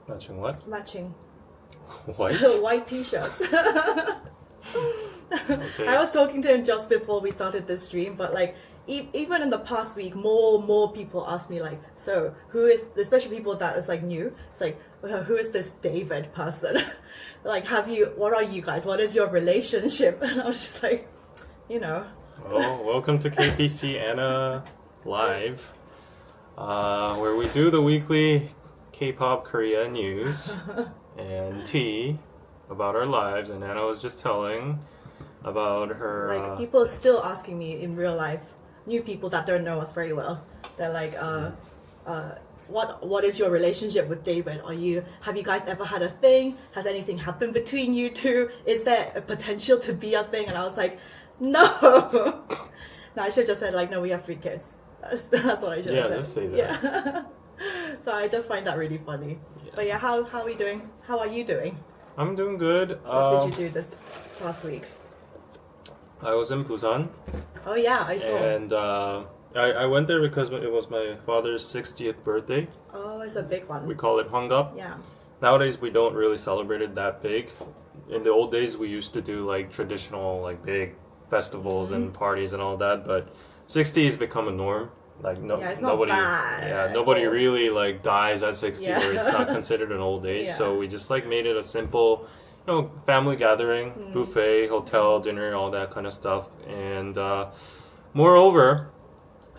Matching what? Matching. White? White t-shirts. Okay. I was talking to him just before we started this stream, but like even in the past week, more people ask me like, so who is, especially people that is like new, it's like, well, who is this David person? Like, what are you guys? What is your relationship? And I was just like, you know. Well, welcome to KPC Anna Live, where we do the weekly K-pop Korea news and tea about our lives. And Anna was just telling about her. Like people are still asking me in real life, new people that don't know us very well. They're like, what is your relationship with David? Have you guys ever had a thing? Has anything happened between you two? Is there a potential to be a thing? And I was like, no. No, I should have just said like, no, we have 3 kids. That's what I should have said. Yeah, just say that. Yeah. So I just find that really funny. Yeah. But yeah, how are we doing? How are you doing? I'm doing good. What did you do this past week? I was in Busan. Oh yeah, I saw. And I went there because it was my father's 60th birthday. Oh, it's a big one. We call it Hwangap. Yeah. Nowadays we don't really celebrate it that big. In the old days we used to do like traditional like big festivals and parties and all that, but 60 has become a norm. Like it's nobody not bad. yeah, nobody really like dies at 60 Yeah. or it's not considered an old age. Yeah. So we just like made it a simple, family gathering, buffet, hotel, dinner, all that kind of stuff. And moreover,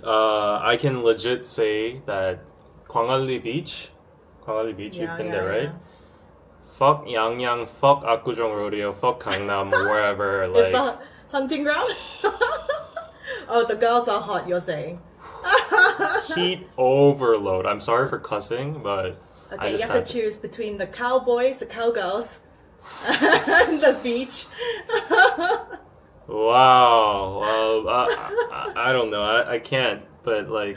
I can legit say that Gwangalli Beach, you've been there, right? Fuck Yangyang, fuck Apgujeong Rodeo, fuck Gangnam, wherever. Is Like, the hunting ground? Oh, the girls are hot, you're saying. heat overload. I'm sorry for cussing, but I Okay, you just have to choose between the cowboys, the cowgirls, and the beach. Wow. Well, I don't know. I can't. But like,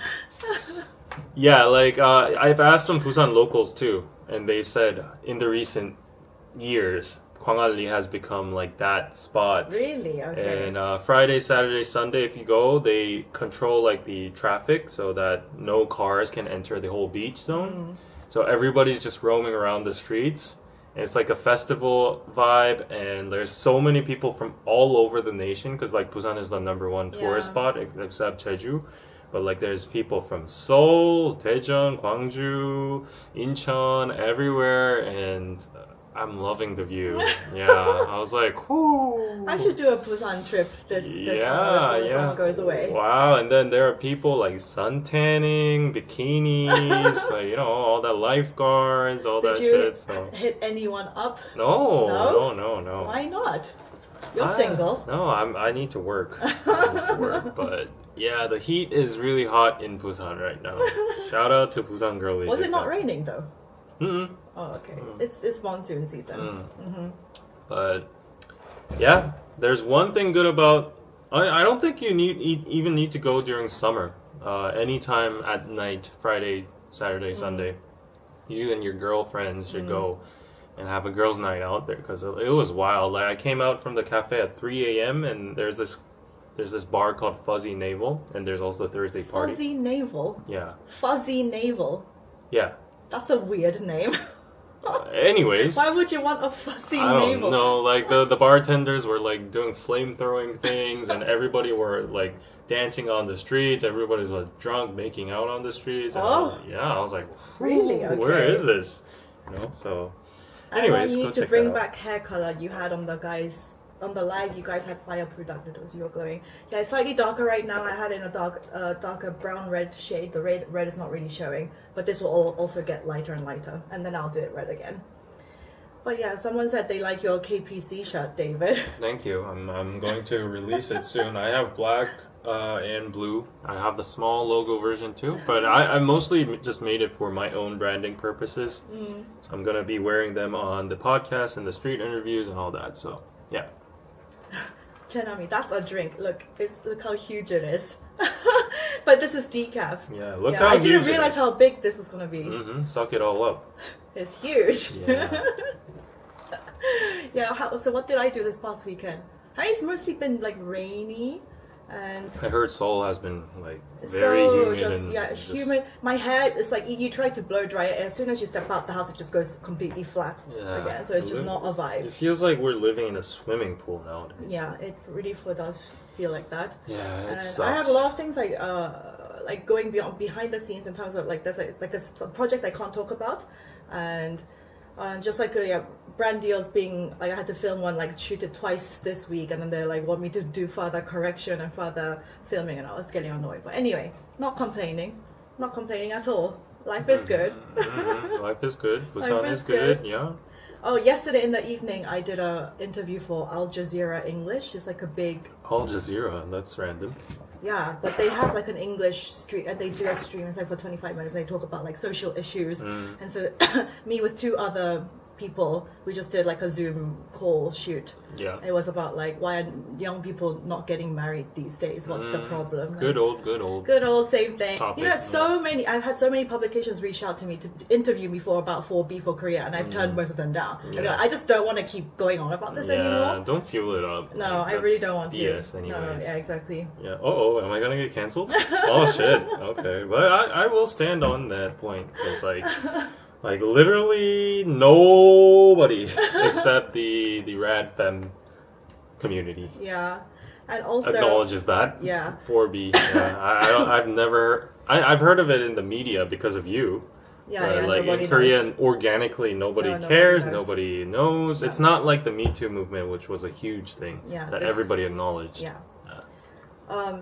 yeah, like I've asked some Busan locals too, and they've said in the recent years, Gwangalli has become like that spot. Really? Okay. And Friday, Saturday, Sunday, if you go, they control like the traffic so that no cars can enter the whole beach zone. So everybody's just roaming around the streets. And it's like a festival vibe, and there's so many people from all over the nation because like Busan is the #1 tourist spot except Jeju. But like there's people from Seoul, Daejeon, Gwangju, Incheon, everywhere, and I'm loving the view. Yeah, I was like, whoo. I should do a Busan trip this summer before the summer goes away. Wow, and then there are people like sun tanning, bikinis, like all that lifeguards, all that shit. So Did you hit anyone up? no. Why not? You're single. No, I need to work. But yeah, the heat is really hot in Busan right now. Shout out to Busan girlies. Was it not raining though? Mm-mm. Oh, okay. It's monsoon season. But yeah, there's one thing good about. I don't think you even need to go during summer. Anytime at night, Friday, Saturday, Sunday, you and your girlfriend should go and have a girls' night out there because it was wild. Like I came out from the cafe at 3 a.m. and there's this bar called Fuzzy Navel, and there's also a Thursday party. Fuzzy Navel. Yeah. Fuzzy Navel. Yeah. That's a weird name. Anyways. Why would you want a fuzzy I don't navel? know, like the bartenders were like doing flame throwing things and everybody were like dancing on the streets, everybody was drunk making out on the streets. And I was like, really? Okay. Where is this? So anyways, and I go need to check bring that out. back hair color you had on the live. You guys had fire productive, you were glowing. Yeah, it's slightly darker right now. I had it in a darker brown red shade. The red is not really showing, but this will also get lighter and lighter, and then I'll do it red again. But yeah, someone said they like your KPC shirt, David. Thank you. I'm going to release it soon. I have black and blue. I have the small logo version too, but I mostly just made it for my own branding purposes. So I'm gonna be wearing them on the podcast and the street interviews and all that. So yeah. Chenami, that's a drink. Look how huge it is. But this is decaf. Yeah, look how huge I didn't realize how big this was gonna be. Suck it all up. It's huge. Yeah. Yeah. So what did I do this past weekend? It's mostly been like rainy, And I heard Seoul has been like very humid and humid. My hair is like you try to blow dry it, and as soon as you step out the house, it just goes completely flat again. So it's just not a vibe. It feels like we're living in a swimming pool nowadays. Yeah, it really does feel like that. Yeah, it sucks. I have a lot of things like going behind the scenes in terms of like there's like a project I can't talk about, and just like brand deals being like I had to film one, like shoot it twice this week, and then they like want me to do further correction and further filming, and I was getting annoyed. But anyway, not complaining at all. Life is good. Life is good. Busan is good. Yeah. Oh, yesterday in the evening I did a interview for Al Jazeera English. It's like a big Al Jazeera. That's random. Yeah, but they have like an English stream, and they do a stream. It's like for 25 minutes. And they talk about like social issues, and so me with two other people, we just did like a Zoom call shoot. Yeah, it was about like why are young people not getting married these days? What's the problem? Good old same thing. Topic, you know, I've had so many publications reach out to me to interview me about 4B for Korea, and I've turned most of them down. Yeah. I just don't want to keep going on about this anymore. Don't fuel it up. No, like, I really don't want BS to. anyways. No, yeah, exactly. Yeah. Am I gonna get cancelled? Oh shit. Okay, but I will stand on that point because like literally nobody except the rad femme community. Yeah, and also acknowledges that. Yeah. 4B. Yeah, I've heard of it in the media because of you. Yeah, like in Korea, organically nobody cares, nobody knows. It's not like the Me Too movement, which was a huge thing that everybody acknowledged. Yeah.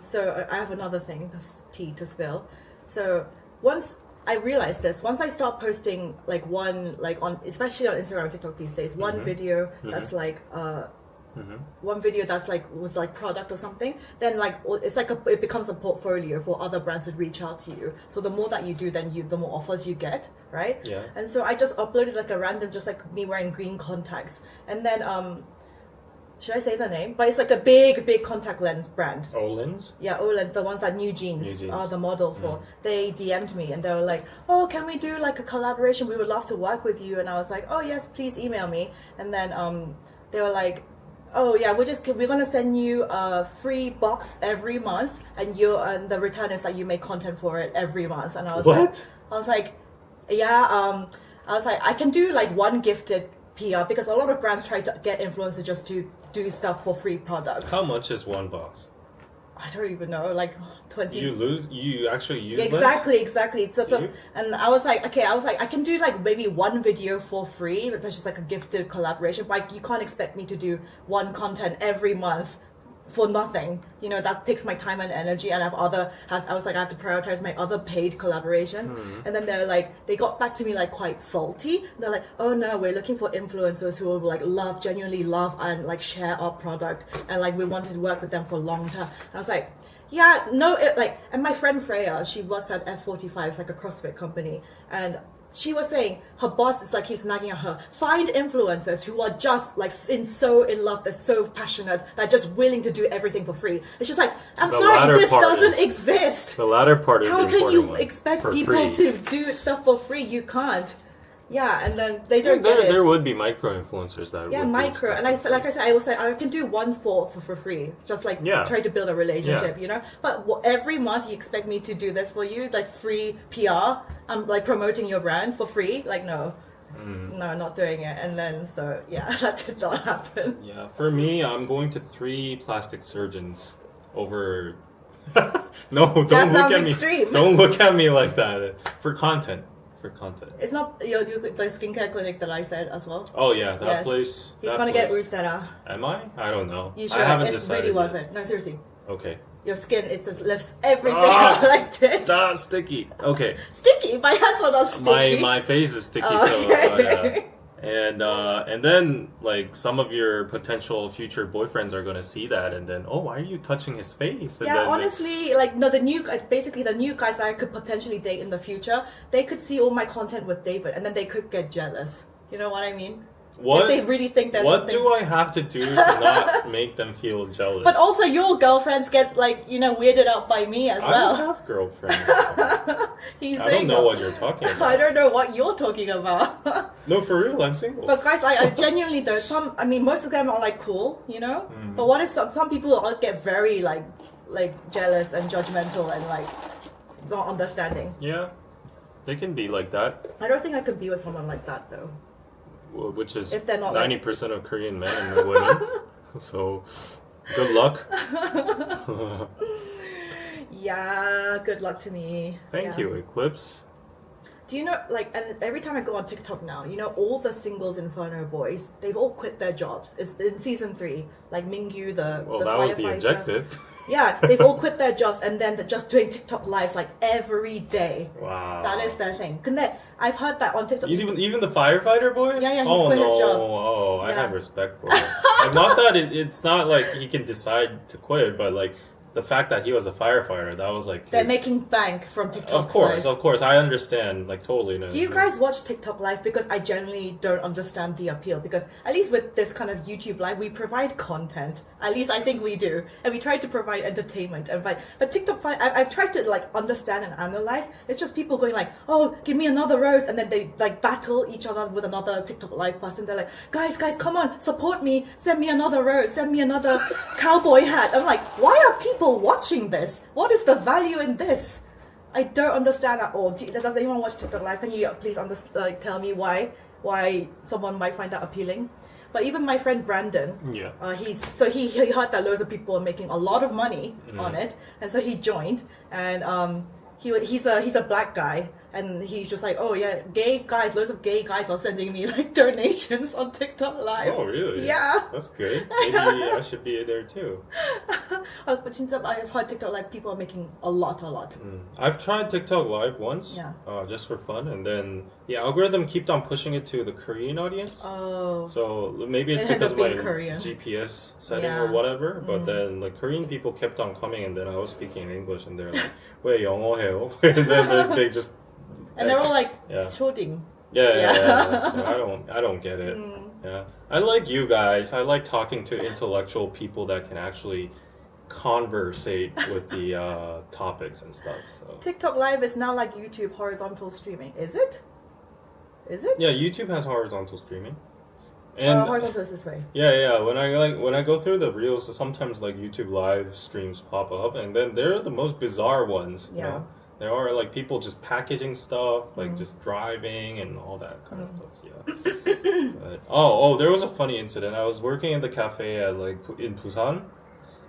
So I have another thing, tea to spill. So once I realized this, once I start posting like one, like on, especially on Instagram and TikTok these days, one video that's like one video that's like with like product or something, then like it's like it becomes a portfolio for other brands to reach out to you. So the more that you do, then the more offers you get, right? Yeah. And so I just uploaded like a random, just like me wearing green contacts, and then should I say the name? But it's like a big contact lens brand. Olens? Yeah, Olens, the ones that New Jeans are the model for. They DM'd me and they were like, oh, can we do like a collaboration? We would love to work with you. And I was like, oh yes, please email me. And then they were like, oh yeah, we're gonna send you a free box every month, and the return is that you make content for it every month. And I was like, yeah, I was like, I can do like one gifted PR, because a lot of brands try to get influencers just to do stuff for free product. How much is one box? I don't even know, like 20. You actually use exactly. So and I was like, I can do like maybe one video for free, but that's just like a gifted collaboration. But you can't expect me to do one content every month for nothing. You know, that takes my time and energy, and I was like, I have to prioritize my other paid collaborations. And then they got back to me like quite salty. They're like, oh no, we're looking for influencers who will like genuinely love and like share our product, and like we wanted to work with them for a long time. And I was like, yeah, no, and my friend Freya, she works at F45, it's like a CrossFit company, and she was saying her boss is like keeps nagging at her, find influencers who are just like so in love, they're so passionate, they're just willing to do everything for free. It's just like, I'm sorry, this doesn't exist. The latter part is how the important can you one. expect For people free. to do stuff for free? You can't. Yeah, and then they don't get it. There would be micro influencers that would micro, and I was like, I can do one for free, just like try to build a relationship, you know. But every month you expect me to do this for you, like free PR. I'm like promoting your brand for free, like no, not doing it. And then that did not happen. Yeah, for me, I'm going to 3 plastic surgeons over. No, don't look at me. Extreme. Don't look at me like that. For content. It's not, do the skincare clinic that I said as well. Oh yeah, that place. He's gonna get Rosetta. Am I? I don't know. You should. It's really worth it. No, seriously. Okay. Your skin, it just lifts everything out like this. Sticky. Okay. Sticky? My hands are not sticky. My face is sticky, so and then like some of your potential future boyfriends are gonna see that, and then why are you touching his face? And honestly, the new guys that I could potentially date in the future, they could see all my content with David, and then they could get jealous. You know what I mean? If they really think there's something. What do I have to do to not make them feel jealous? But also your girlfriends get weirded out by me as well. I don't have girlfriends. I don't know what you're talking about. I don't know what you're talking about. No, for real, I'm single. But guys, I genuinely, there's most of them are like cool, you know? But what if some people get very like jealous and judgmental and like not understanding. Yeah, they can be like that. I don't think I could be with someone like that though. Well, which is If they're not 90% of Korean men and women. So, good luck. Yeah, good luck to me. Thank you, Eclipse. Do you know, like, and every time I go on TikTok now, you know, all the singles Inferno boys, they've all quit their jobs. It's in season 3. Like Mingyu, the Well, the that was the firefighter. objective. Yeah, they've all quit their jobs and then they're just doing TikTok lives like every day. Wow. That is their thing. I've heard that on TikTok. Even the firefighter boy? Yeah, he's oh, quit no. his job. Oh, I Yeah. have respect for him. Like, not that it's not like he can decide to quit, but like the fact that he was a firefighter, that was like... They're making bank from TikTok Of course. I understand. Like, totally. No, Do you guys watch TikTok Live? Because I generally don't understand the appeal. Because at least with this kind of YouTube Live, we provide content. At least I think we do. And we try to provide entertainment. But TikTok Live, I've tried to like understand and analyze. It's just people going like, oh, give me another rose. And then they like battle each other with another TikTok Live person. They're like, guys, come on, support me. Send me another rose. Send me another cowboy hat. I'm like, why are people watching this? What is the value in this? I don't understand at all. Does anyone watch TikTok Live? Can you please tell me why someone might find that appealing? But even my friend Brandon, he heard that loads of people are making a lot of money on it, and so he joined. And he's a black guy, and he's just like, oh yeah, loads of gay guys are sending me like donations on TikTok Live. Oh really? Yeah. That's good. Maybe I should be there too. But since I've heard TikTok Live, people are making a lot. I've tried TikTok Live once, just for fun, and then the algorithm kept on pushing it to the Korean audience. Oh. So maybe it's It because ended of up my being Korean. GPS setting or whatever. But then like Korean people kept on coming, and then I was speaking in English, and they're like, "왜 영어해요?" And then they just. And they're all like, "초딩." Yeah. So I don't get it. Yeah, I like you guys. I like talking to intellectual people that can actually conversate with the topics and stuff. So TikTok Live is now like YouTube horizontal streaming. Is it? Yeah, YouTube has horizontal streaming. And horizontal is this way. Yeah. When I go through the reels, sometimes like YouTube live streams pop up, and then they're the most bizarre ones. Yeah. You know? There are like people just packaging stuff, like just driving and all that kind of stuff. Yeah. But, there was a funny incident. I was working in the cafe at in Busan,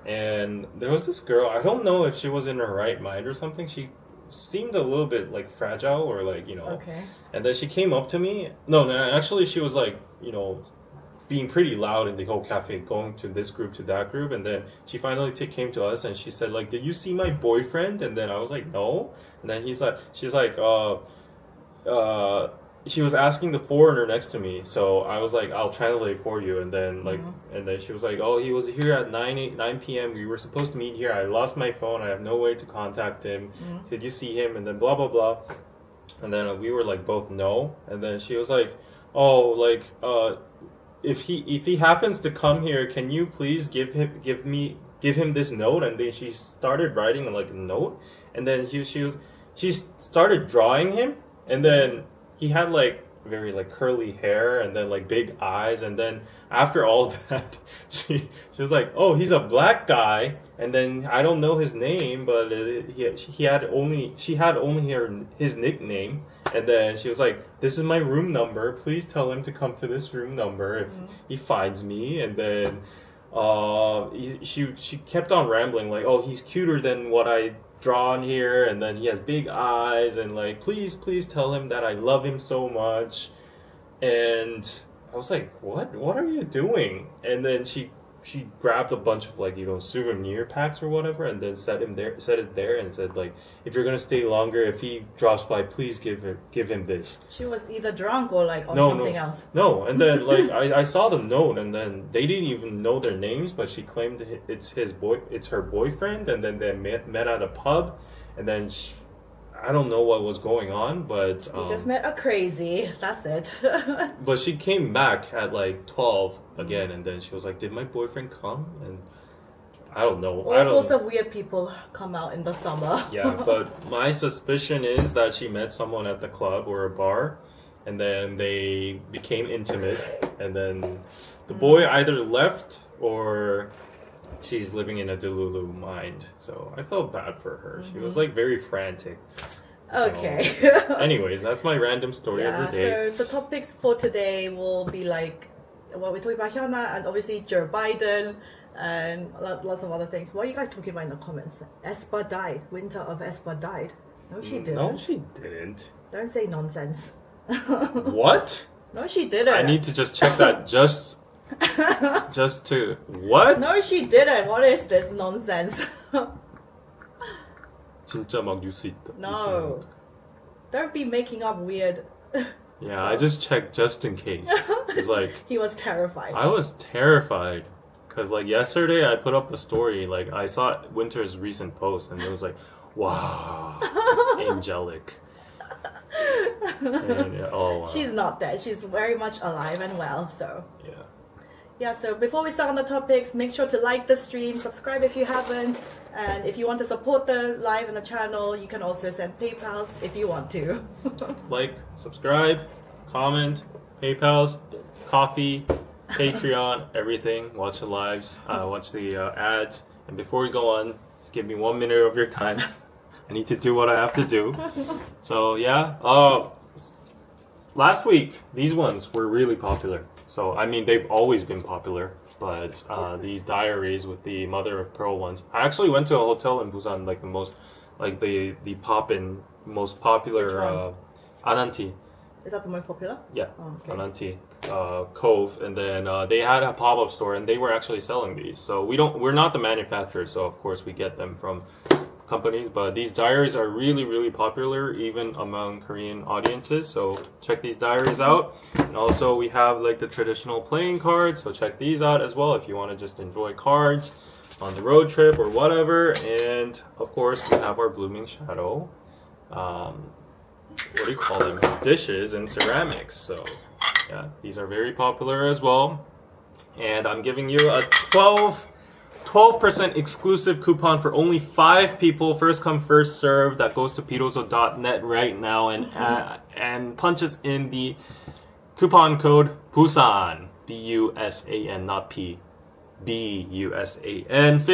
and there was this girl. I don't know if she was in her right mind or something. She seemed a little bit like fragile or like Okay. And then she came up to me. No, actually she was like being pretty loud in the whole cafe, going to this group to that group, and then she finally came to us and she said like, "Did you see my boyfriend?" And then I was like, "No." And then she's like, she was asking the foreigner next to me, so I was like, "I'll translate for you." And then and then she was like, "Oh, he was here at 9 p.m. We were supposed to meet here. I lost my phone. I have no way to contact him. Did you see him?" And then blah blah blah. And then we were like both no. And then she was like, "Oh, like if he happens to come here, can you please give him this note?" And then she started writing like a note, and then she started drawing him, and then he had like very like curly hair and then like big eyes, and then after all that she was like, "Oh, he's a black guy," and then I don't know his name, but she had only his nickname. And then she was like, "This is my room number. Please tell him to come to this room number if he finds me." And then she kept on rambling like, "Oh, he's cuter than what I drawn here, and then he has big eyes, and like please tell him that I love him so much." And I was like, what are you doing? And then she grabbed a bunch of like souvenir packs or whatever, and then set it there and said like, "If you're gonna stay longer, if he drops by, please give him this." She was either drunk or like on something else. No, and then like I saw the note, and then they didn't even know their names, but she claimed it's her boyfriend, and then they met at a pub, and then I don't know what was going on, but you just met a crazy. That's it. But she came back at like 12 again, and then she was like, "Did my boyfriend come?" And I don't know. All sorts of weird people come out in the summer. Yeah, but my suspicion is that she met someone at the club or a bar, and then they became intimate, and then the boy either left or she's living in a Delulu mind. So I felt bad for her. She was like very frantic. Okay. Anyways, that's my random story of the day. So the topics for today will be like what we're talking about Hyuna and obviously Joe Biden and lots of other things. What are you guys talking about in the comments? Espa died. Winter of Espa died. No, she didn't. No, she didn't. Don't say nonsense. What? No, she didn't. I need to just check that just to what? No, she didn't. What is this nonsense? 진짜 막 뉴스 있다. No. Don't be making up weird Yeah, I just checked just in case. It's like he was terrified. I was terrified because like yesterday I put up a story. Like I saw Winter's recent post and it was like, wow, angelic. And, oh, wow. She's not dead. She's very much alive and well. So Yeah. yeah. So before we start on the topics, make sure to like the stream, subscribe if you haven't, and if you want to support the live and the channel, you can also send PayPal's if you want to. Like, subscribe, comment, PayPal's, coffee, Patreon, everything. Watch the lives, watch the ads. And before we go on, just give me 1 minute of your time. I need to do what I have to do. So yeah, last week these ones were really popular. So I mean they've always been popular, but these diaries with the mother of pearl ones. I actually went to a hotel in Busan, like the most, like the most popular Ananti. Is that the most popular? Yeah, Oh, okay. Ananti Cove, and then they had a pop-up store, and they were actually selling these. So we're not the manufacturer, so of course we get them from companies, but these diaries are really, really popular even among Korean audiences. So check these diaries out. And also we have like the traditional playing cards, so check these out as well if you want to just enjoy cards on the road trip or whatever. And of course we have our blooming shadow. What do you call them? Dishes and ceramics. So yeah, these are very popular as well. And I'm giving you a 12% exclusive coupon for only 5 people, first come first serve, that goes to piroso.net right now and punches in the coupon code Busan, BUSAN, not P, BUSAN,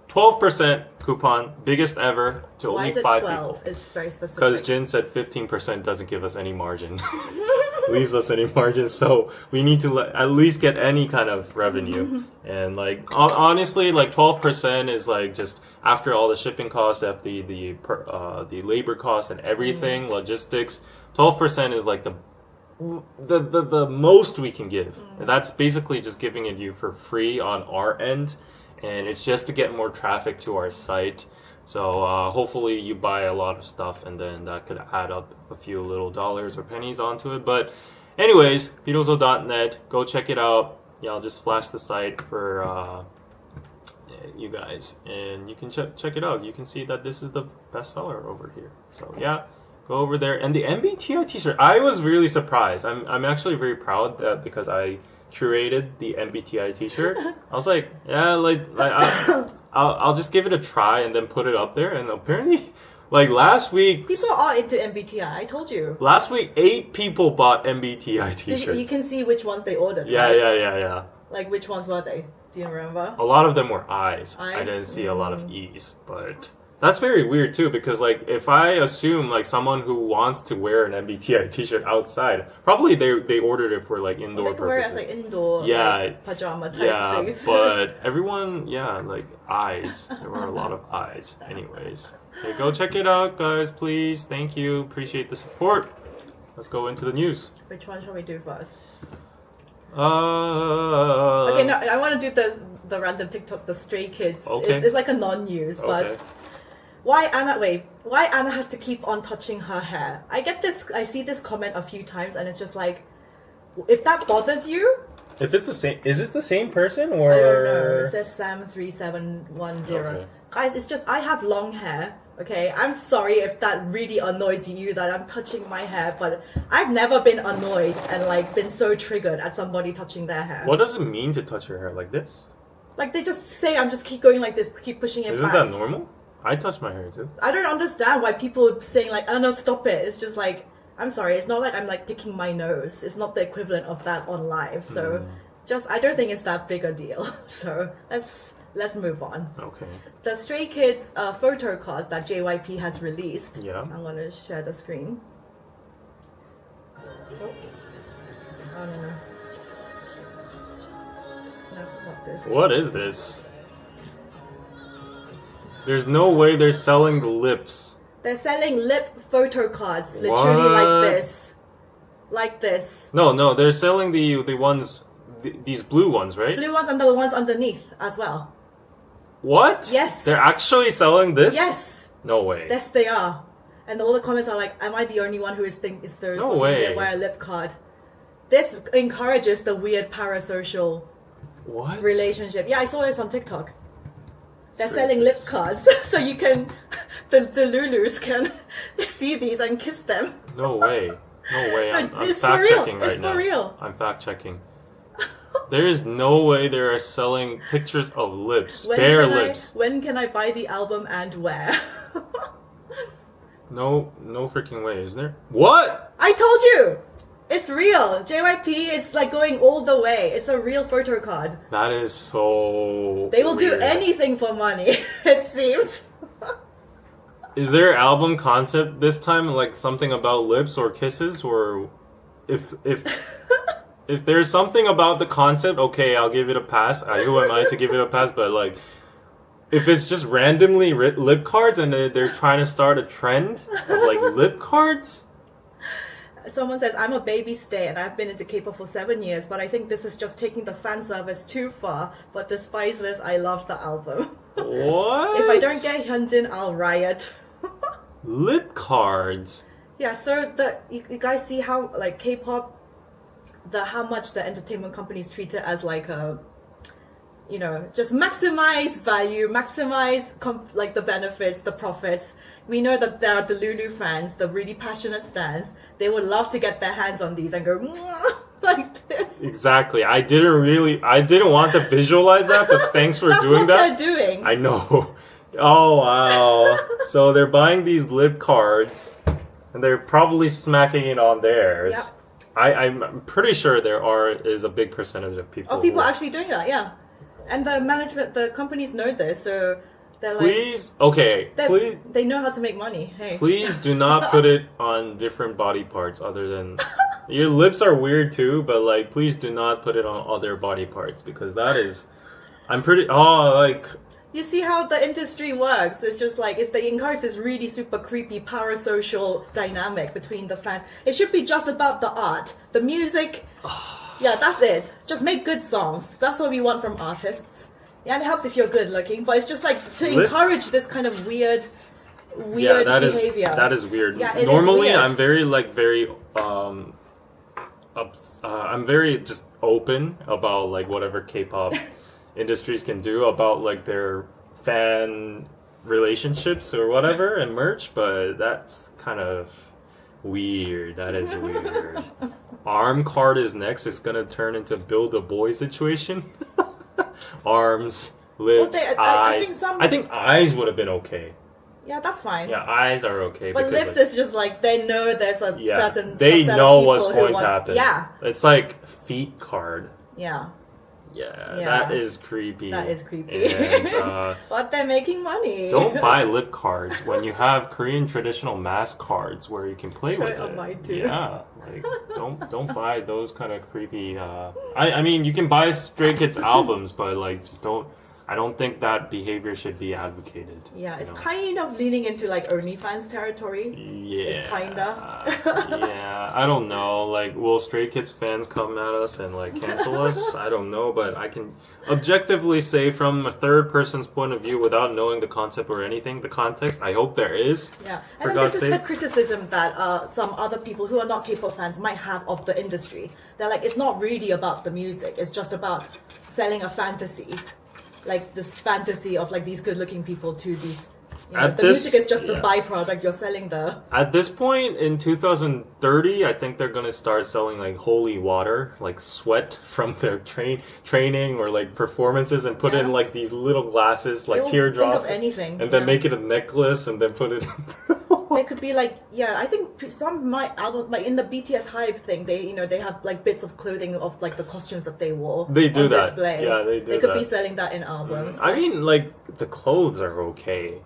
12% coupon, biggest ever, to Why only is it 5 12? people. It's very specific. Because Jin said 15% doesn't give us any margin. Leaves us any margin, so we need to at least get any kind of revenue. And like honestly, like 12% is like just after all the shipping costs, after the labor costs and everything, logistics. 12% is like the most we can give. And that's basically just giving it you for free on our end, and it's just to get more traffic to our site. So hopefully you buy a lot of stuff, and then that could add up a few little dollars or pennies onto it. But anyways, piroso.net, go check it out. Yeah, I'll just flash the site for you guys, and you can check it out. You can see that this is the bestseller over here. So yeah, go over there. And the MBTI t-shirt, I was really surprised. I'm actually very proud that because I curated the MBTI t-shirt. I was like, yeah, I'll just give it a try and then put it up there. And apparently, like last week, people are into MBTI. I told you. Last week, 8 people bought MBTI t-shirts. You can see which ones they ordered. Yeah, right? yeah. Like which ones were they? Do you remember? A lot of them were I's. I's? I didn't see a lot of E's, but that's very weird too, because like if I assume like someone who wants to wear an MBTI t-shirt outside, probably they ordered it for like indoor They can wear it purposes. as like indoor, Yeah, like, pajama type things. but everyone, like I's. There were a lot of I's. Anyways, okay, go check it out, guys, please. Thank you. Appreciate the support. Let's go into the news. Which one shall we do first? Okay, Okay, no, I want to do the random TikTok, the Stray Kids. Okay. It's like a non-news, but why Anna has to keep on touching her hair? I see this comment a few times, and it's just like, if that bothers you. If it's the same, is it the same person or? I don't know. It says Sam3710. Okay. Guys, it's just I have long hair. Okay, I'm sorry if that really annoys you that I'm touching my hair, but I've never been annoyed and like been so triggered at somebody touching their hair. What does it mean to touch your hair like this? Like they just say I'm just keep going like this, keep pushing it Isn't back. that normal? I touch my hair too. I don't understand why people are saying like, oh no, stop it. It's just like, I'm sorry, it's not like I'm like picking my nose. It's not the equivalent of that on live. So just, I don't think it's that big a deal. So let's let's move on. Okay. The Stray Kids photo cards that JYP has released. Yeah. I'm going to share the screen. Oh, no. No, not this. What is this? There's no way they're selling the lips. They're selling lip photo cards, literally like this. Like this. No, they're selling the ones, these blue ones, right? Blue ones and the ones underneath as well. What? Yes. They're actually selling this? Yes. No way. Yes, they are. And all the comments are like, am I the only one who is so No way. wear a lip card? This encourages the weird parasocial What? relationship. Yeah, I saw this on TikTok. They're Stray selling Kids. lip cards, so you can, the Lulus can see these and kiss them. No way. No way. I'm It's for fact real. checking right It's now. for real. I'm fact checking. There is no way they are selling pictures of lips, bare lips. When can I buy the album and where? No freaking way, is there? What? I told you! It's real. JYP is like going all the way. It's a real photo card. That is so. They will do weird. anything for money, it seems. Is their album concept this time like something about lips or kisses, or if if there's something about the concept, okay, I'll give it a pass. Who am I to give it a pass? But like, if it's just randomly lip cards and they're trying to start a trend of like lip cards. Someone says, I'm a baby stay and I've been into K-pop for 7 years, but I think this is just taking the fan service too far. But despite this, I love the album. What? If I don't get Hyunjin, I'll riot. Lip cards. Yeah, so you guys see how like K-pop, how much the entertainment companies treat it as like a, just maximize value, maximize like the benefits, the profits. We know that there are the Lulu fans, the really passionate stans. They would love to get their hands on these and go "Mwah," like this. Exactly. I didn't want to visualize that, but thanks for doing that. That's what they're doing. I know. Oh wow. So they're buying these lip cards and they're probably smacking it on theirs. Yep. I'm pretty sure there is a big percentage of people. Oh, people are actually doing that, yeah. And the companies know this, so they're please, okay, please. They know how to make money. Hey. Please do not put it on different body parts other than your lips are weird too, but like please do not put it on other body parts because that is You see how the industry works. It's just like they encourage this really super creepy parasocial dynamic between the fans. It should be just about the art, the music. Yeah, that's it. Just make good songs. That's what we want from artists. Yeah, and it helps if you're good looking, but it's just like to encourage this kind of weird behavior. That is weird. Yeah, it Normally, is weird. I'm very I'm very just open about like whatever K-pop industries can do about like their fan relationships or whatever and merch, but that's kind of weird. That is weird. Arm card is next. It's gonna turn into build a boy situation. Arms, lips, eyes. I think eyes would have been okay. Yeah, that's fine. Yeah, eyes are okay. But lips is just like they know there's a certain. They subset of know people what's who going to want- happen. Yeah. It's like feet card. Yeah. Yeah, Yeah. that is creepy. That is creepy. And But they're making money. don't buy lip cards when you have Korean traditional mask cards where you can play with I it. might do. Yeah, like don't buy those kind of creepy. I mean, you can buy Stray Kids albums, but like just don't. I don't think that behavior should be advocated. Yeah, you it's know? kind of leaning into like OnlyFans territory. Yeah. It's kinda. Yeah, I don't know. Like, will Stray Kids fans come at us and like cancel us? I don't know, but I can objectively say from a third person's point of view without knowing the concept or anything, the context, I hope there is. Yeah, For and then God's this is sake. the criticism that some other people who are not K-pop fans might have of the industry. They're like, it's not really about the music. It's just about selling a fantasy. Like this fantasy of like these good-looking people to these. The music is just the byproduct. You're selling the. At this point in 2030, I think they're gonna start selling like holy water, like sweat from their training or like performances, and put in like these little glasses, like They will teardrops, think of anything, and then yeah. make it a necklace, and then put it. They could be like, yeah, I think some might album, like in the BTS hype thing, they, you know, they have like bits of clothing of like the costumes that they wore. They do on that. display. Yeah, they do They could that. be selling that in albums. I mean, like, the clothes are okay.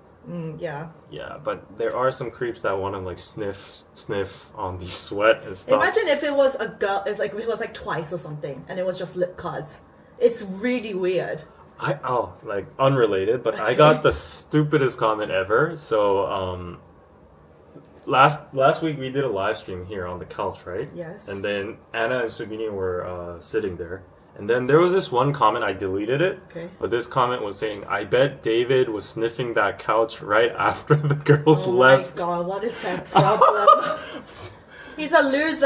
Yeah. Yeah, but there are some creeps that want to like sniff on the sweat and stuff. Imagine if it was a girl, if it was like Twice or something, and it was just lip cards. It's really weird. Like unrelated, but I got the stupidest comment ever. So last week we did a live stream here on the couch, right? Yes. And then Anna and Sugini were sitting there. And then there was this one comment, I deleted it. Okay. But this comment was saying, I bet David was sniffing that couch right after the girls left. Oh my god, what is that problem? He's a loser.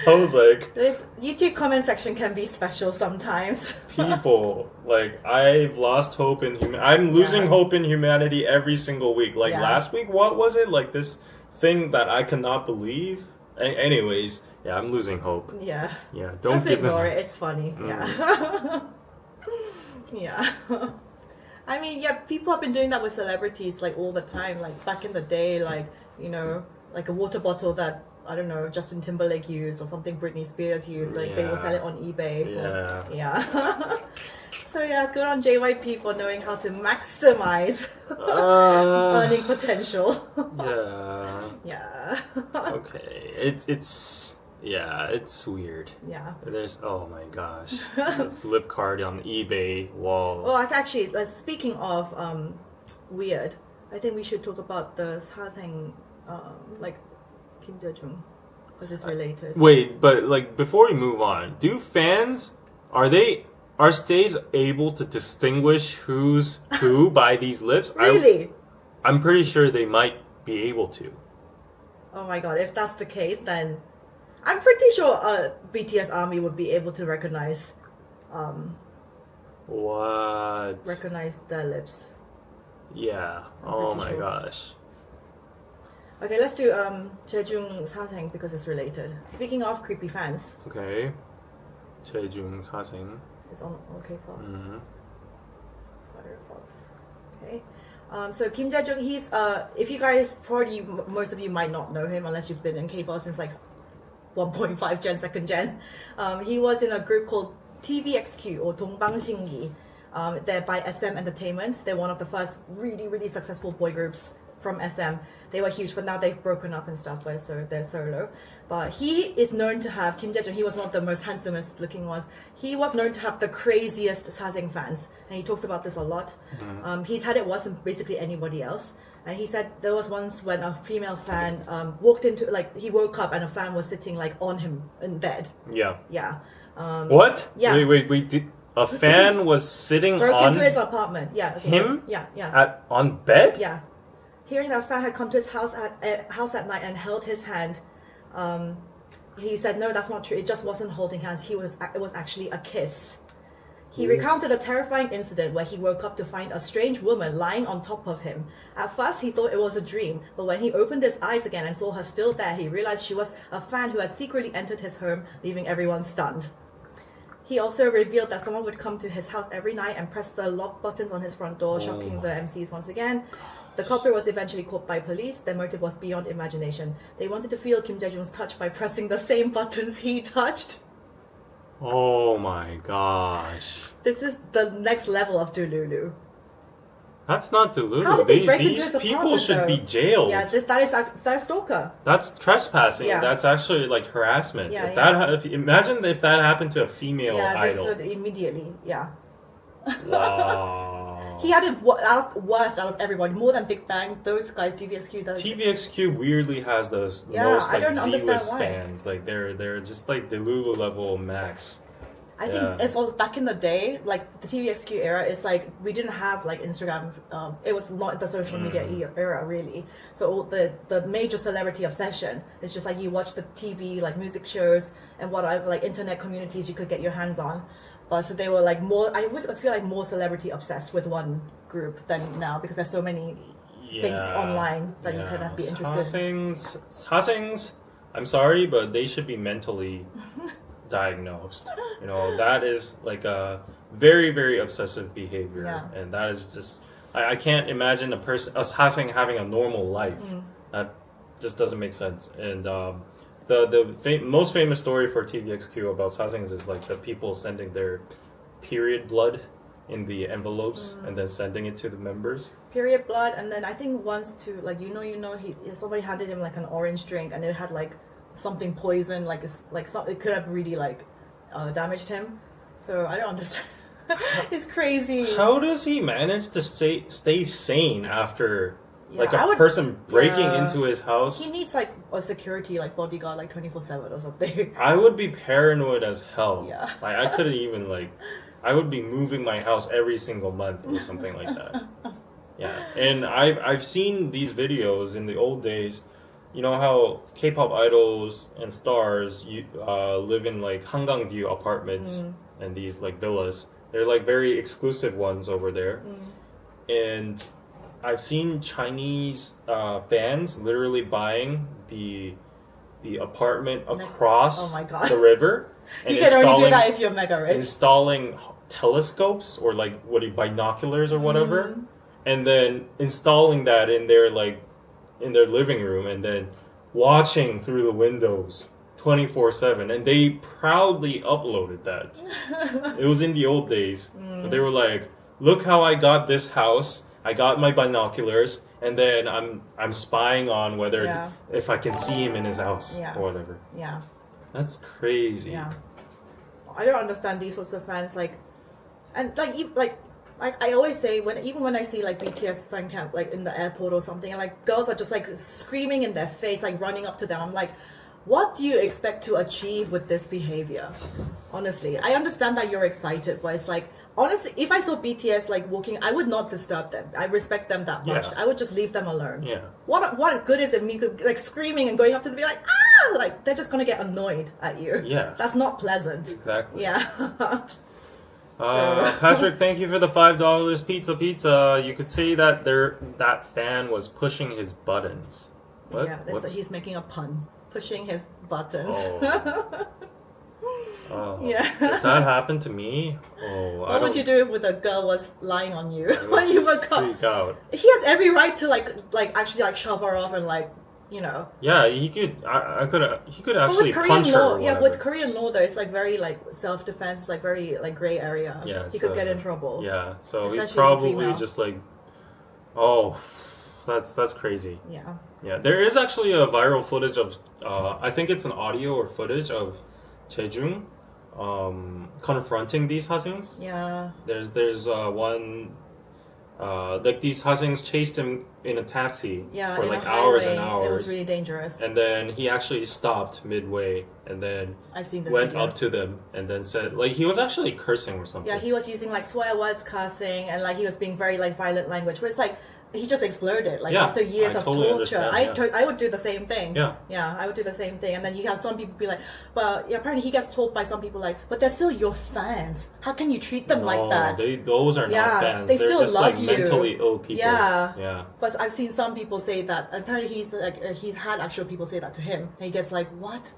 I was like, This YouTube comment section can be special sometimes. people, like, I've lost hope in I'm losing hope in humanity every single week. Like, last week, what was it? Like, this thing that I cannot believe? Anyways, yeah, I'm losing hope. Yeah. Yeah, don't Just give them... ignore it. It's funny. Yeah. Yeah. I mean, yeah, people have been doing that with celebrities like all the time. Like back in the day, like, you know, like a water bottle that, I don't know, Justin Timberlake used or something Britney Spears used. Like they will sell it on eBay. Yeah. So yeah, good on JYP for knowing how to maximize earning potential. Yeah. Okay. It's weird. Yeah. There's, oh my gosh, this lip card on eBay wall. Well, like actually, speaking of weird, I think we should talk about the sasaeng, like Kim Jae-jung, because it's related. Wait, but like before we move on, are stays able to distinguish who's who by these lips? Really? I'm pretty sure they might be able to. Oh my god, if that's the case, then I'm pretty sure BTS ARMY would be able to recognize recognize their lips. Yeah. I'm Oh pretty my sure. gosh. Okay, let's do Jae-jung's sasaeng because it's related. Speaking of creepy fans. Okay. Jae-jung sasaeng. It's on K-pop. Mm-hmm. Firefox. Okay. So Kim Jae-jung, he's if you guys probably most of you might not know him unless you've been in K-pop since like 1.5 gen, second gen. He was in a group called TVXQ or Dongbangshinggi. They're by SM Entertainment. They're one of the first really successful boy groups from SM. They were huge, but now they've broken up and stuff, so they're solo. But he is known to have, Kim Jae-jung, he was one of the most handsomest looking ones. He was known to have the craziest sasaeng fans, and he talks about this a lot. Mm-hmm. He's had it worse than basically anybody else. And he said there was once when a female fan walked into, like, he woke up and a fan was sitting like on him in bed. Yeah. Yeah. What? Yeah. Wait. A fan was sitting Broke on into his apartment. Yeah. Okay. him? Yeah. On bed? Yeah. Hearing that fan had come to his house at night and held his hand, he said, no, that's not true. It just wasn't holding hands. It was actually a kiss. He recounted a terrifying incident where he woke up to find a strange woman lying on top of him. At first, he thought it was a dream, but when he opened his eyes again and saw her still there, he realized she was a fan who had secretly entered his home, leaving everyone stunned. He also revealed that someone would come to his house every night and press the lock buttons on his front door, shocking the MCs once again. The culprit was eventually caught by police. Their motive was beyond imagination. They wanted to feel Kim Jae-jung's touch by pressing the same buttons he touched. Oh my gosh. This is the next level of Delulu. That's not Delulu. How did they break into These his people apartment, should though? be jailed. Yeah, that's a stalker. That's trespassing. Yeah. That's actually like harassment. Yeah, Imagine if that happened to a female idol. This would immediately, yeah. Wow. He had it worst out of everybody, more than Big Bang. Those guys, TVXQ. TVXQ weirdly has the most I like don't understand Z-list why. fans. Like they're just like Delulu level max. I think it's all back in the day, like the TVXQ era. It's like we didn't have like Instagram. It was not the social media era really. So all the major celebrity obsession is just like you watch the TV, like music shows and whatever, like internet communities you could get your hands on. But so they were like more. I feel like more celebrity obsessed with one group than now because there's so many things online that you can be interested in. Sasaengs, I'm sorry, but they should be mentally diagnosed. You know, that is like a very obsessive behavior, and that is just I can't imagine a sasaeng having a normal life. That just doesn't make sense. And the most famous story for TVXQ about sasaengs is like the people sending their period blood in the envelopes and then sending it to the members. Period blood, and then I think once to like somebody handed him like an orange drink and it had like something poison, like it could have really like damaged him. So I don't understand. It's crazy. How does he manage to stay sane after like a person breaking into his house? He needs like a security like bodyguard like 24/7 or something. I would be paranoid as hell. Yeah. Like I couldn't even like. I would be moving my house every single month or something like that. Yeah, and I've seen these videos in the old days. You know how K-pop idols and stars live in like Hangang View apartments and these like villas. They're like very exclusive ones over there. And I've seen Chinese fans literally buying the apartment across the river. And you can only do that if you're mega rich. Installing telescopes or like binoculars or whatever, and then installing that in their living room and then watching through the windows 24/7, and they proudly uploaded that. It was in the old days. But they were like, look how I got this house, I got my binoculars, and then I'm spying on whether if I can see him in his house or whatever. Yeah, that's crazy. Yeah, I don't understand these sorts of fans, like, and like I always say, even when I see like BTS fan camp like in the airport or something, and like girls are just like screaming in their face, like running up to them, I'm like, what do you expect to achieve with this behavior? Honestly, I understand that you're excited, but it's like, honestly, if I saw BTS like walking, I would not disturb them. I respect them that much. I would just leave them alone. Yeah. What good is it me like screaming and going up to them and be like, ah, like they're just gonna get annoyed at you. Yeah. That's not pleasant. Exactly. Yeah. Patrick, thank you for the $5 pizza. You could see that that fan was pushing his buttons. What? Yeah, he's making a pun. Pushing his buttons. Yeah. If that happened to me, what would you do if a girl was lying on you when you were caught? Freak out. He has every right to like actually like shove her off and like, you know. Yeah, he could. He could actually punch her. Or yeah, with Korean law, though, it's like very like self-defense. It's like very like gray area. Yeah, he could get in trouble. Yeah, so he probably just like, that's crazy. Yeah. Yeah, there is actually a viral footage of, I think it's an audio or footage of Jaejung confronting these sasaengs. Yeah. There's one, like these sasaengs chased him in a taxi for like hours and hours. It was really dangerous. And then he actually stopped midway and then went up to them and then said, like, he was actually cursing or something. Yeah, he was using like swear words, cursing, and like he was being very like violent language. But it's like, he just exploded after years of torture. I would do the same thing. Yeah, I would do the same thing. And then you have some people be like, but apparently he gets told by some people like, but they're still your fans. How can you treat them like that? Those are not fans. They're still just love you. Mentally ill people. Yeah. But I've seen some people say that. Apparently he's had actual people say that to him. And he gets like, what?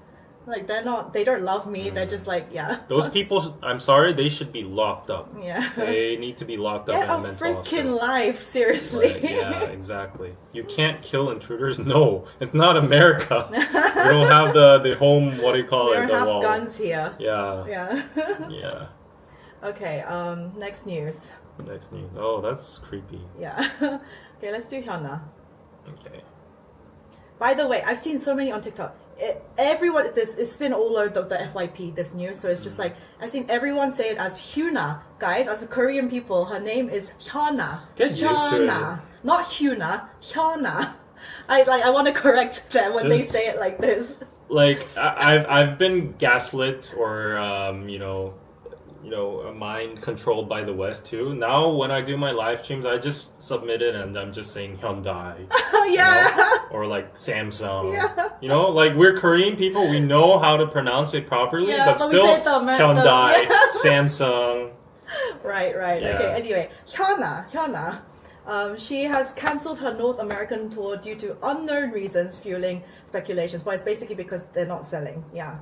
Like they don't love me. They're just like, Those people, I'm sorry, they should be locked up. Yeah. They need to be locked up in a mental hospital. Get a freaking life, seriously. Right, yeah, exactly. You can't kill intruders. No, it's not America. We don't have the home, what do you call it? We don't have guns here. Yeah. Yeah. Yeah. Okay, next news. Oh, that's creepy. Yeah. Okay, let's do Hyuna. Okay. By the way, I've seen so many on TikTok. It's been all over the FYP, this news, so it's just like, I've seen everyone say it as Hyuna. Guys, as Korean people, her name is Hyuna. Get used to it. Not Hyuna, Hyuna. I want to correct them when they say it like this. Like, I've been gaslit or, mind controlled by the West too. Now when I do my live streams, I just submit it and I'm just saying Hyundai. Or like Samsung. Yeah. You know, like we're Korean people, we know how to pronounce it properly, but still Hyundai, Samsung. Right. Yeah. Okay, anyway, Hyuna. She has cancelled her North American tour due to unknown reasons, fueling speculations. But it's basically because they're not selling. Yeah.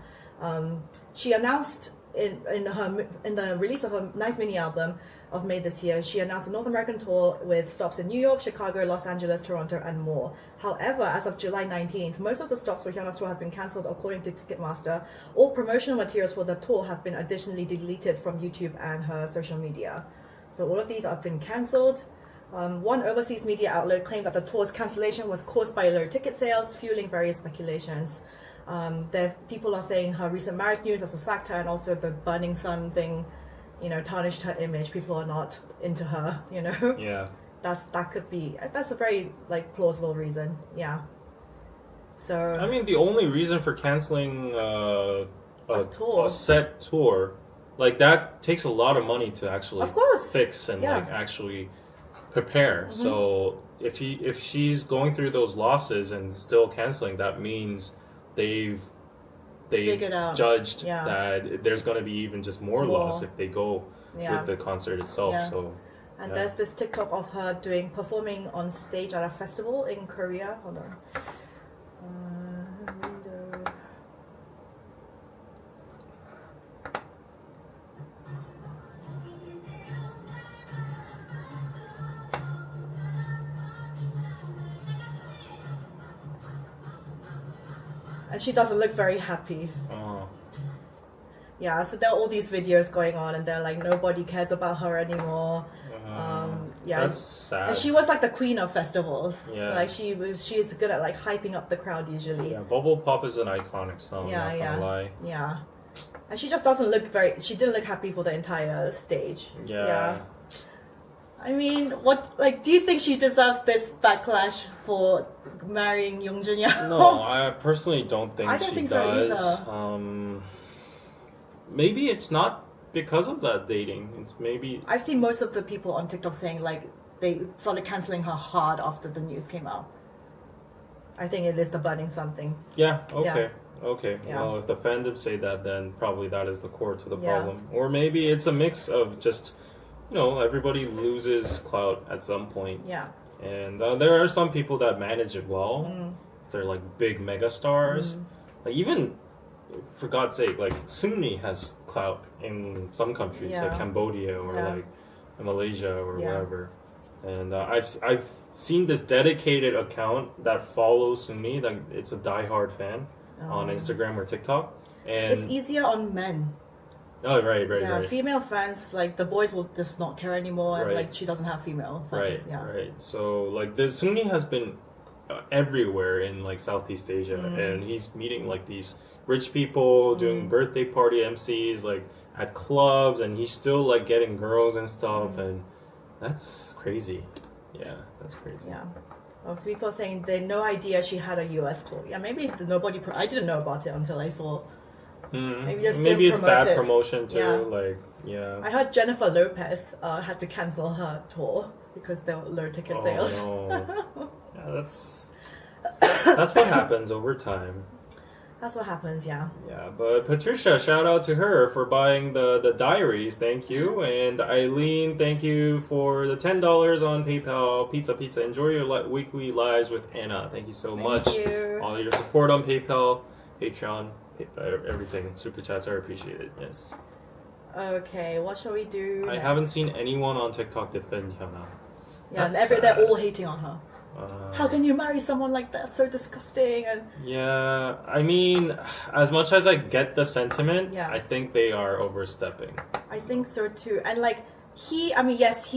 She announced in the release of her 9th mini album of May this year, she announced a North American tour with stops in New York, Chicago, Los Angeles, Toronto, and more. However, as of July 19th, most of the stops for Hyunna's tour have been cancelled according to Ticketmaster. All promotional materials for the tour have been additionally deleted from YouTube and her social media. So all of these have been cancelled. One overseas media outlet claimed that the tour's cancellation was caused by low ticket sales, fueling various speculations. People are saying her recent marriage news as a factor, and also the burning sun thing, tarnished her image. People are not into her, Yeah. That's a very plausible reason. Yeah. So I mean, the only reason for canceling a tour, a set tour, that takes a lot of money to actually of course fix and actually prepare. Mm-hmm. So if she's going through those losses and still canceling, that means they've figured out, judged that there's going to be even just more loss if they go to the concert itself. So and there's this TikTok of her performing on stage at a festival in Korea. Hold on. And she doesn't look very happy. Oh. Yeah, so there are all these videos going on, and they're like, nobody cares about her anymore. That's sad. And she was the queen of festivals. Yeah. She's good at hyping up the crowd usually. Yeah, Bubble Pop is an iconic song, not gonna lie. Yeah. And she just doesn't look she didn't look happy for the entire stage. Yeah. I mean, do you think she deserves this backlash for marrying Young Jun-young? No, I personally don't think I don't she think does. so either. Maybe it's not because of that dating. It's maybe... I've seen most of the people on TikTok saying they started cancelling her hard after the news came out. I think it is the burning something. Yeah, okay. Yeah. Okay, yeah. Well, if the fandom say that, then probably that is the core to the problem. Or maybe it's a mix of just... everybody loses clout at some point. Yeah. And there are some people that manage it well. They're big mega stars. Even, for God's sake, Sunni has clout in some countries, like Cambodia or Malaysia or wherever. And I've seen this dedicated account that follows Sunni. It's a diehard fan on Instagram or TikTok. And it's easier on men. Oh, right. Female fans, the boys will just not care anymore, and she doesn't have female fans. Right. So the Sunni has been everywhere in Southeast Asia, and he's meeting these rich people, doing birthday party MCs at clubs, and he's still getting girls and stuff, and that's crazy. Yeah, that's crazy. Yeah. Oh, so people are saying they had no idea she had a US tour. Yeah, maybe I didn't know about it until I saw. Maybe it's bad promotion too. I heard Jennifer Lopez had to cancel her tour because there were low ticket sales. No. Yeah, that's what happens over time. That's what happens, yeah. Yeah, but Patricia, shout out to her for buying the diaries. Thank you. And Eileen, thank you for the $10 on PayPal. Pizza. Enjoy your weekly lives with Anna. Thank you so much. Thank you. All your support on PayPal, Patreon, everything. Super chats are appreciated. Yes. Okay, what shall we do next? I haven't seen anyone on TikTok defend Hyuna. Yeah, they're all hating on her. How can you marry someone like that? So disgusting. And yeah, I mean, as much as I get the sentiment, I think they are overstepping. I think so too. And he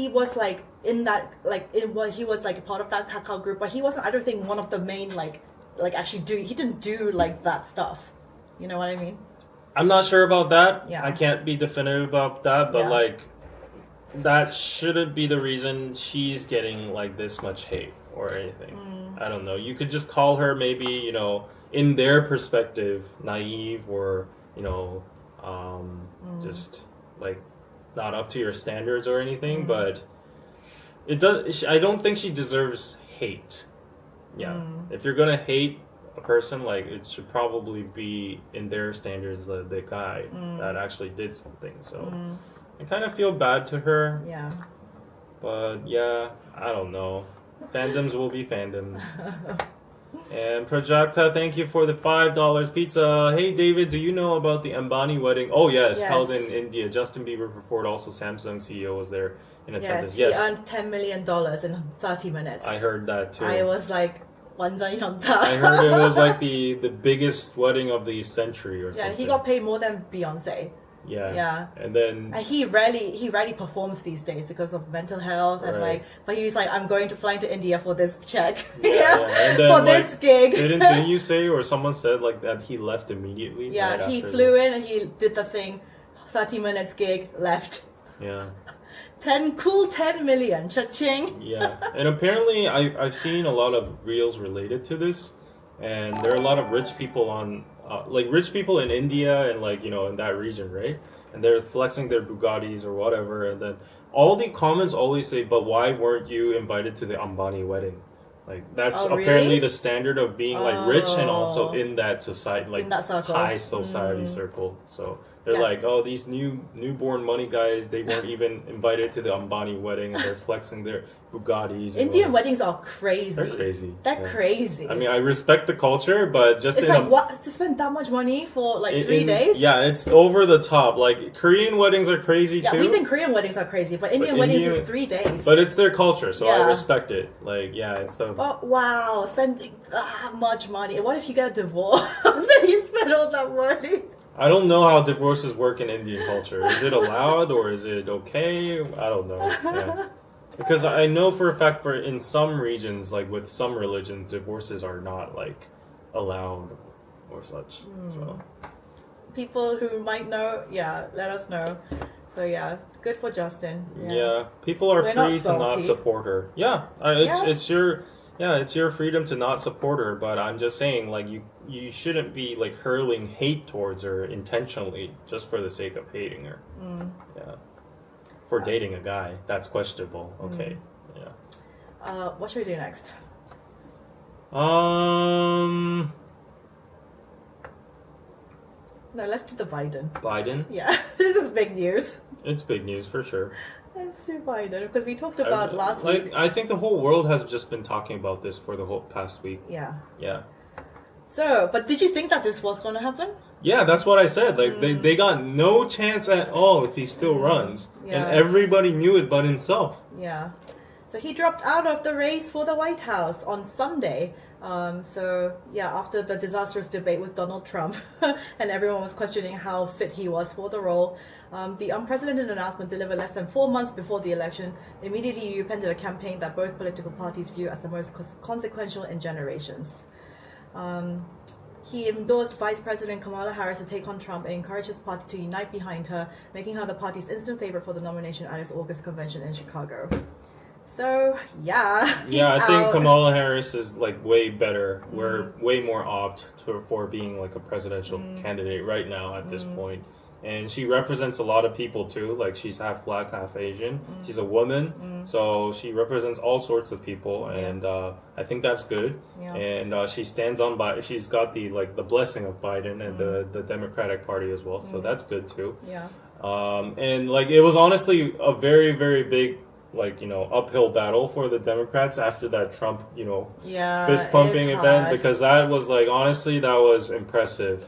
was in that he was part of that Kakao group, but he wasn't. I don't think one of the main he didn't do that stuff. You know what I mean? I'm not sure about that. Yeah. I can't be definitive about that, but that shouldn't be the reason she's getting this much hate or anything. I don't know. You could just call her maybe, in their perspective, naive or, just not up to your standards or anything, but I don't think she deserves hate. Yeah. If you're gonna hate a person, it should probably be in their standards the guy that actually did something. So I kind of feel bad to her. Yeah. But yeah, I don't know. Fandoms will be fandoms. And Prajakta, thank you for the $5 pizza. Hey David, do you know about the Ambani wedding? Oh yes, held in India. Justin Bieber performed. Also, Samsung CEO was there in attendance. Yes, he earned $10 million in 30 minutes. I heard that too. I was like, 완전 현타. I heard it was like the biggest wedding of the century or something. Yeah, he got paid more than Beyonce. Yeah. And then he rarely performs these days because of mental health and but he was like, I'm going to fly to India for this check. And then, for this gig. Didn't you say, or someone said like that he left immediately? Yeah, he flew in and he did the thing, 30 minutes gig, left. Yeah. 10 million, cha-ching. Yeah. And apparently I've seen a lot of reels related to this, and there are a lot of rich people on rich people in India and in that region, right? And they're flexing their Bugattis or whatever, and then all the comments always say, but why weren't you invited to the Ambani wedding? Like that's apparently the standard of being rich and also in that society, in that circle. High society circle. So they're like, oh, these newborn money guys, they weren't even invited to the Ambani wedding, and they're flexing their Bugattis. Indian weddings are crazy. They're crazy. They're crazy. I mean, I respect the culture, but just it's what to spend that much money for 3 days? Yeah, it's over the top. Like Korean weddings are crazy too. Yeah, we think Korean weddings are crazy, but Indian weddings is 3 days. But it's their culture, so I respect it. It's the. But wow, spending that much money. And what if you get a divorce and you spend all that money? I don't know how divorces work in Indian culture. Is it allowed or is it okay? I don't know. Yeah. Because I know for a fact in some regions, like with some religions, divorces are not allowed or such. So people who might know, let us know. So good for Justin. Yeah, people are free to not support her. It's your freedom to not support her, but I'm just saying, you shouldn't be hurling hate towards her intentionally just for the sake of hating her. Yeah, for dating a guy, that's questionable. Okay, yeah. What should we do next? No, let's do the Biden. Biden? Yeah, this is big news. It's big news for sure. Let's do Biden, because we talked about last week. I think the whole world has just been talking about this for the whole past week. Yeah. Yeah. So, but did you think that this was going to happen? Yeah, that's what I said. They got no chance at all if he still runs. Yeah. And everybody knew it but himself. Yeah. So he dropped out of the race for the White House on Sunday. After the disastrous debate with Donald Trump and everyone was questioning how fit he was for the role, the unprecedented announcement delivered less than 4 months before the election immediately upended a campaign that both political parties view as the most consequential in generations. He endorsed Vice President Kamala Harris to take on Trump and encouraged his party to unite behind her, making her the party's instant favorite for the nomination at its August convention in Chicago. So, I think Kamala Harris is way better. We're way more for being a presidential candidate right now at this point. And she represents a lot of people too. She's half black, half Asian. She's a woman, so she represents all sorts of people, and I think that's good. Yeah. And she stands on by. She's got the blessing of Biden and the Democratic Party as well, so that's good too. Yeah. And it was honestly a very, very big uphill battle for the Democrats after that Trump, fist pumping event, because that was honestly, that was impressive,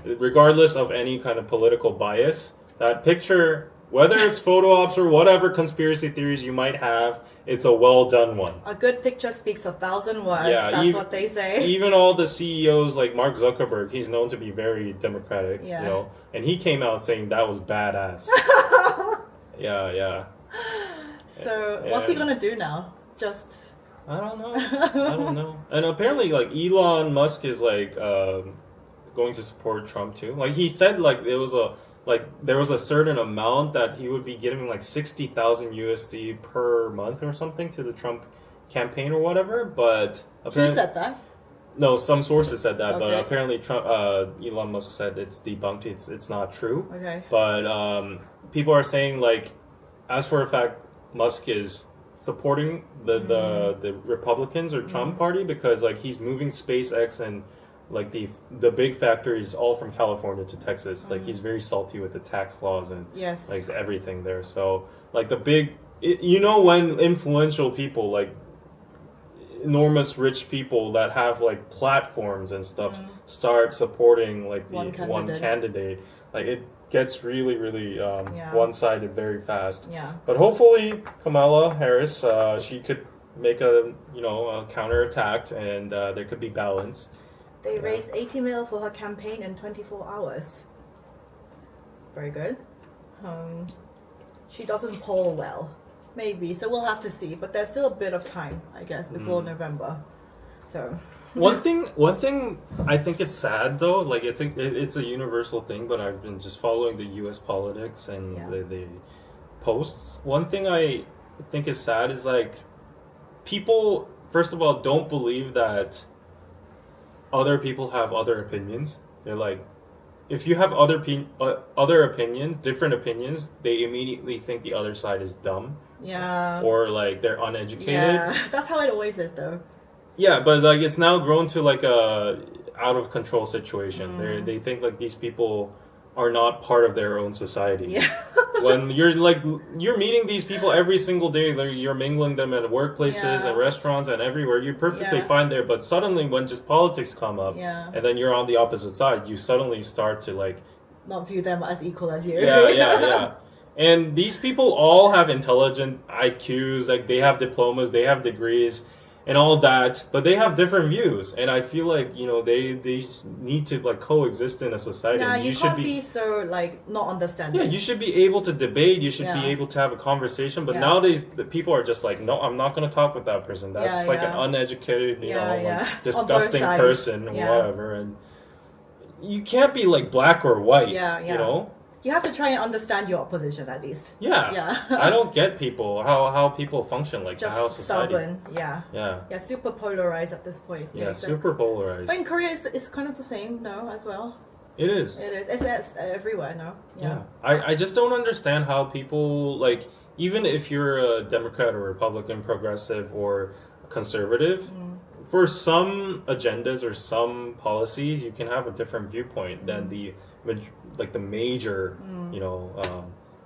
regardless of any kind of political bias, that picture, whether it's photo ops or whatever conspiracy theories you might have, it's a well done one. A good picture speaks 1,000 words. Yeah, that's what they say. Even all the CEOs like Mark Zuckerberg, he's known to be very democratic, and he came out saying that was badass. Yeah. So, what's he gonna do now? I don't know. And apparently, Elon Musk is going to support Trump too. He said there was a certain amount that he would be giving 60,000 USD per month or something to the Trump campaign or whatever. But apparently, he said that. No, some sources said that, but apparently Elon Musk said it's debunked. It's not true. Okay. But people are saying as for a fact, Musk is supporting the Republicans or Trump party because he's moving SpaceX and the big factories all from California to Texas. He's very salty with the tax laws and everything there. So the big when influential people enormous rich people that have like platforms and stuff start supporting like the one candidate, like it gets really one-sided very fast. Yeah. But hopefully Kamala Harris, she could make a counterattack, and there could be balance. They raised 80 mil for her campaign in 24 hours. Very good. She doesn't poll well. Maybe, so we'll have to see. But there's still a bit of time, I guess, before November. So one thing I think is sad though. Like I think it's a universal thing, but I've been just following the U.S. politics and the posts. One thing I think is sad is like people, first of all, don't believe that other people have other opinions. They're like, if you have other opinions, different opinions, they immediately think the other side is dumb. Yeah. Or like they're uneducated. Yeah, that's how it always is though. Yeah, but like it's now grown to like a out of control situation. They think like these people are not part of their own society. Yeah. When you're meeting these people every single day, you're mingling them at workplaces and restaurants and everywhere. You're perfectly fine there, but suddenly when just politics come up, and then you're on the opposite side, you suddenly start to like not view them as equal as you. Yeah. And these people all have intelligent IQs, like they have diplomas, they have degrees, and all that, but they have different views. And I feel like they need to like coexist in a society. Yeah, you can't be so like not understanding. Yeah, you should be able to debate. You should be able to have a conversation. But nowadays, the people are just like, no, I'm not going to talk with that person. That's like an uneducated, like, disgusting person or whatever. And you can't be like black or white. You know. You have to try and understand your opposition at least. Yeah. I don't get people, how people function like just how society. Stubborn. Yeah, super polarized at this point. Yeah, super polarized. But in Korea, it's kind of the same, no, as well. It is. It's everywhere, no? Yeah. I just don't understand how people, like, even if you're a Democrat or Republican, progressive or conservative, for some agendas or some policies, you can have a different viewpoint than the major,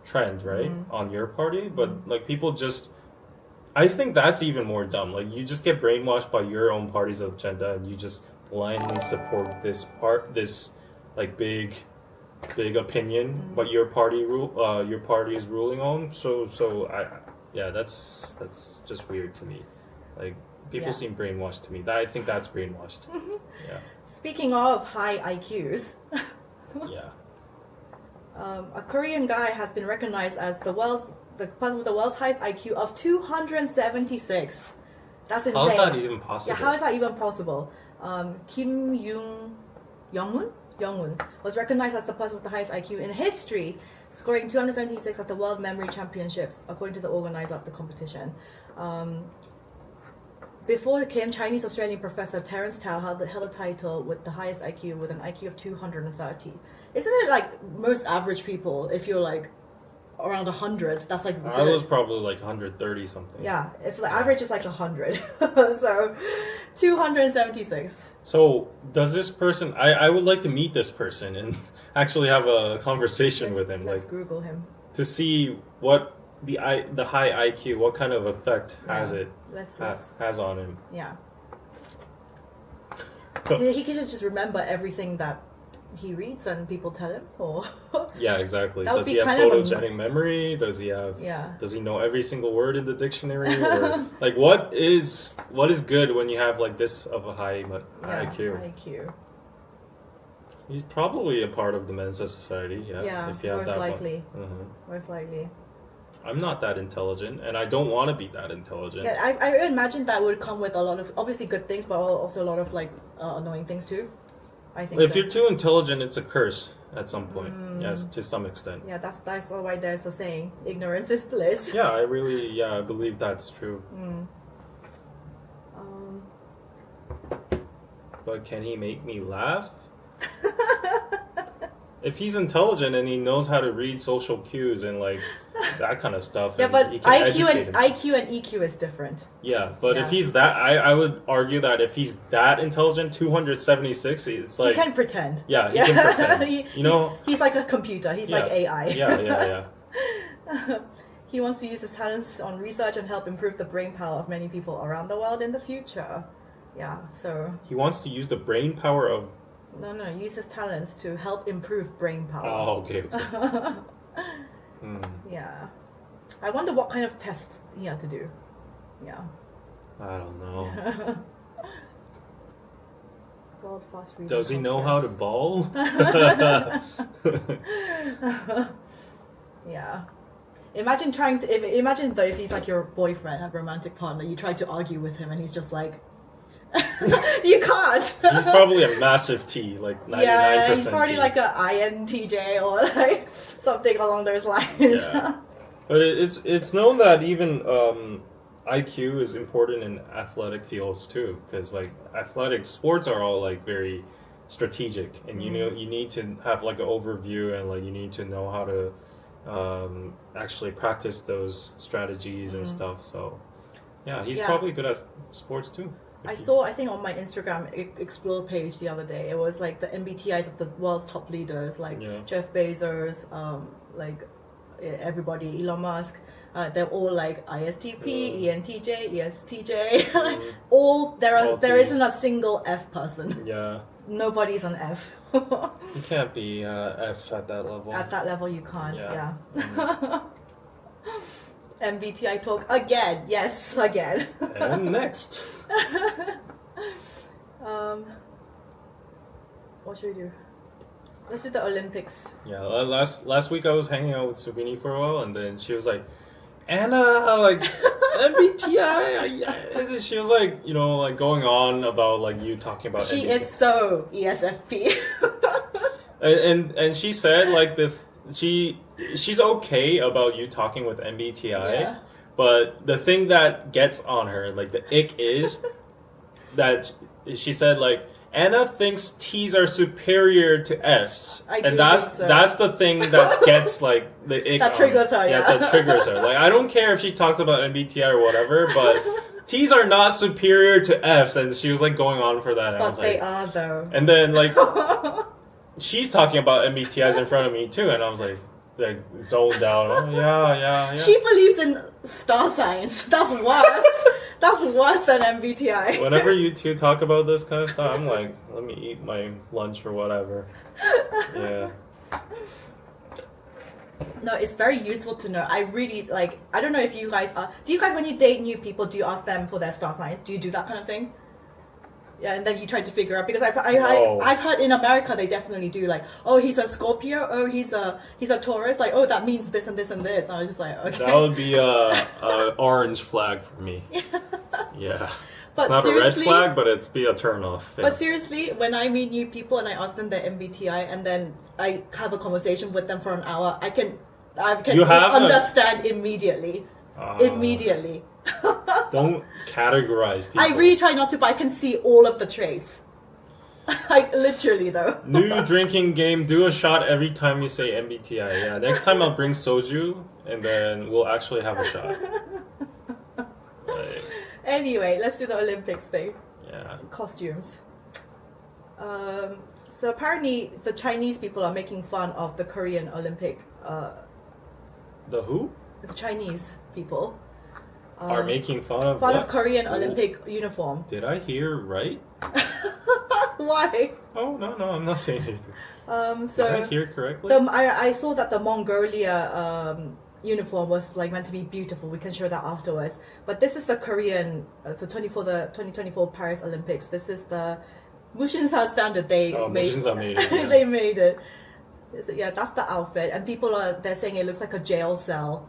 trend, right, on your party. But like people just, I think that's even more dumb. Like you just get brainwashed by your own party's agenda, and you just blindly support this like big opinion, but your party is ruling on. So that's just weird to me. Like people seem brainwashed to me. I think that's brainwashed. Yeah. Speaking of high IQs. Yeah. A Korean guy has been recognized as the person with the world's highest IQ of 276. That's insane. How is that even possible? Yeah, how is that even possible? Kim Young-won was recognized as the person with the highest IQ in history, scoring 276 at the World Memory Championships, according to the organizer of the competition. Before him, Chinese-Australian professor Terence Tao held the title with the highest IQ with an IQ of 230. Isn't it like most average people, if you're like around 100, that's like good. I was probably like 130 something. Yeah, if the average is like 100. So 276. So does this person, I would like to meet this person and actually have a conversation with him. Let's like Google him. To see what the high IQ, what kind of effect has on him. Yeah. He can just remember everything that he reads and people tell him, or yeah, exactly. Does he have photogenic memory? Does he have? Yeah. Does he know every single word in the dictionary? Or like what is good when you have like this of a high IQ? IQ. He's probably a part of the Mensa Society. Yeah. If you have most likely. Most likely. I'm not that intelligent, and I don't want to be that intelligent. Yeah, I imagine that would come with a lot of obviously good things, but also a lot of like annoying things too. I think. If you're too intelligent, it's a curse at some point. Yes, to some extent. Yeah, that's why there's the saying, "Ignorance is bliss." Yeah, I believe that's true. But can he make me laugh? If he's intelligent and he knows how to read social cues and like that kind of stuff, yeah, but IQ and EQ is different. Yeah, but if he's that, I would argue that if he's that intelligent, 276, it's like he can pretend. Yeah, he can pretend. He's like a computer. He's like AI. Yeah. He wants to use his talents on research and help improve the brain power of many people around the world in the future. Yeah, so... He wants to use the brain power of... No, use his talents to help improve brain power. Oh, okay. Yeah. I wonder what kind of tests he had to do. Yeah. I don't know. World fast reading Does he know how to ball? Yeah. Imagine though if he's like your boyfriend, a romantic partner, you try to argue with him and he's just like, you can't. He's probably a massive T, like 99% Yeah, he's probably T. like a INTJ or like something along those lines. Yeah. But it's known that even IQ is important in athletic fields too, because like athletic sports are all like very strategic, and you know you need to have like an overview, and like you need to know how to actually practice those strategies and stuff. So yeah, he's probably good at sports too. I think on my Instagram Explore page the other day, it was like the MBTIs of the world's top leaders, like Jeff Bezos, like everybody, Elon Musk. They're all like ISTP, ENTJ, ESTJ. All there isn't a single F person. Yeah. Nobody's an F. You can't be F at that level. At that level, you can't. Yeah. MBTI talk again. Yes, again. And next. What should we do? Let's do the Olympics. Yeah, last week I was hanging out with Subini for a while, and then she was like, Anna, like MBTI. And she was like, you know, like going on about like you talking about. She MBTI. is so ESFP. and she said like she's okay about you talking with MBTI, but the thing that gets on her, like the ick, is that she said like Anna thinks T's are superior to F's, and that's the thing that gets like the ick. That triggers her. Yeah, that triggers her. Like I don't care if she talks about MBTI or whatever, but T's are not superior to F's, and she was like going on for that. But they are though. And then like she's talking about MBTIs in front of me too, and I was like zoned out. Oh, yeah. She believes in star signs. That's worse. That's worse than MBTI. Whenever you two talk about this kind of stuff, I'm like, let me eat my lunch or whatever. Yeah. No, it's very useful to know. I really like. I don't know if you guys are. Do you guys, when you date new people, do you ask them for their star signs? Do you do that kind of thing? Yeah, and then you try to figure out, because I've heard in America they definitely do, like, oh, he's a Scorpio, oh, he's a Taurus, like, oh, that means this and this and this. And I was just like, okay. That would be a orange flag for me. Yeah. But it's not a red flag, but it'd be a turn off. Yeah. But seriously, when I meet new people and I ask them their MBTI and then I have a conversation with them for an hour, I can understand immediately. Immediately. Don't categorize people. I really try not to, but I can see all of the traits. Like, literally, though. New drinking game. Do a shot every time you say MBTI. Yeah, next time I'll bring soju, and then we'll actually have a shot. Anyway, let's do the Olympics thing. Yeah. Costumes. So apparently the Chinese people are making fun of the Korean Olympic... The who? The Chinese people. Are making fun of Korean Olympic uniform. Did I hear right? Why? Oh, no, I'm not saying anything. So did I hear correctly? I saw that the Mongolia uniform was like meant to be beautiful. We can show that afterwards. But this is the Korean, the 2024 Paris Olympics. This is the Mushinsa standard. Mushinsa made it. Yeah. They made it. Yeah, that's the outfit. And they're saying it looks like a jail cell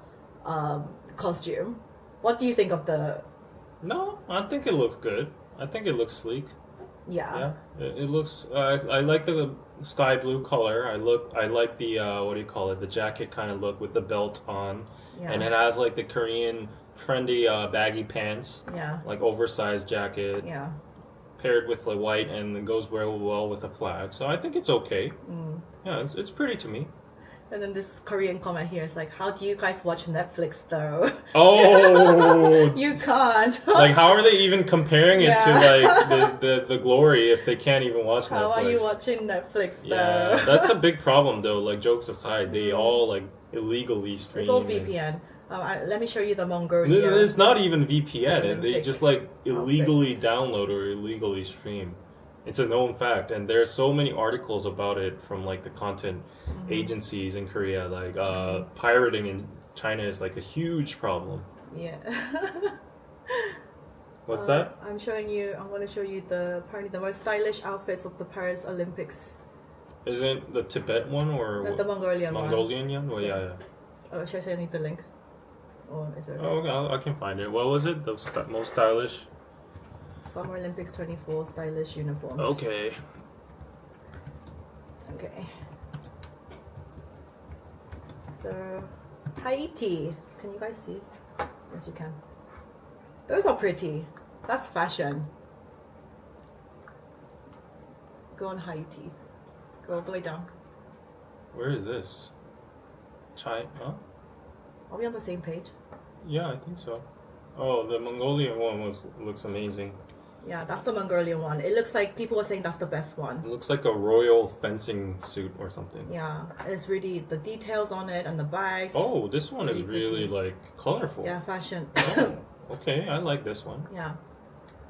costume. What do you think of the... No, I think it looks good. I think it looks sleek. Yeah. It looks... I like the sky blue color. I like the, what do you call it? The jacket kind of look with the belt on. Yeah. And it has like the Korean trendy baggy pants. Yeah. Like oversized jacket. Yeah. Paired with the white, and it goes very well with the flag. So I think it's okay. Yeah, it's pretty to me. And then this Korean comment here is like, how do you guys watch Netflix though? Oh! You can't. Like, how are they even comparing it to like the glory if they can't even watch Netflix? How are you watching Netflix though? Yeah, that's a big problem though. Like, jokes aside, they all like illegally stream. It's all VPN. Let me show you the Mongolia. It's not even VPN. They Olympic just like illegally outfits. download or illegally stream. It's a known fact, and there's so many articles about it from like the content agencies in Korea. Like pirating in China is like a huge problem. Yeah. What's that? I'm going to show you apparently the most stylish outfits of the Paris Olympics. Isn't the Tibet one or The Mongolian one. Mongolian one? Well, yeah. Oh, should I send you the link? Or is it? Oh, okay, I can find it. What was it? The most stylish? Summer Olympics 24 stylish uniforms. Okay. Okay. So, Haiti. Can you guys see? Yes, you can. Those are pretty. That's fashion. Go on Haiti. Go all the way down. Where is this? China? Huh? Are we on the same page? Yeah, I think so. Oh, the Mongolian one looks amazing. Yeah, that's the Mongolian one. It looks like people are saying that's the best one. It looks like a royal fencing suit or something. Yeah, it's really the details on it and the bags. Oh, this one is really like colorful. Yeah, fashion. Oh, okay, I like this one. Yeah.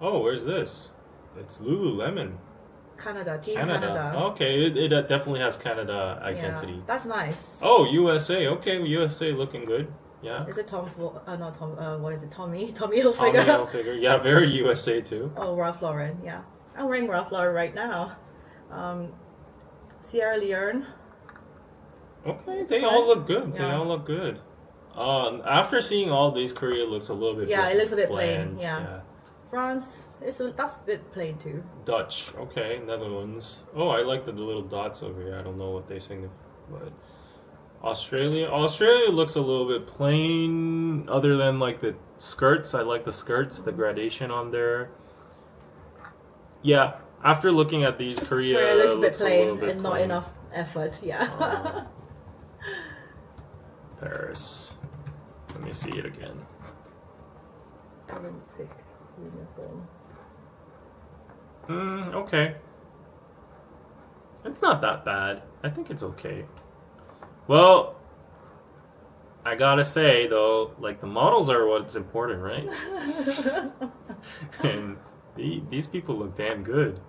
Oh, where's this? It's Lululemon. Canada, Team Canada. Okay, it definitely has Canada identity. Yeah, that's nice. Oh, USA. Okay, USA looking good. Yeah. Is it Tom? Not Tom. What is it? Tommy Tommy Hilfiger. Hilfiger. Yeah, very USA too. Oh, Ralph Lauren. Yeah, I'm wearing Ralph Lauren right now. Sierra Leone. Okay, they all look good. Yeah. They all look good. After seeing all these, Korea looks a little bit. Yeah, it looks a bit bland. plain. Yeah. France. That's a bit plain too. Dutch. Okay, Netherlands. Oh, I like the little dots over here. I don't know what they signify, but. Australia looks a little bit plain, other than like the skirts. I like the skirts, the gradation on there. Yeah, after looking at these, Korea looks a bit looks plain a little bit and not plain. enough effort. Yeah. Paris. Let me see it again. Olympic uniform. Okay. It's not that bad. I think it's okay. Well, I gotta say though, like the models are what's important, right? And these people look damn good.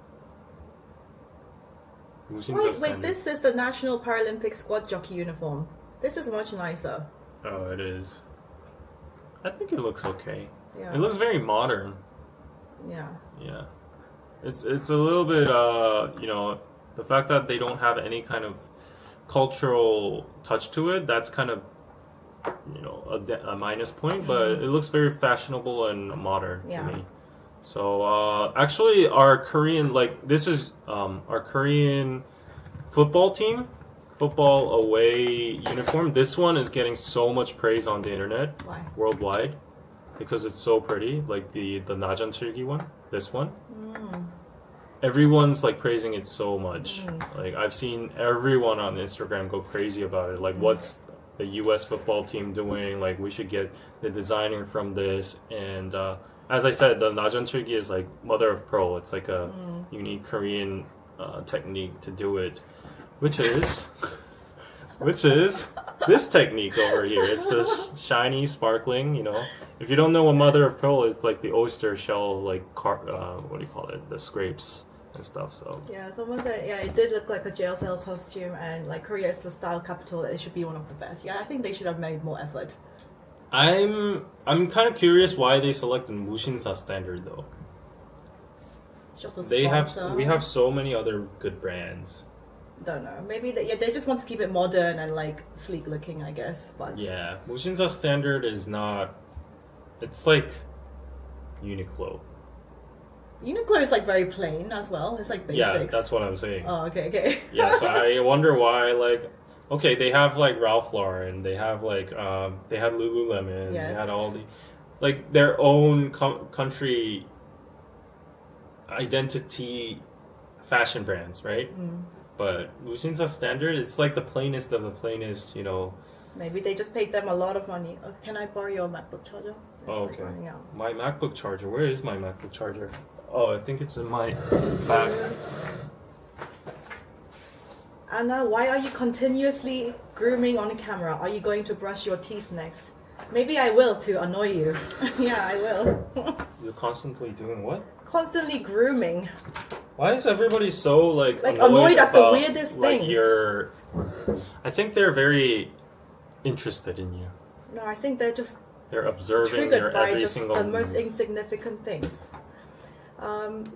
Wait, this is the National Paralympic Squad Jockey uniform. This is much nicer. Oh, it is. I think it looks okay. Yeah. It looks very modern. Yeah. Yeah. It's a little bit, the fact that they don't have any kind of cultural touch to it, that's kind of, a minus point, but it looks very fashionable and modern to me. So, actually, our Korean, our Korean football team, football away uniform, this one is getting so much praise on the internet. Why? Worldwide, because it's so pretty, like the Najanchilgi one, this one. Everyone's like praising it so much. Like I've seen everyone on Instagram go crazy about it. Like, what's the U.S. football team doing? Like, we should get the designer from this. And as I said, the Najanchilgi is like mother of pearl. It's like a unique Korean technique to do it, which is this technique over here. It's the shiny, sparkling. If you don't know what mother of pearl is, like the oyster shell, like what do you call it? The scrapes and stuff. So yeah, someone said it did look like a jail cell costume, and like Korea is the style capital. It should be one of the best. Yeah, I think they should have made more effort. I'm kind of curious why they selected Mushinsa standard though. It's just a we have so many other good brands. Don't know. Maybe they just want to keep it modern and like sleek looking, I guess. But yeah, Mushinsa standard is not. It's like Uniqlo. Uniqlo is like very plain as well. It's like basics. Yeah, that's what I'm saying. Oh, okay. Yeah, so I wonder why, like, okay, they have like Ralph Lauren, they have like they had Lululemon, they had all the like their own country identity fashion brands, right? But Mushinsa standard, it's like the plainest of the plainest, Maybe they just paid them a lot of money. Can I borrow your MacBook charger? Oh, okay. My MacBook charger. Where is my MacBook charger? Oh, I think it's in my bag. Anna, why are you continuously grooming on camera? Are you going to brush your teeth next? Maybe I will to annoy you. Yeah, I will. You're constantly doing what? Constantly grooming. Why is everybody so like annoyed at the about, weirdest like, things? I think they're very interested in you. No, I think they're just They're observing your triggered by every just single the most move. insignificant things.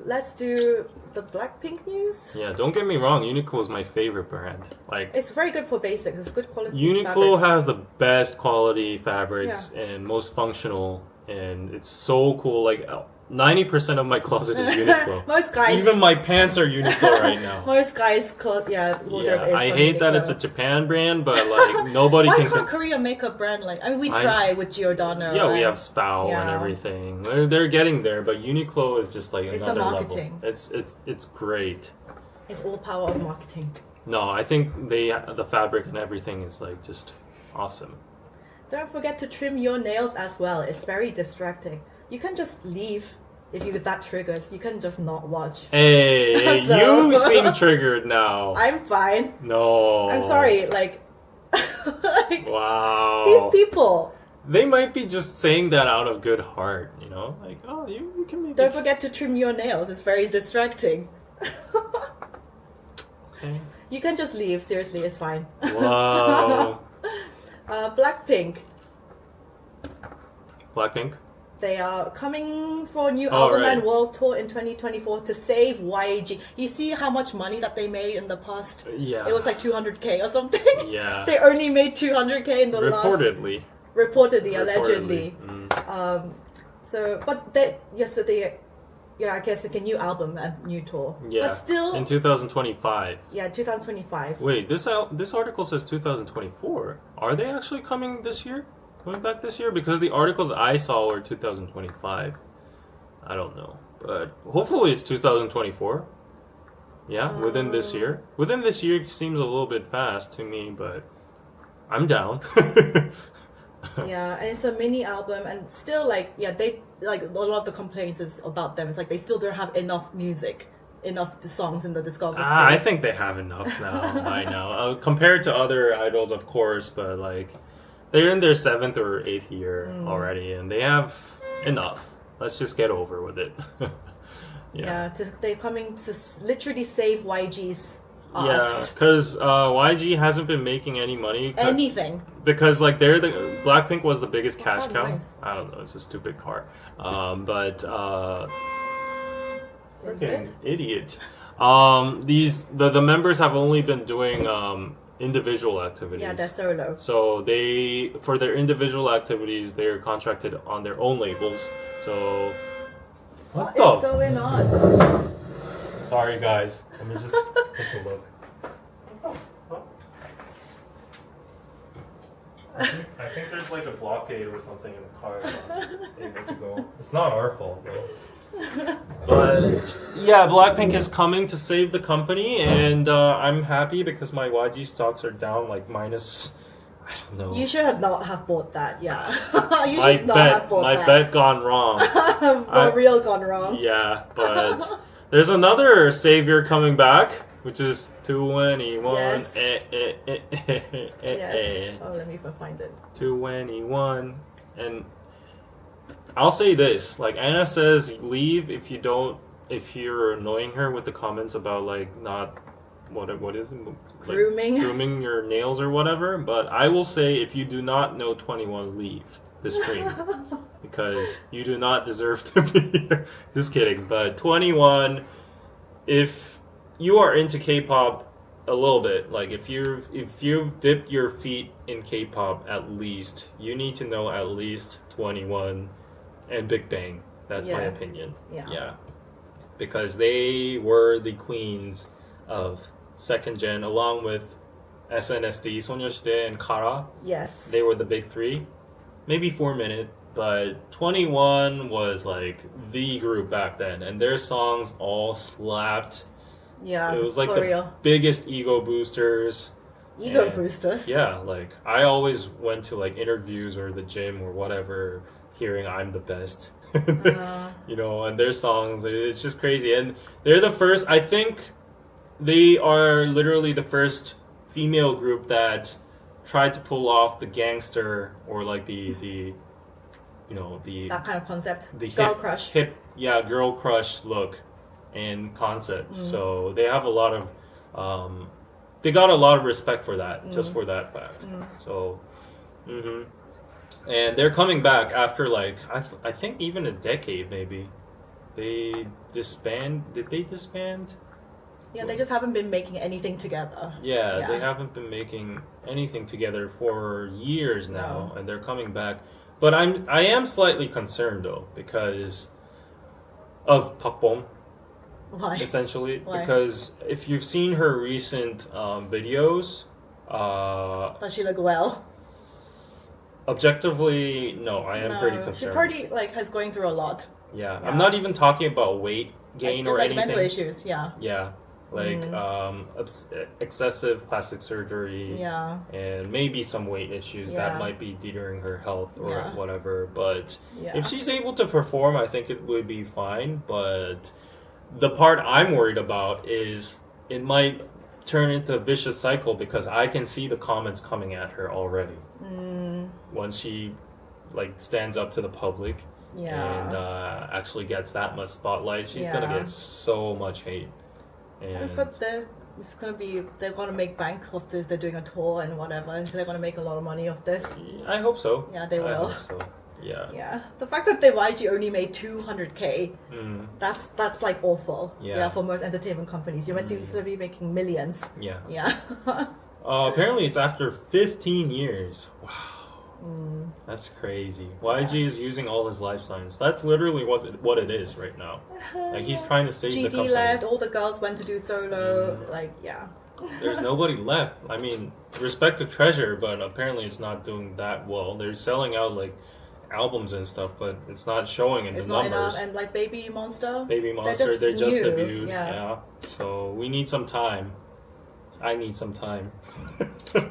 Let's do the Blackpink news. Yeah, don't get me wrong. Uniqlo is my favorite brand. Like, It's very good for basics. It's good quality. Uniqlo fabrics. has the best quality fabrics and most functional, and it's so cool. Like 90% of my closet is Uniqlo. Most guys. Even my pants are Uniqlo right now. Most guys' wardrobe is I from hate that Uniqlo. it's a Japan brand, but like nobody Why can. can't Korea make a brand like? I mean, we try with Giordano. Yeah, we and- have Spow and Yeah. everything. They're getting there, but Uniqlo is just like It's the another marketing. level. It's great. It's all power of marketing. No, I think the fabric and everything is like just awesome. Don't forget to trim your nails as well. It's very distracting. You can just leave if you get that triggered. You can just not watch. Hey, So- you seem triggered now. I'm fine. No. I'm sorry. Like, like Wow. these people. They might be just saying that out of good heart, you know? Like, oh, you can maybe... Don't forget to trim your nails. It's very distracting. Okay. You can just leave. Seriously, it's fine. Wow. Blackpink. Blackpink? They are coming for a new Oh, album right. and world tour in 2024 to save YG. You see how much money that they made in the past? Yeah. It was like 200k or something. Yeah. They only made 200k in the Reportedly. Reportedly, allegedly. Mm. But I guess like a new album and new tour. Yeah. But still, In 2025. yeah, 2025. Wait, this article says 2024. Are they actually coming this year? Coming back this year? Because the articles I saw were 2025. I don't know. But hopefully it's 2024. Yeah, within this year. Within this year seems a little bit fast to me, but I'm down. Yeah, and it's a mini album, and still they like a lot of the complaints is about them. It's like they still don't have enough music, enough the songs in the discography. I think they have enough now. By now, compared to other idols, of course, but like they're in their 7th or 8th year already, and they have enough. Let's just get over with it. Yeah, they're coming to literally save YG's Yeah, us. because YG hasn't been making any money. Anything. Because like Blackpink was the biggest cash that cow. noise? I don't know, it's a stupid car. But freaking idiot. The members have only been doing individual activities. Yeah, they're solo. So for their individual activities, they're contracted on their own labels. So What is going on? Sorry guys. Let me just take a look. I think there's like a blockade or something in the car. They need to go. It's not our fault, though. But yeah, Blackpink is coming to save the company, and I'm happy because my YG stocks are down like minus. I don't know. You should not have bought that. Yeah, you my should not have bought that. bet gone wrong. For real gone wrong. Yeah, but there's another savior coming back, which is 221. Yes. Yes. Oh, let me find it. 221. And I'll say this, like Anna says, leave if you're annoying her with the comments about like not what is it? Like, grooming your nails or whatever. But I will say, if you do not know 21, leave the stream because you do not deserve to be here. Just kidding. But 21, if you are into K-pop a little bit, like if you've dipped your feet in K-pop, at least you need to know at least 21 and Big Bang. That's my opinion. Yeah, because they were the queens of second gen, along with SNSD, 소녀시대, and Kara. Yes. They were the big three. Maybe 4 Minute, but 21 was like the group back then, and their songs all slapped. Yeah, It was like for the real. biggest ego boosters. Ego And, boosters. Yeah, like I always went to like interviews or the gym or whatever, hearing I'm the best. You know, and their songs, it's just crazy. And they're the first, I think they are literally the first female group that try to pull off the gangster or like the that kind of concept. the Girl crush. girl crush look and concept. So they have a lot of they got a lot of respect for that, just for that fact. So and they're coming back after like I think even a decade maybe. They disband. Did they disband? Yeah, they just haven't been making anything together. Yeah, they haven't been making anything together for years now, and they're coming back. But I am slightly concerned though because of Park Bom. Why? Essentially, Why? because if you've seen her recent videos, Does she look well? Objectively, no, I am pretty concerned. She pretty like has going through a lot. Yeah, I'm not even talking about weight gain or like anything. mental issues, yeah. Yeah, like excessive plastic surgery. Yeah. And maybe some weight issues that might be deterring her health or whatever. But if she's able to perform, I think it would be fine. But the part I'm worried about is it might turn into a vicious cycle because I can see the comments coming at her already. Once she like stands up to the public. And actually gets that much spotlight, she's gonna get so much hate. And but they're gonna make bank of this. They're doing a tour and whatever, and so they're gonna make a lot of money of this. I hope so. Yeah, they will. I hope so. Yeah. Yeah. The fact that they YG only made 200K, that's like awful. Yeah. For most entertainment companies, you're meant to be making millions. Yeah. Yeah. Apparently, it's after 15 years. Wow. That's crazy. YG is using all his life signs. That's literally what it is right now. Like he's trying to save the company. GD left. All the girls went to do solo. Like There's nobody left. I mean, respect to Treasure, but apparently it's not doing that well. They're selling out like albums and stuff, but it's not showing in the numbers. It's not enough. And like Baby Monster. They just debuted. Yeah. So we need some time. I need some time.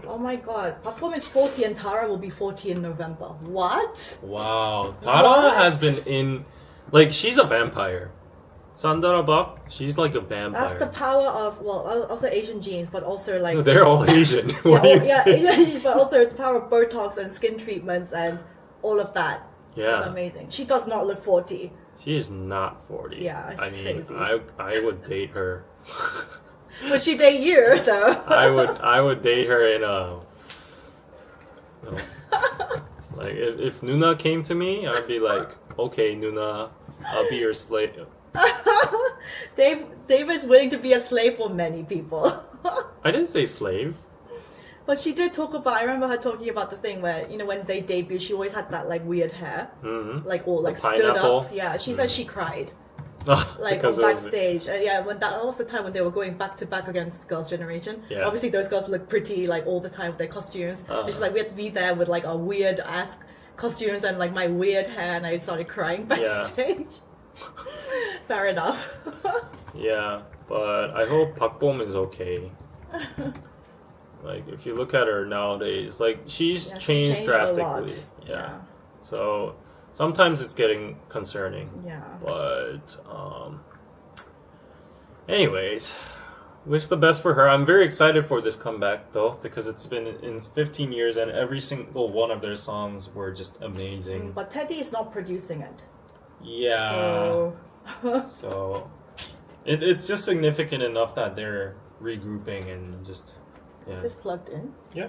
Oh my god. Park Bom is 40 and Tara will be 40 in November. What? Wow. Tara has been in... Like, she's a vampire. Sandara Bak, she's like a vampire. That's the power of, well, also Asian genes, but also like... No, they're all Asian. Asian genes, but also the power of Botox and skin treatments and all of that. Yeah. It's amazing. She does not look 40. She is not 40. Yeah, it's crazy. I would date her. Would she date you though? I would date her in a like if Nuna came to me, I'd be like, okay, Nuna, I'll be your slave. Dave is willing to be a slave for many people. I didn't say slave. But she did talk about, I remember her talking about the thing where, when they debuted, she always had that like weird hair. Like all like stood up. Yeah, she said she cried. Like on backstage, when that was the time when they were going back to back against Girls' Generation. Yeah. Obviously, those girls look pretty like all the time with their costumes. And she's like, we had to be there with like our weird ass costumes and like my weird hair, and I started crying backstage. Fair enough. Yeah, but I hope Park Bom is okay. Like if you look at her nowadays, like she's changed drastically. Yeah. So. Sometimes it's getting concerning. Yeah. But, anyways, wish the best for her. I'm very excited for this comeback, though, because it's been in 15 years and every single one of their songs were just amazing. But Teddy is not producing it. Yeah. So it's just significant enough that they're regrouping and just... Yeah. Is this plugged in? Yeah.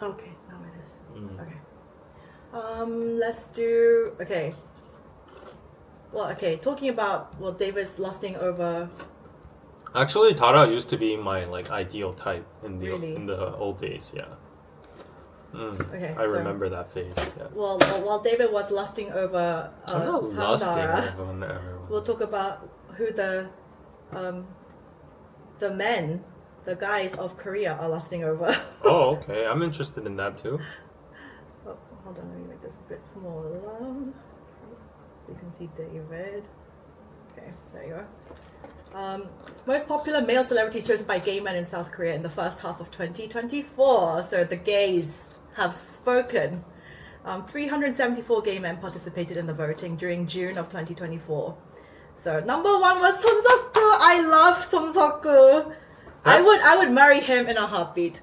Okay, now it is. Okay. Let's do... Okay. Well, okay, talking about... Well, David's lusting over... Actually, Tara used to be my, like, ideal type in the old days, yeah. Okay, I remember that phase, yeah. Well, while David was lusting over Sandara, we'll talk about who the men, the guys of Korea are lusting over. Oh, okay. I'm interested in that too. Oh, hold on, let me make this a bit smaller. You can see David. Okay, there you go. Most popular male celebrities chosen by gay men in South Korea in the first half of 2024. So the gays have spoken. 374 gay men participated in the voting during June of 2024. So number one was Son Seok-gu. I love Son Seok-gu. I would marry him in a heartbeat.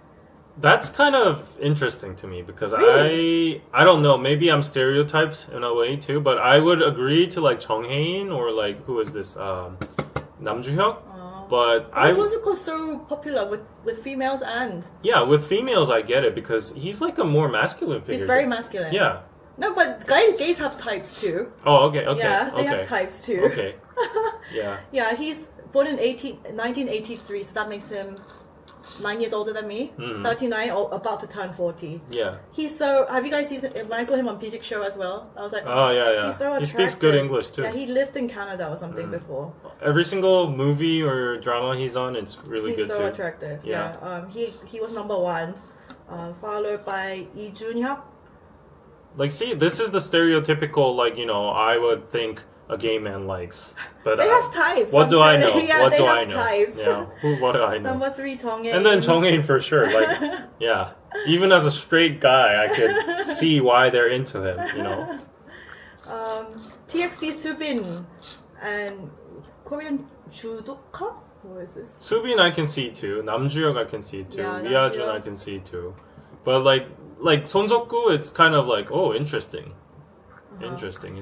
That's kind of interesting to me because Really? I don't know, maybe I'm stereotyped in a way too, but I would agree to like Jung Hae-in or like who is this Nam Joo-hyuk, but Why was it so popular with females and yeah, with females I get it because he's like a more masculine figure. he's very masculine. Yeah. No, but gays have types too. Oh, okay. Yeah, they have types too. Okay. Yeah. Yeah, he's born in 1983, so that makes him 9 years older than me. 39, or about to turn 40. Yeah. He's so. Have you guys seen? When I saw him on Physics Show as well, I was like, oh yeah. He's so attractive. He speaks good English too. Yeah, he lived in Canada or something before. Every single movie or drama he's on, it's really good He's too. so attractive. Yeah. He was number one, followed by Lee Jun-hyuk. Like, see, this is the stereotypical, like, I would think a gay man likes. But They have types. what do I know? Yeah, what they do have I know? types. Yeah, what do I know? Number 3, Jung Hae-in. And then Jung Hae-in for sure. Like, yeah, even as a straight guy, I could see why they're into him. TXT Subin and Korean Judoka. Who is this? Subin I can see too. Nam Joo-hyuk I can see too. Yeah, Nam Miyajun Joo-hyuk. I can see too. But like Son Seok-gu, it's kind of like, oh, interesting. Interesting.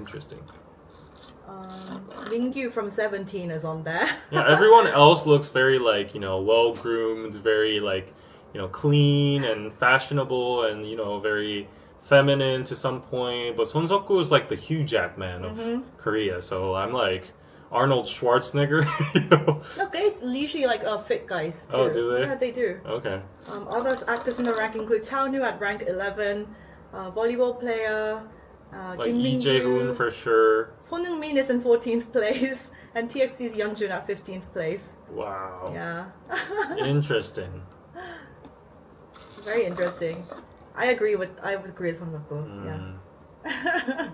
Mingyu from 17 is on there. Yeah, everyone else looks very like, well groomed, very like, clean and fashionable and, very feminine to some point. But Son Seok-gu is like the Hugh Jackman of Korea. So I'm like Arnold Schwarzenegger. No, gays usually like fit guys too. Oh, do they? Yeah, they do. Okay. Other actors in the rank include Chao Nu at rank 11, volleyball player, Like Kim Lee Jae-hoon Min-gyu. for sure. Son Heung-min is in 14th place, and TXT's Yeonjun at 15th place. Wow. Yeah. Interesting. Very interesting. I would agree with Son Seok-gu. Yeah.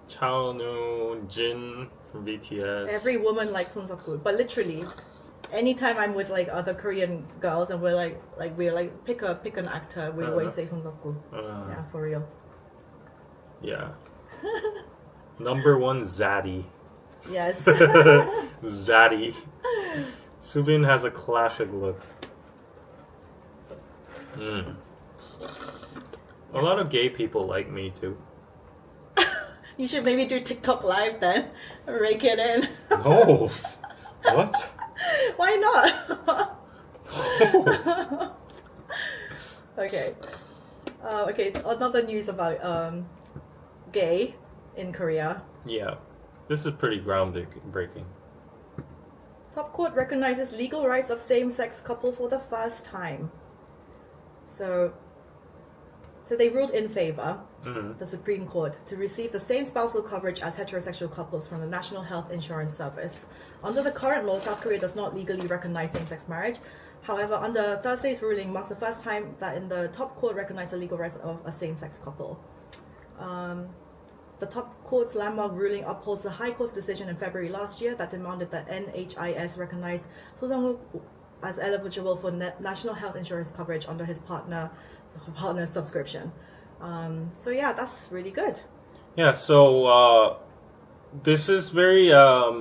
Chao Nu Jin from BTS. Every woman likes Son Seok-gu, but literally, anytime I'm with like other Korean girls and we're like pick an actor, we always say Son Seok-gu. Yeah, for real. Yeah. Number 1, Zaddy. Yes. Zaddy. Subin has a classic look. A lot of gay people like me too. You should maybe do TikTok live then. Rake it in. No. What? Why not? Okay. Okay, another news about gay in Korea. Yeah. This is pretty groundbreaking. Top court recognizes legal rights of same-sex couple for the first time. So they ruled in favor, the Supreme Court, to receive the same spousal coverage as heterosexual couples from the National Health Insurance Service. Under the current law, South Korea does not legally recognize same-sex marriage. However, under Thursday's ruling marks the first time that in the top court recognized the legal rights of a same-sex couple. The top court's landmark ruling upholds the High Court's decision in February last year that demanded that NHIS recognize Soo Sang-wook as eligible for national health insurance coverage under his partner's subscription. So yeah, that's really good. Yeah, so this is very, a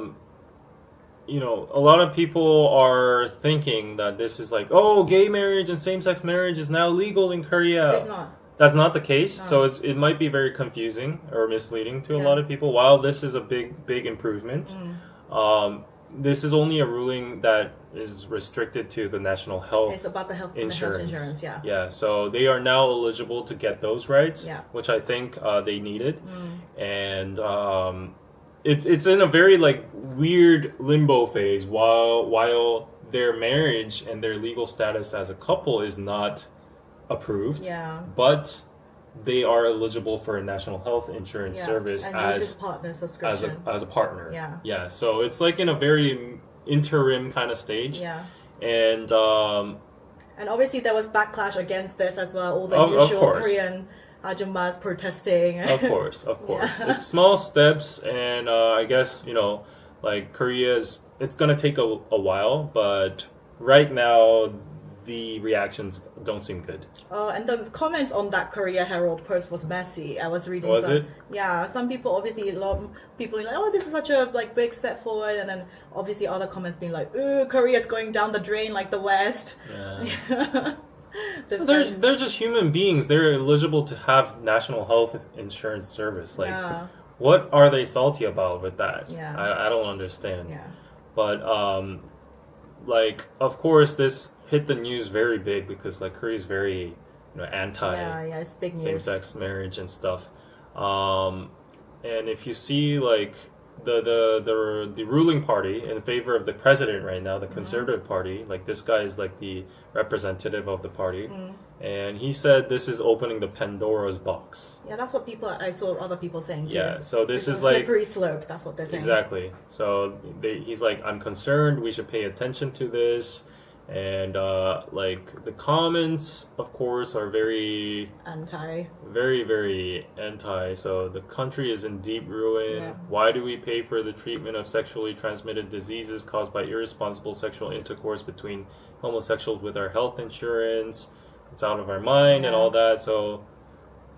lot of people are thinking that this is like, oh, gay marriage and same-sex marriage is now legal in Korea. It's not. That's not the case. No. So it might be very confusing or misleading to a lot of people. While this is a big improvement, this is only a ruling that is restricted to the national health. It's about the health insurance. Yeah. Yeah. So they are now eligible to get those rights, Yeah. which I think they needed, and it's in a very like weird limbo phase while their marriage and their legal status as a couple is not approved, but they are eligible for a national health insurance service and as his partner subscription. as a partner. Yeah. So it's like in a very interim kind of stage. Yeah. And obviously there was backlash against this as well. All the Of usual course. Korean ajumas protesting. Of course. Yeah. It's small steps, and I guess like it's gonna take a while, but right now the reactions don't seem good. Oh, and the comments on that Korea Herald post was messy. I was reading. Was it? Yeah, some people obviously a lot of people like, oh, this is such a like big step forward, and then obviously other comments being like, ooh, Korea's going down the drain like the West. Yeah. They're just human beings. They're eligible to have national health insurance service. Like, what are they salty about with that? Yeah. I don't understand. Yeah. But like, of course, this hit the news very big because like Korea's very, anti it's big news. same-sex marriage and stuff. And if you see like the ruling party in favor of the president right now, the Conservative Party, like this guy is like the representative of the party, and he said this is opening the Pandora's box. Yeah, that's what I saw other people saying too. Yeah, so this is a like slippery slope. That's what they're saying. Exactly. So he's like, I'm concerned. We should pay attention to this. And like the comments, of course, are very very anti. So the country is in deep ruin. Yeah. Why do we pay for the treatment of sexually transmitted diseases caused by irresponsible sexual intercourse between homosexuals with our health insurance? It's out of our mind and all that. So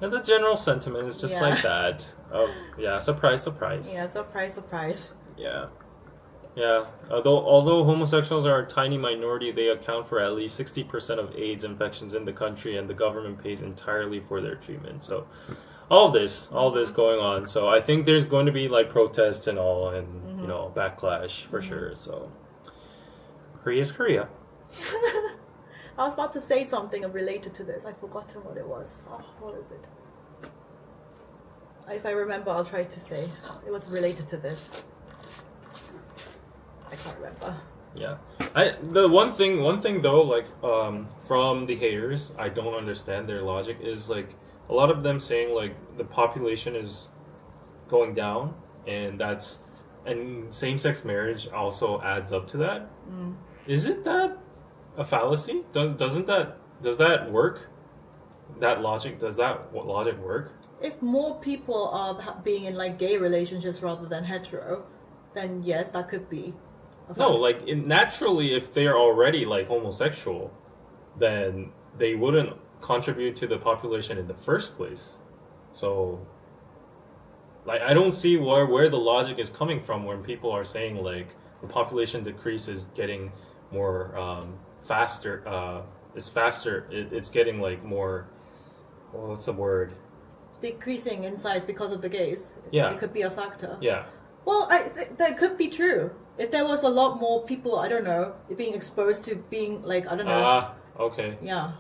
and the general sentiment is just like that. Of surprise. Yeah, surprise. Yeah. Although homosexuals are a tiny minority, they account for at least 60% of AIDS infections in the country, and the government pays entirely for their treatment. So, all this going on. So I think there's going to be like protests and all, and backlash for sure. So, Korea's Korea. I was about to say something related to this. I've forgotten what it was. Oh, what is it? If I remember, I'll try to say. It was related to this. I can't remember. Yeah, the one thing though, like from the haters, I don't understand their logic is like a lot of them saying like the population is going down, and same-sex marriage also adds up to that. Isn't that a fallacy? Does that work? Does that logic work? If more people are being in like gay relationships rather than hetero, then yes, that could be. No, like naturally, if they're already like homosexual, then they wouldn't contribute to the population in the first place. So, like, I don't see where the logic is coming from when people are saying like the population decrease is getting more faster. It's faster. It's getting like more. Well, what's the word? Decreasing in size because of the gays. Yeah, it could be a factor. Yeah. Well, that could be true. If there was a lot more people, I don't know, being exposed to being like, I don't know. Okay. Yeah.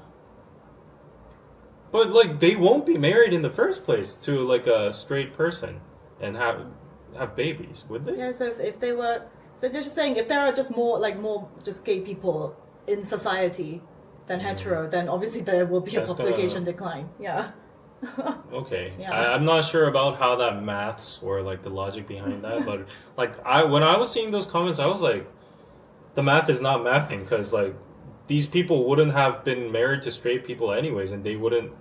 But like they won't be married in the first place to like a straight person and have babies, would they? Yeah. So if they were, so they're just saying if there are just more just gay people in society than hetero, then obviously there will be a population decline. Yeah. Okay. Yeah. I'm not sure about how that maths or like the logic behind that, but like when I was seeing those comments, I was like, the math is not mathing, because like these people wouldn't have been married to straight people anyways, and they wouldn't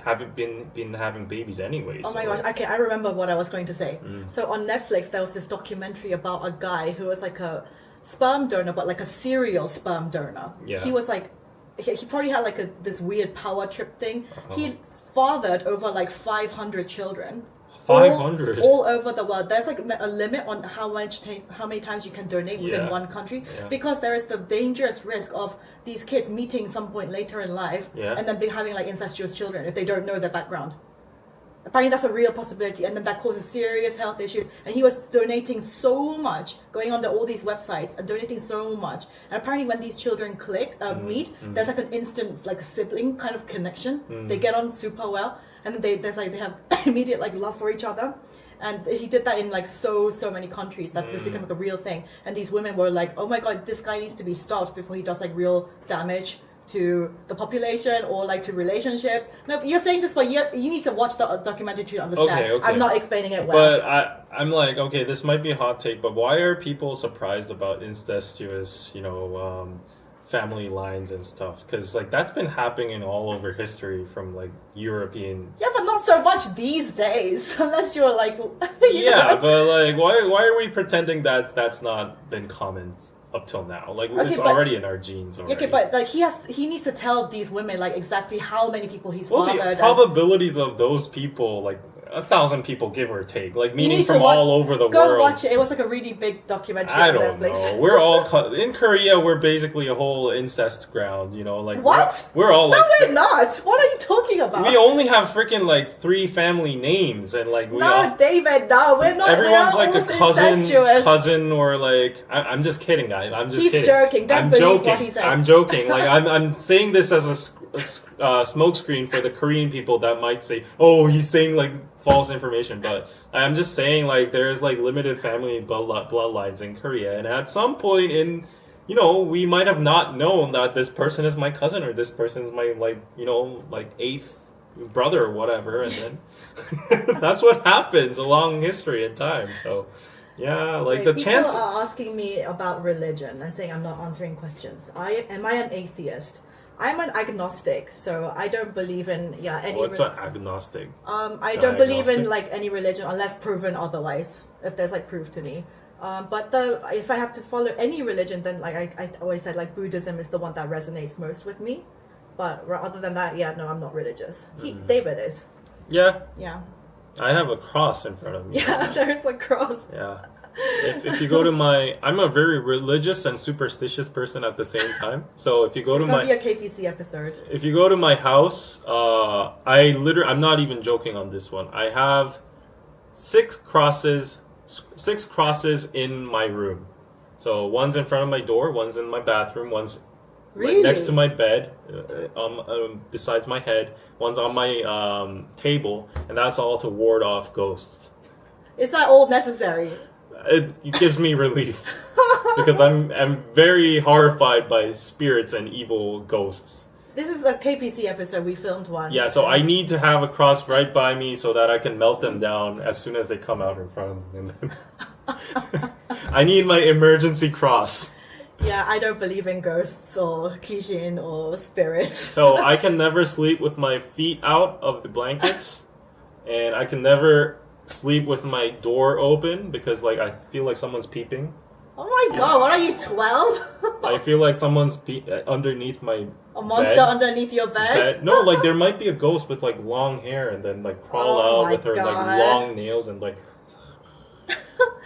have been having babies anyways. Oh my gosh! Okay, I remember what I was going to say. So on Netflix, there was this documentary about a guy who was like a sperm donor, but like a serial sperm donor. Yeah. He was like, he probably had like this weird power trip thing. He fathered over like 500 children. 500 all over the world. There's like a limit on how many times you can donate within one country, because there is the dangerous risk of these kids meeting some point later in life and then having like incestuous children if they don't know their background. Apparently that's a real possibility, and then that causes serious health issues. And he was donating so much, going on all these websites and donating so much. And apparently when these children meet, there's like an instant like a sibling kind of connection. They get on super well, and then they have immediate like love for each other. And he did that in like so many countries that this became like a real thing. And these women were like, oh my god, this guy needs to be stopped before he does like real damage to the population or like to relationships. No, you're saying this, but you need to watch the documentary to understand. Okay. I'm not explaining it well. But I'm like, okay, this might be a hot take, but why are people surprised about incestuous, family lines and stuff, because like that's been happening all over history from like European. Yeah, but not so much these days, unless you're like. Yeah, but like, why are we pretending that that's not been common up till now? Like, Okay, it's but- already in our genes already. Okay, but like he needs to tell these women like exactly how many people he's well, fathered. the and- probabilities of those people, like 1,000 people, give or take, like meaning need to from watch- all over the Go world. watch it. It was like a really big documentary I on don't Netflix. know. We're all in Korea. We're basically a whole incest ground. You know, like What? We're all like. No, we're not. What are you talking about? We only have freaking like 3 family names, and like we No, all. David, no, we're not. Everyone's we're like a almost incestuous. cousin, or like I'm just kidding, guys. I'm just He's kidding. joking. Don't I'm believe joking. what he said. I'm joking. Like I'm saying this as a smokescreen for the Korean people that might say, "Oh, he's saying like false information." But I'm just saying like there's like limited family bloodlines in Korea, and at some point in. You know, we might have not known that this person is my cousin or this person is my like 8th brother or whatever, and then that's what happens along history and time. So, yeah, like the People chance. are asking me about religion and saying I'm not answering questions. Am I an atheist? I'm an agnostic, so I don't believe in any. What's an agnostic? I don't believe in Agnostic? like any religion unless proven otherwise. If there's like proof to me. But if I have to follow any religion, then like I always said, like Buddhism is the one that resonates most with me. But other than that, yeah, no, I'm not religious. David is. Yeah, Yeah. I have a cross in front of me. Yeah, there's a cross. Yeah. If you go to I'm a very religious and superstitious person at the same time. So if you go It's to gonna my be a KPC episode. If you go to my house, I'm not even joking on this one. I have 6 crosses in my room. So one's in front of my door, one's in my bathroom, one's Really? right next to my bed, besides my head, one's on my table, and that's all to ward off ghosts. Is that all necessary? It gives me relief because I'm very horrified by spirits and evil ghosts. This is a KPC episode. We filmed one. Yeah, so I need to have a cross right by me so that I can melt them down as soon as they come out in front of me. And then I need my emergency cross. Yeah, I don't believe in ghosts or kishin or spirits. So I can never sleep with my feet out of the blankets, and I can never sleep with my door open because like I feel like someone's peeping. Oh my god, what are you, 12? I feel like someone's underneath my A monster bed. underneath your bed? No, like there might be a ghost with like long hair and then like crawl Oh out my with her like God. long nails and like.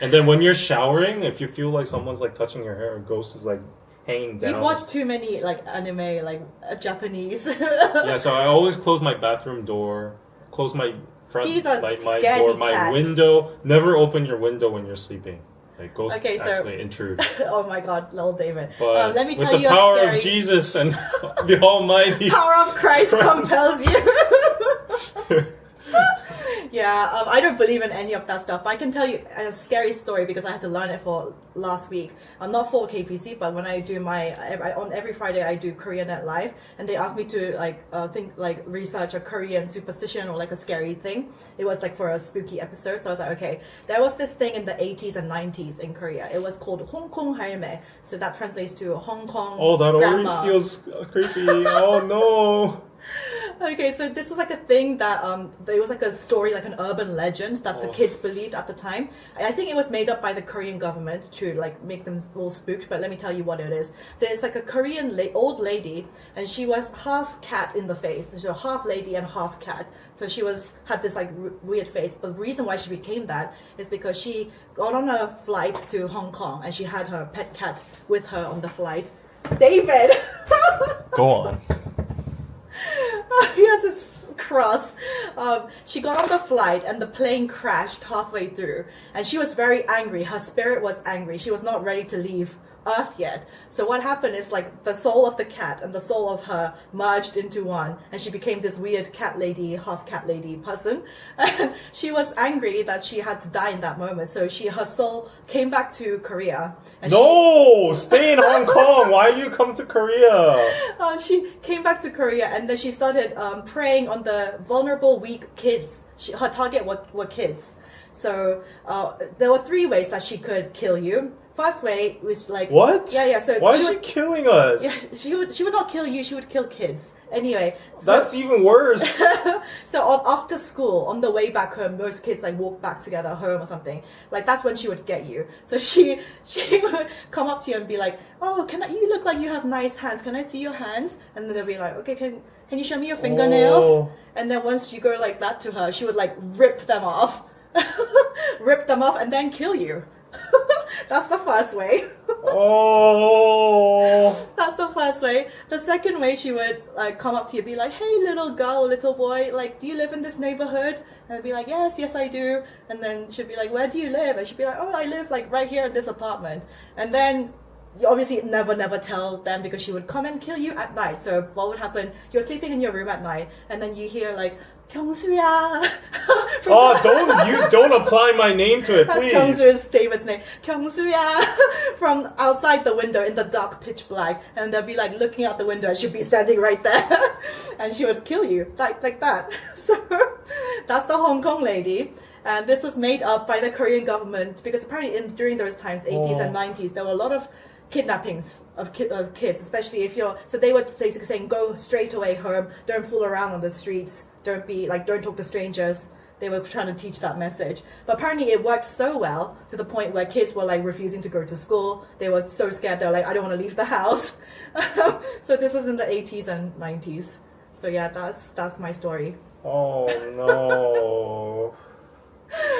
And then when you're showering, if you feel like someone's like touching your hair, a ghost is like hanging down. You've watched too many like anime, like Japanese. Yeah, so I always close my bathroom door, close my front, He's a my scaredy door, my cat. window. Never open your window when you're sleeping. Like ghosts Okay, so- actually intrude. Oh my god, little David. But Let me with tell the you power a scary... of Jesus and the Almighty. Power of Christ compels you. Yeah, I don't believe in any of that stuff. But I can tell you a scary story because I had to learn it for last week. I'm not for KPC, but when I do on every Friday I do Korean Net Live, and they asked me to research a Korean superstition or like a scary thing. It was like for a spooky episode, so I was like, okay. There was this thing in the 80s and 90s in Korea. It was called Hong Kong 할매, so that translates to Hong Kong. Oh, that already grandma. feels creepy. Oh no. Okay, so this was like a thing that there was like a story, like an urban legend that the kids believed at the time. I think it was made up by the Korean government to like make them all spooked, but let me tell you what it is. So it's like a Korean old lady, and she was half cat in the face. So half lady and half cat. So she had this like weird face. But the reason why she became that is because she got on a flight to Hong Kong and she had her pet cat with her on the flight. David! Go on. He has this cross. She got on the flight and the plane crashed halfway through, and she was very angry. Her spirit was angry. She was not ready to leave Earth yet. So what happened is like the soul of the cat and the soul of her merged into one, and she became this weird cat lady, half cat lady person. And she was angry that she had to die in that moment. So her soul came back to Korea. And No, stay in Hong Kong. Why you come to Korea? she came back to Korea, and then she started preying on the vulnerable, weak kids. Her target were kids. So there were 3 ways that she could kill you. First way was like What? Yeah. So why is she killing us? Yeah, she would not kill you. She would kill kids. Anyway, that's even worse. So after school, on the way back home, most kids like walk back together home or something. Like that's when she would get you. So she would come up to you and be like, "Oh, you look like you have nice hands. Can I see your hands?" And then they'll be like, "Okay, can you show me your fingernails?" Oh. And then once you go like that to her, she would like rip them off, and then kill you. That's the first way. Oh. That's the first way. The second way, she would like come up to you and be like, "Hey, little girl, little boy, like, do you live in this neighborhood?" And I'd be like, yes, I do." And then she'd be like, "Where do you live?" And she'd be like, "Oh, I live like right here in this apartment." And then you obviously never tell them because she would come and kill you at night. So what would happen? You're sleeping in your room at night, and then you hear like, "Kyungsuya." Don't apply my name to it, please. That's Kyungsu's David's name. Kyungsuya from outside the window in the dark, pitch black, and they'll be like looking out the window, and she'd be standing right there, and she would kill you like that. So that's the Hong Kong lady. And this was made up by the Korean government because apparently during those times, 80s and 90s, there were a lot of kidnappings of kids, especially if so they were basically saying, go straight away home, don't fool around on the streets, don't talk to strangers. They were trying to teach that message. But apparently it worked so well to the point where kids were like refusing to go to school. They were so scared, they were like, "I don't want to leave the house." So this was in the 80s and 90s. So yeah, that's my story. Oh no.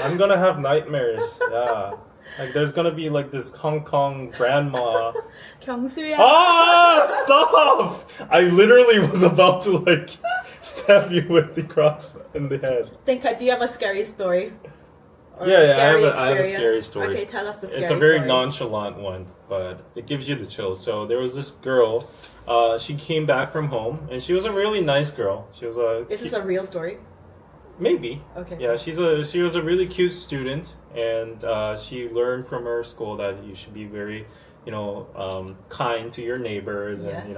I'm gonna have nightmares. Yeah. Like there's gonna be like this Hong Kong grandma. Kyungsuya. Stop! I literally was about to like stab you with the cross in the head. Do you have a scary story? Or Yeah, I have a experience? scary story. Okay, tell us the scary story. It's a very nonchalant one, but it gives you the chills. So there was this girl, she came back from home, and she was a really nice girl. She was a... Is this a real story? Maybe. Okay. Yeah, she was a really cute student, and she learned from her school that you should be very, kind to your neighbors, and Yes.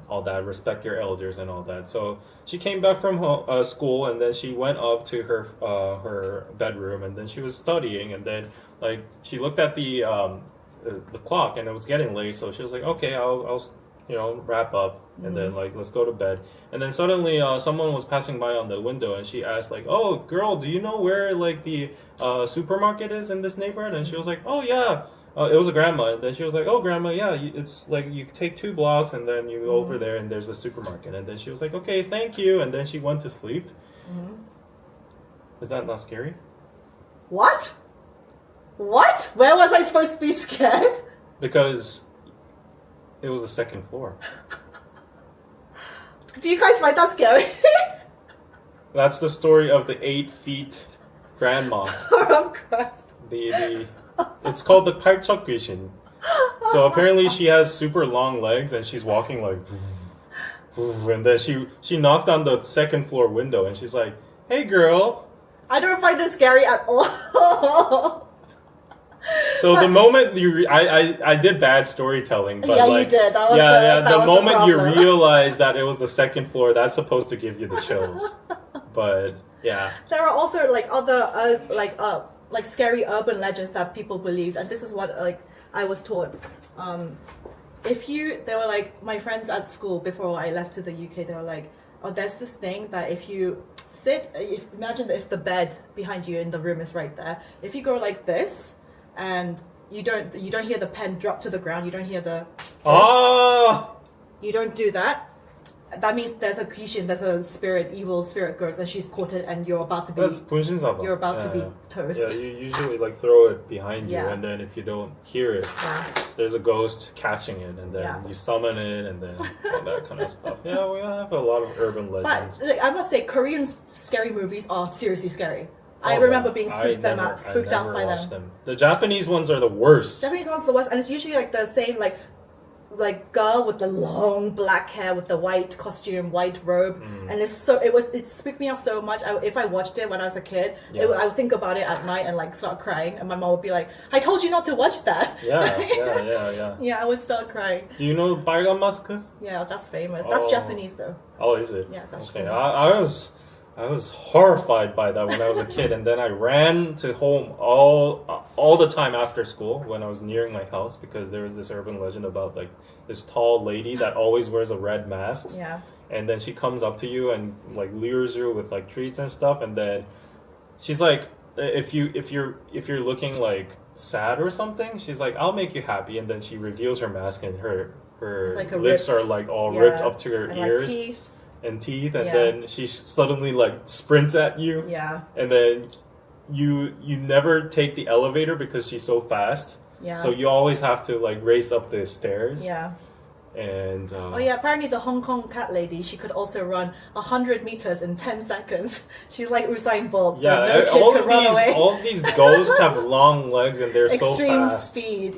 all that, respect your elders and all that. So she came back from school, and then she went up to her bedroom, and then she was studying, and then like she looked at the clock, and it was getting late, so she was like, "Okay, I'll wrap up, and then like let's go to bed." And then suddenly someone was passing by on the window, and she asked like, "Oh, girl, do you know where like the supermarket is in this neighborhood?" And she was like, "Oh yeah." It was a grandma, and then she was like, "Oh, grandma, yeah, it's like you take 2 blocks, and then you go over there, and there's the supermarket." And then she was like, "Okay, thank you," and then she went to sleep. Is that not scary? What? Where was I supposed to be scared? Because it was the second floor. Do you guys find that scary? That's the story of the 8 feet grandma. Of course. It's called the 팔척 귀신. So apparently she has super long legs, and she's walking like, and then she knocked on the second floor window, and she's like, "Hey girl." I don't find this scary at all. So the moment I did bad storytelling, but yeah, like, you did. That was the was moment the you problem. realize that it was the second floor, that's supposed to give you the chills. But yeah, there are also like other like scary urban legends that people believed, and this is what like I was taught. They were like my friends at school before I left to the UK. They were like, "Oh, there's this thing that if you imagine that if the bed behind you in the room is right there, if you go like this, and you don't hear the pen drop to the ground, you don't hear the you don't do that. That means there's a 귀신, there's a evil spirit ghost, and she's caught it, and you're about to be 분신사바. You're about to be toast. Yeah, you usually like throw it behind you, Yeah. and then if you don't hear it, Yeah. there's a ghost catching it, and then Yeah. you summon it, and then all that kind of stuff. Yeah, we have a lot of urban legends. But like, I must say, Korean scary movies are seriously scary. I Oh, remember yeah. being I spooked never out by watched them. The Japanese ones are the worst. Japanese ones are the worst, and it's usually like the same like girl with the long black hair with the white costume, white robe, and it spooked me out so much. If I watched it when I was a kid, I would think about it at night and like start crying, and my mom would be like, "I told you not to watch that." Yeah. Yeah, I would start crying. Do you know 빨간 마스크? Yeah, that's famous. That's Japanese though. Oh, is it? Yes, that's okay. Japanese. I was horrified by that when I was a kid, and then I ran to home all the time after school when I was nearing my house because there was this urban legend about like this tall lady that always wears a red mask. Yeah. And then she comes up to you and like lures you with like treats and stuff, and then she's like, if you're looking like sad or something, she's like, I'll make you happy, and then she reveals her mask and her like lips ripped, are like all ripped up to her and ears. like teeth. And teeth, and then she suddenly like sprints at you. Yeah. And then you never take the elevator because she's so fast. Yeah. So you always have to like race up the stairs. Yeah. And oh yeah, apparently the Hong Kong cat lady, she could also run 100 meters in 10 seconds. She's like Usain Bolt, so no kid could run away. All of these ghosts have long legs and they're so fast. Extreme speed,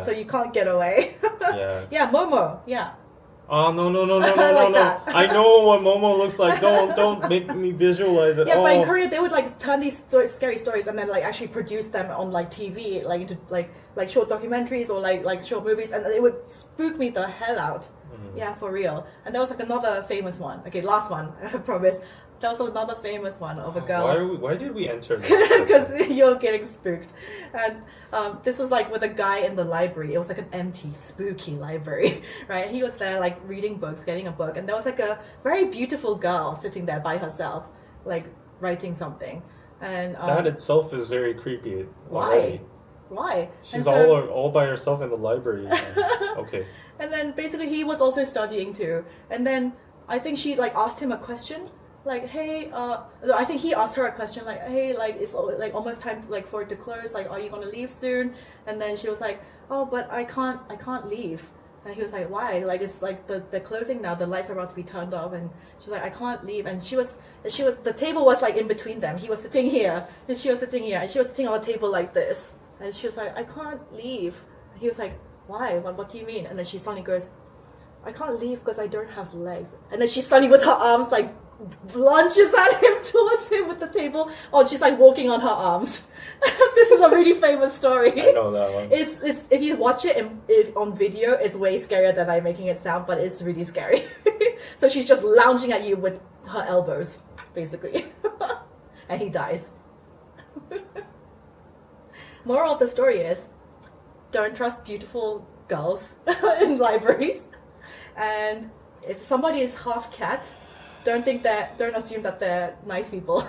so you can't get away. Yeah, Momo, yeah. Oh no! That. I know what Momo looks like. Don't make me visualize it. Yeah, but in Korea they would like turn these scary stories and then like actually produce them on like TV, like into like short documentaries or like short movies, and it would spook me the hell out. Yeah, for real. And there was like another famous one. Okay, last one. I promise. There was another famous one of a girl. Why did we enter this? Because you're getting spooked. And this was like with a guy in the library. It was like an empty, spooky library, right? He was there like reading books, getting a book, and there was like a very beautiful girl sitting there by herself, like writing something. And that itself is very creepy. Why? Why? She's all by herself in the library. Okay. And then basically he was also studying too. And then I think she like asked him a question. Like, hey, I think he asked her a question like, hey, like, it's like almost time to, like for it to close. Like, are you gonna leave soon? And then she was like, oh, but I can't leave. And he was like, why? Like, it's like the closing now. The lights are about to be turned off. And she's like, I can't leave. And she was the table was like in between them. He was sitting here, and she was sitting here, and she was sitting on the table like this. And she was like, I can't leave. And he was like, why? What do you mean? And then she suddenly goes, I can't leave because I don't have legs. And then she suddenly with her arms like lunges at him towards him with the table. Oh, she's like walking on her arms. This is a really famous story. I know that one. It's if you watch it on video, it's way scarier than I'm making it sound, but it's really scary. So she's just lounging at you with her elbows, basically. And he dies. Moral of the story is, don't trust beautiful girls in libraries. And if somebody is half cat, don't assume that they're nice people.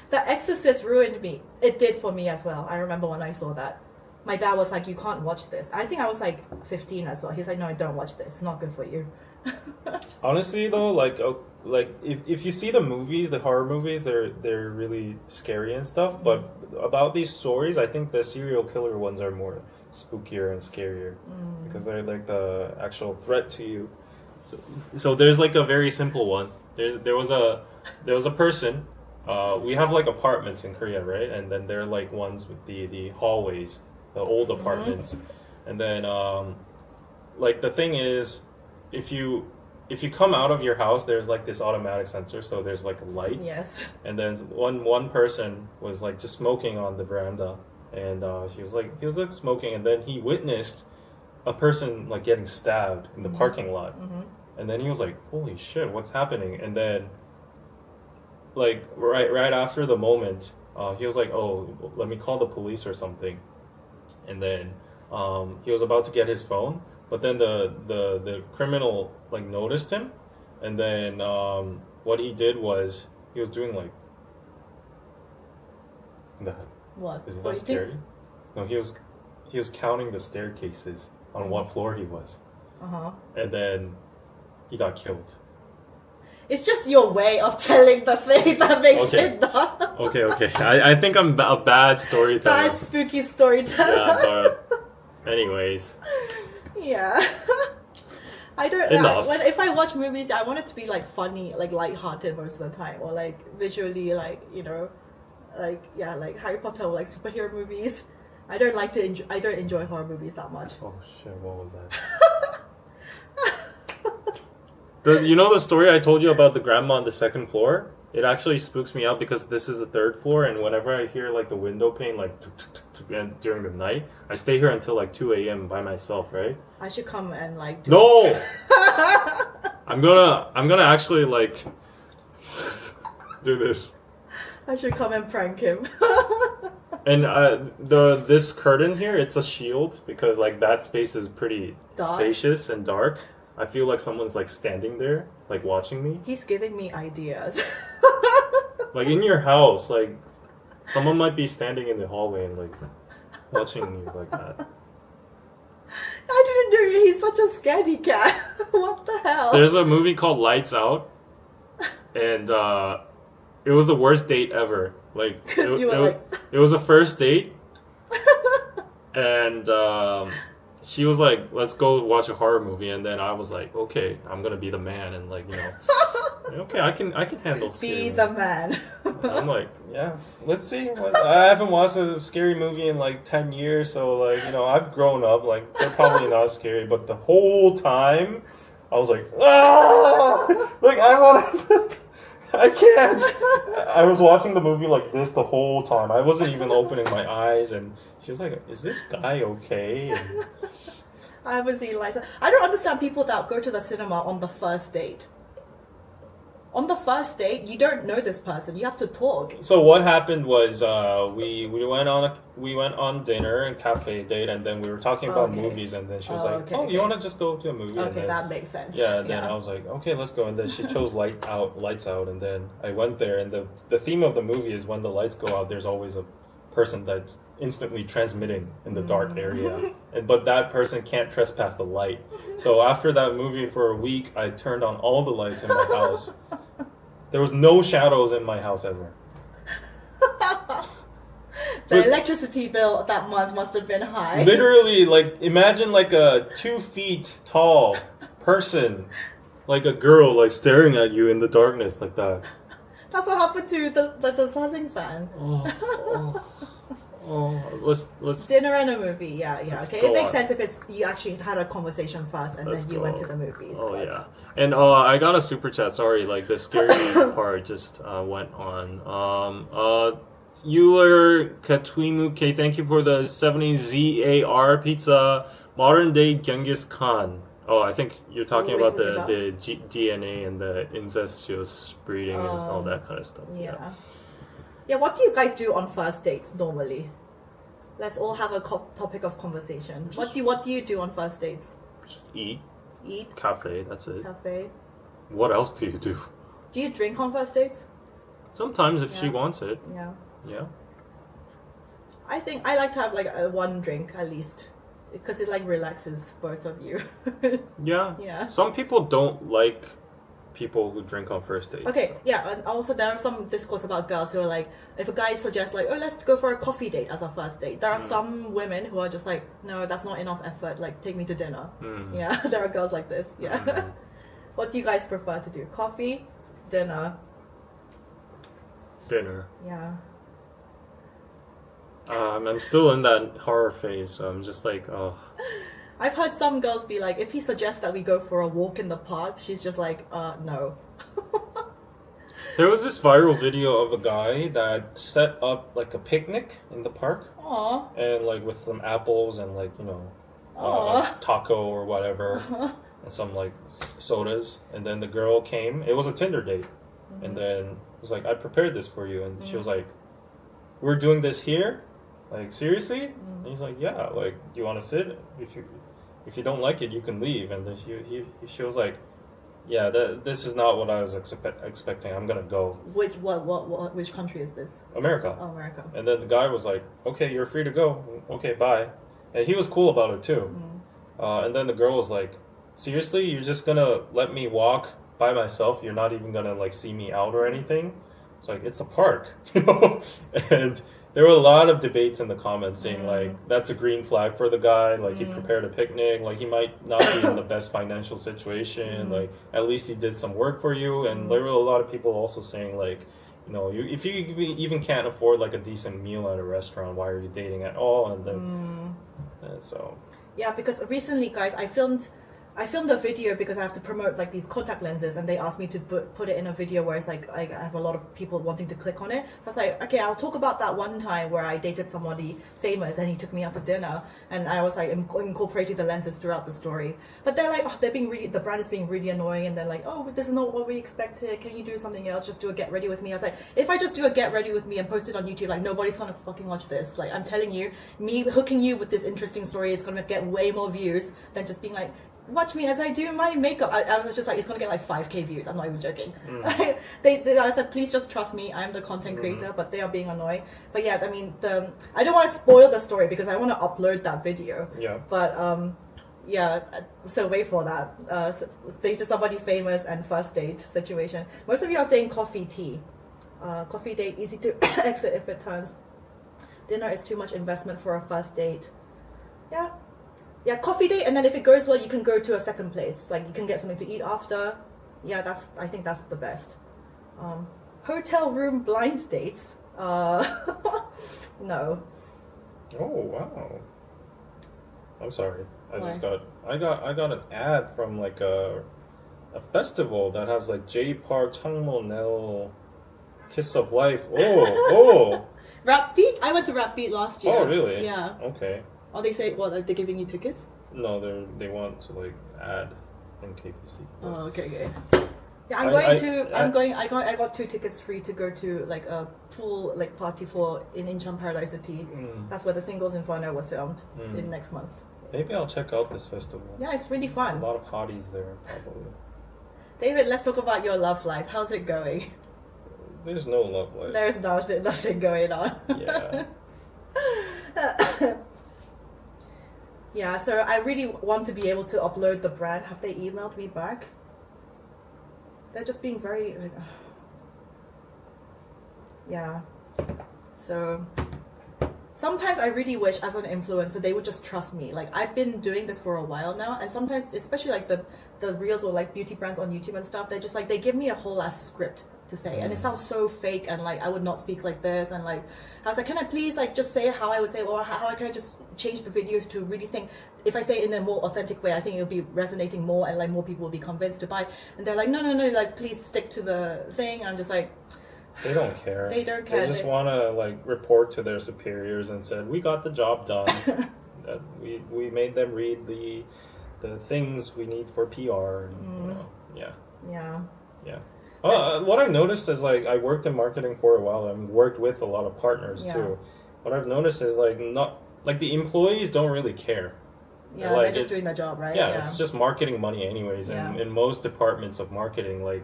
The Exorcist ruined me. It did for me as well. I remember when I saw that. My dad was like, you can't watch this. I think I was like 15 as well. He's like, no, don't watch this. It's not good for you. Honestly though, like if you see the movies, the horror movies, they're really scary and stuff. But about these stories, I think the serial killer ones are more spookier and scarier because they're like the actual threat to you. So there's like a very simple one. There was a person. We have like apartments in Korea, right? And then they're like ones with the hallways, the old apartments. And then like the thing is, if you come out of your house, there's like this automatic sensor, so there's like a light. Yes. And then one person was like just smoking on the veranda, and he was like smoking, and then he witnessed a person like getting stabbed in the parking lot. And then he was like, holy shit, what's happening? And then like right after the moment, he was like, oh, let me call the police or something. And then he was about to get his phone, but then the criminal like noticed him, and then what he did was he was doing like that. What? Isn't that scary? No, he was counting the staircases on what floor he was. And then he got killed. It's just your way of telling the thing that makes it not. Okay. I think I'm a bad storyteller. Bad spooky storyteller. Yeah, but anyways. Yeah. I don't know. If I watch movies, I want it to be like funny, like light-hearted most of the time, or like visually, like, you know, like Harry Potter or like superhero movies. I don't enjoy horror movies that much. Oh shit! What was that? You know the story I told you about the grandma on the second floor? It actually spooks me out because this is the third floor, and whenever I hear like the window pane like and during the night, I stay here until like 2 a.m. by myself, right? I should come and like No! I'm gonna actually like do this. I should come and prank him. And this curtain here, it's a shield because like that space is pretty spacious and dark. I feel like someone's like standing there, like watching me. He's giving me ideas. Like in your house, like someone might be standing in the hallway and like watching you like that. I didn't know he's such a scaredy cat. What the hell? There's a movie called Lights Out, and it was the worst date ever. Like it was a first date, and she was like, "Let's go watch a horror movie," and then I was like, "Okay, I'm gonna be the man," and like okay, I can handle scary be the man. I'm like, yeah, let's see. I haven't watched a scary movie in like 10 years, so like I've grown up. Like they're probably not scary, but the whole time I was like, ah, like I want to. I can't. I was watching the movie like this the whole time. I wasn't even opening my eyes, and she was like, "Is this guy okay?" And I haven't seen Lights Out. I don't understand people that go to the cinema on the first date. On the first date, you don't know this person. You have to talk. so what happened was we went on dinner and cafe date, and then we were talking about movies, and then she was like, "Oh, you want to just go to a movie?" Okay, and then, that makes sense. yeah. And then I was like, "Okay, let's go." And then she chose Lights Out, and then I went there, and the theme of the movie is when the lights go out, there's always a person that's instantly transmitting in the dark area, but that person can't trespass the light. So after that movie for a week, I turned on all the lights in my house. There was no shadows in my house ever. The electricity bill that month must have been high. Literally, like imagine like a 2 feet tall person, like a girl, like staring at you in the darkness like that. That's what happened to the Sasaeng fan. Let's Dinner and a movie, yeah. Okay, it makes sense if you actually had a conversation first and then you went to the movies. Oh yeah, and I got a super chat. Sorry, like the scary part just went on. Euler Katwimu K, thank you for the 70 ZAR pizza. Modern day Genghis Khan. Oh, I think you're talking about the DNA and the incestuous breeding and all that kind of stuff. Yeah, what do you guys do on first dates normally? Let's all have a topic of conversation. What do you do on first dates? Just eat. Eat. Cafe, that's it. Cafe. What else do you do? Do you drink on first dates? Sometimes if she wants it. Yeah. Yeah. I think I like to have like one drink at least. Because it like relaxes both of you. Yeah. Yeah. Some people don't like people who drink on first dates. Okay, yeah, and also there are some discourse about girls who are like, if a guy suggests like, oh, let's go for a coffee date as a first date, there are some women who are just like, no, that's not enough effort, like take me to dinner. Yeah, there are girls like this. Yeah. What do you guys prefer to do? Coffee, dinner? Dinner. Yeah. I'm still in that horror phase, so I'm just like, oh. I've heard some girls be like, if he suggests that we go for a walk in the park, she's just like, no. There was this viral video of a guy that set up like a picnic in the park. Aww. And like with some apples and like, taco or whatever. And some like sodas. And then the girl came. It was a Tinder date. And then it was like, I prepared this for you. And she was like, we're doing this here? Like, seriously? And he's like, yeah, like, do you want to sit? If you don't like it, you can leave. And then she was like, yeah, this is not what I was expecting. I'm gonna go. Which country is this? America. Oh, America. And then the guy was like, okay, you're free to go. Okay, bye. And he was cool about it too. And then the girl was like, seriously, you're just gonna let me walk by myself? You're not even gonna like see me out or anything? It's like, it's a park, you know? And there were a lot of debates in the comments saying like, that's a green flag for the guy, like he prepared a picnic, like he might not be in the best financial situation, like at least he did some work for you. And there were a lot of people also saying like, if you even can't afford like a decent meal at a restaurant, why are you dating at all? And then so yeah, because recently, guys, I filmed I filmed a video because I have to promote like these contact lenses, and they asked me to put it in a video where it's like I have a lot of people wanting to click on it. So I was like, okay, I'll talk about that one time where I dated somebody famous and he took me out to dinner, and I was like incorporating the lenses throughout the story. But they're like, oh, the brand is being really annoying, and they're like, oh, this is not what we expected. Can you do something else? Just do a get ready with me. I was like, if I just do a get ready with me and post it on YouTube, like nobody's gonna fucking watch this. Like I'm telling you, me hooking you with this interesting story is gonna get way more views than just being like, watch me as I do my makeup. I was just like, it's gonna get like 5k views. I'm not even joking. I said, please just trust me. I'm the content creator, but they are being annoying. But yeah, I mean, I don't want to spoil the story because I want to upload that video. Yeah. But yeah, so wait for that. Date to somebody famous and first date situation. Most of you are saying coffee tea. Coffee date, easy to exit if it turns. Dinner is too much investment for a first date. Yeah. Yeah, coffee date, and then if it goes well, you can go to a second place. Like you can get something to eat after. Yeah, I think that's the best. Hotel room blind dates. No. Oh wow. I'm sorry. Why? I got an ad from like a festival that has like J Park, Changmo Nell, Kiss of Life. Oh. Rap Beat? I went to Rap Beat last year. Oh really? Yeah. Okay. Oh, they say what? Are they giving you tickets? No, they want to like add in KPC. Oh, okay. Yeah, I got 2 tickets free to go to like a pool like party in Incheon Paradise City. That's where the Singles Inferno was filmed in next month. Maybe I'll check out this festival. Yeah, it's really fun. A lot of hotties there, probably. David, let's talk about your love life. How's it going? There's no love life. There's nothing going on. Yeah. Yeah, so I really want to be able to upload the brand. Have they emailed me back? They're just being very... yeah. So... sometimes I really wish as an influencer they would just trust me. Like I've been doing this for a while now, and sometimes, especially like the reels or like beauty brands on YouTube and stuff, they're just like, they give me a whole ass script to say, and it sounds so fake, and like I would not speak like this, and like I was like, can I please like just say how I would say, or how can I just change the videos to really think, if I say it in a more authentic way, I think it'll be resonating more, and like more people will be convinced to buy. And they're like, no, like please stick to the thing. And I'm just like, they don't care. They don't care. They just want to like report to their superiors and said, we got the job done. we made them read the things we need for PR. And, you know, yeah. What I've noticed is like I worked in marketing for a while and worked with a lot of partners too. What I've noticed is like the employees don't really care. Yeah, like, they're just doing their job, right? Yeah, it's just marketing money anyways. And in most departments of marketing, like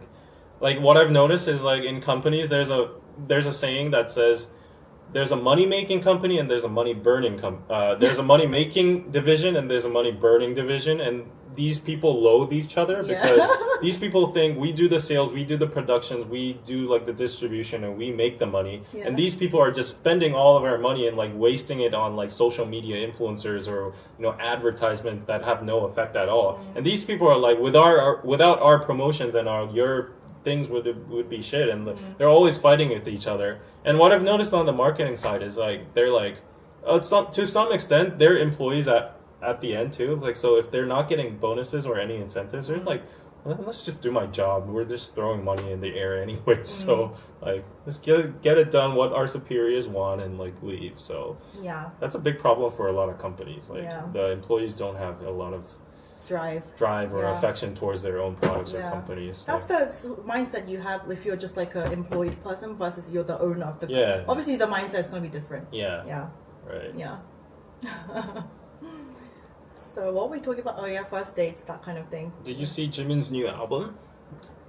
what I've noticed is like in companies there's a saying that says there's a money making company and there's a money burning there's a money making division and there's a money burning division, and these people loathe each other because these people think we do the sales, we do the productions, we do like the distribution, and we make the money. And these people are just spending all of our money and like wasting it on like social media influencers or advertisements that have no effect at all. And these people are like, without our promotions and your things would be shit, and they're always fighting with each other. And what I've noticed on the marketing side is like they're like to some extent they're employees at the end too. Like, so if they're not getting bonuses or any incentives, they're like, let's just do my job. We're just throwing money in the air anyway. So like, let's get it done what our superiors want and like leave. So that's a big problem for a lot of companies. Like the employees don't have a lot of drive or affection towards their own products or companies. So. That's the mindset you have if you're just like an employed person versus you're the owner of the company. Obviously the mindset is going to be different. Right. So what were we talking about? First dates, that kind of thing. Did you see Jimin's new album?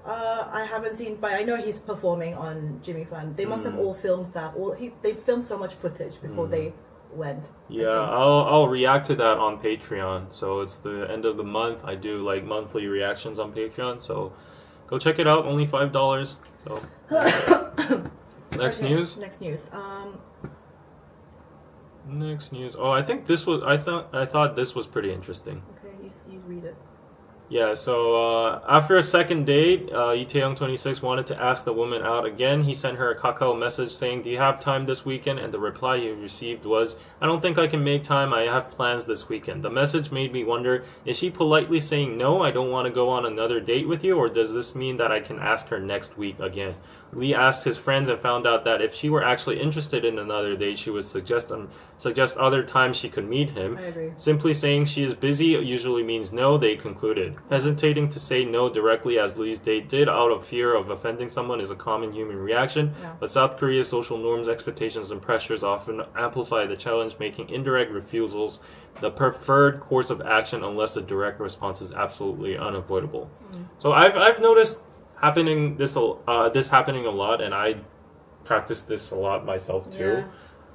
I haven't seen, but I know he's performing on Jimmy Fallon. They must have all filmed that. They filmed so much footage before they went. Yeah, I'll react to that on Patreon. So it's the end of the month. I do like monthly reactions on Patreon. So go check it out. Only $5. So next news. Next news. Oh, I think this was. I thought this was pretty interesting. Okay, you read it. Yeah, so after a second date, Itaeyoung26 wanted to ask the woman out again. He sent her a Kakao message saying, "Do you have time this weekend?" And the reply he received was, "I don't think I can make time. I have plans this weekend." The message made me wonder, is she politely saying, "No, I don't want to go on another date with you," or does this mean that I can ask her next week again? Lee asked his friends and found out that if she were actually interested in another date, she would suggest other times she could meet him. I agree. Simply saying she is busy usually means no, they concluded. Hesitating to say no directly, as Lee's date did, out of fear of offending someone, is a common human reaction. Yeah. But South Korea's social norms, expectations, and pressures often amplify the challenge, making indirect refusals the preferred course of action unless a direct response is absolutely unavoidable. So I've noticed this happening a lot, and I practice this a lot myself too. Yeah.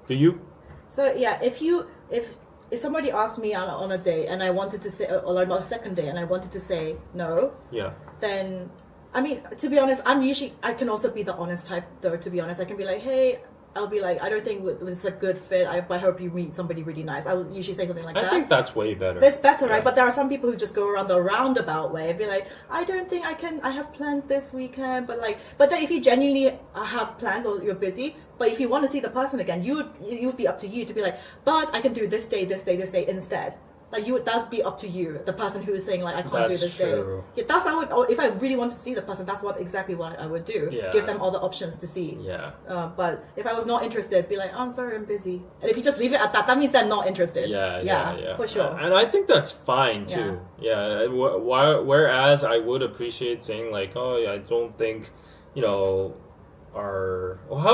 Do you? So yeah, if somebody asked me on a date and I wanted to say, or on a second date and I wanted to say no, Yeah. then I mean, to be honest, I can also be the honest type though, to be honest. I can be like, hey, I'll be like, I don't think this is a good fit. I hope you meet somebody really nice. I will usually say something like that. I think that's way better. That's better, right? Yeah. But there are some people who just go around the roundabout way and be like, I don't think I can, I have plans this weekend. But then if you genuinely have plans or you're busy, but if you want to see the person again, you would be up to you to be like, but I can do this day, this day, this day instead. Like that's be up to you, the person who is saying like I can't do this true. day. Yeah, that's I would. Or if I really want to see the person, that's exactly what I would do. Yeah. Give them all the options to see. Yeah. But if I was not interested, be like, oh, I'm sorry, I'm busy. And if you just leave it at that, that means they're not interested. Yeah, for sure. And I think that's fine too. Yeah. Whereas I would appreciate saying like, oh, yeah, I don't think, how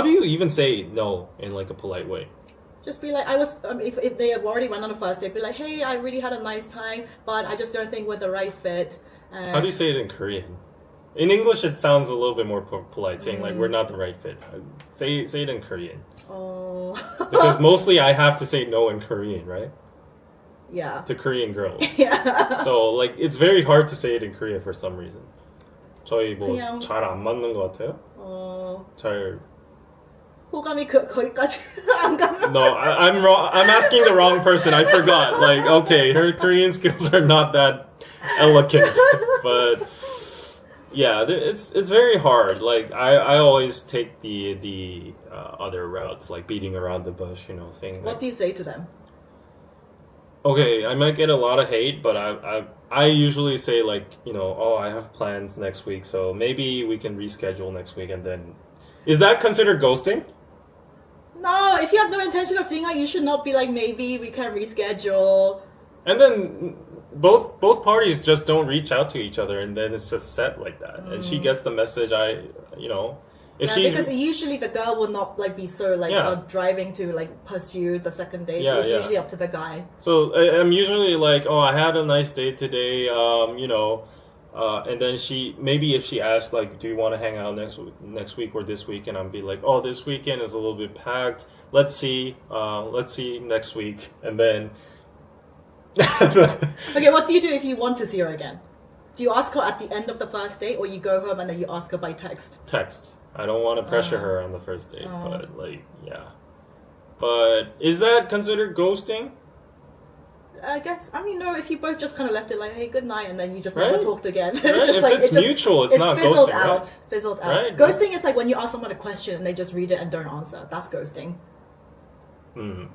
do you even say no in like a polite way? Just be like, if they have already went on a first date, be like, hey, I really had a nice time, but I just don't think we're the right fit. How do you say it in Korean? In English, it sounds a little bit more polite, saying like, we're not the right fit. Say it in Korean. Oh. Because mostly I have to say no in Korean, right? Yeah. To Korean girls. Yeah. So like, it's very hard to say it in Korean for some reason. 저희 뭐 그냥- 잘 안 맞는 것 같아요? 잘 호감이 거기까지 안 가면. No, I'm wrong. I'm asking the wrong person. I forgot. Like, okay, her Korean skills are not that eloquent, but yeah, it's very hard. Like, I always take the other routes, like beating around the bush, saying. What do you say to them? Okay, I might get a lot of hate, but I usually say like, oh, I have plans next week, so maybe we can reschedule next week, and then. Is that considered ghosting? No, if you have no intention of seeing her, you should not be like, maybe we can reschedule. And then both parties just don't reach out to each other, and then it's just set like that. And she gets the message. If she's because usually the girl will not like be so like driving to like pursue the second date. Yeah, It's yeah. usually up to the guy. So I'm usually like, oh, I had a nice day today. And then if she asks like, do you want to hang out next week or this week? And I'll be like, oh, this weekend is a little bit packed. Let's see next week. And then Okay, what do you do if you want to see her again? Do you ask her at the end of the first date, or you go home and then you ask her by text? text. I don't want to pressure her on the first date, but like, yeah. But is that considered ghosting? I guess. I mean, no. If you both just kind of left it like, "Hey, good night," and then you just never Right. talked again. Right? If it's mutual, it's not fizzled ghosting, out. right? Fizzled out. Right. Ghosting is like when you ask someone a question and they just read it and don't answer. That's ghosting.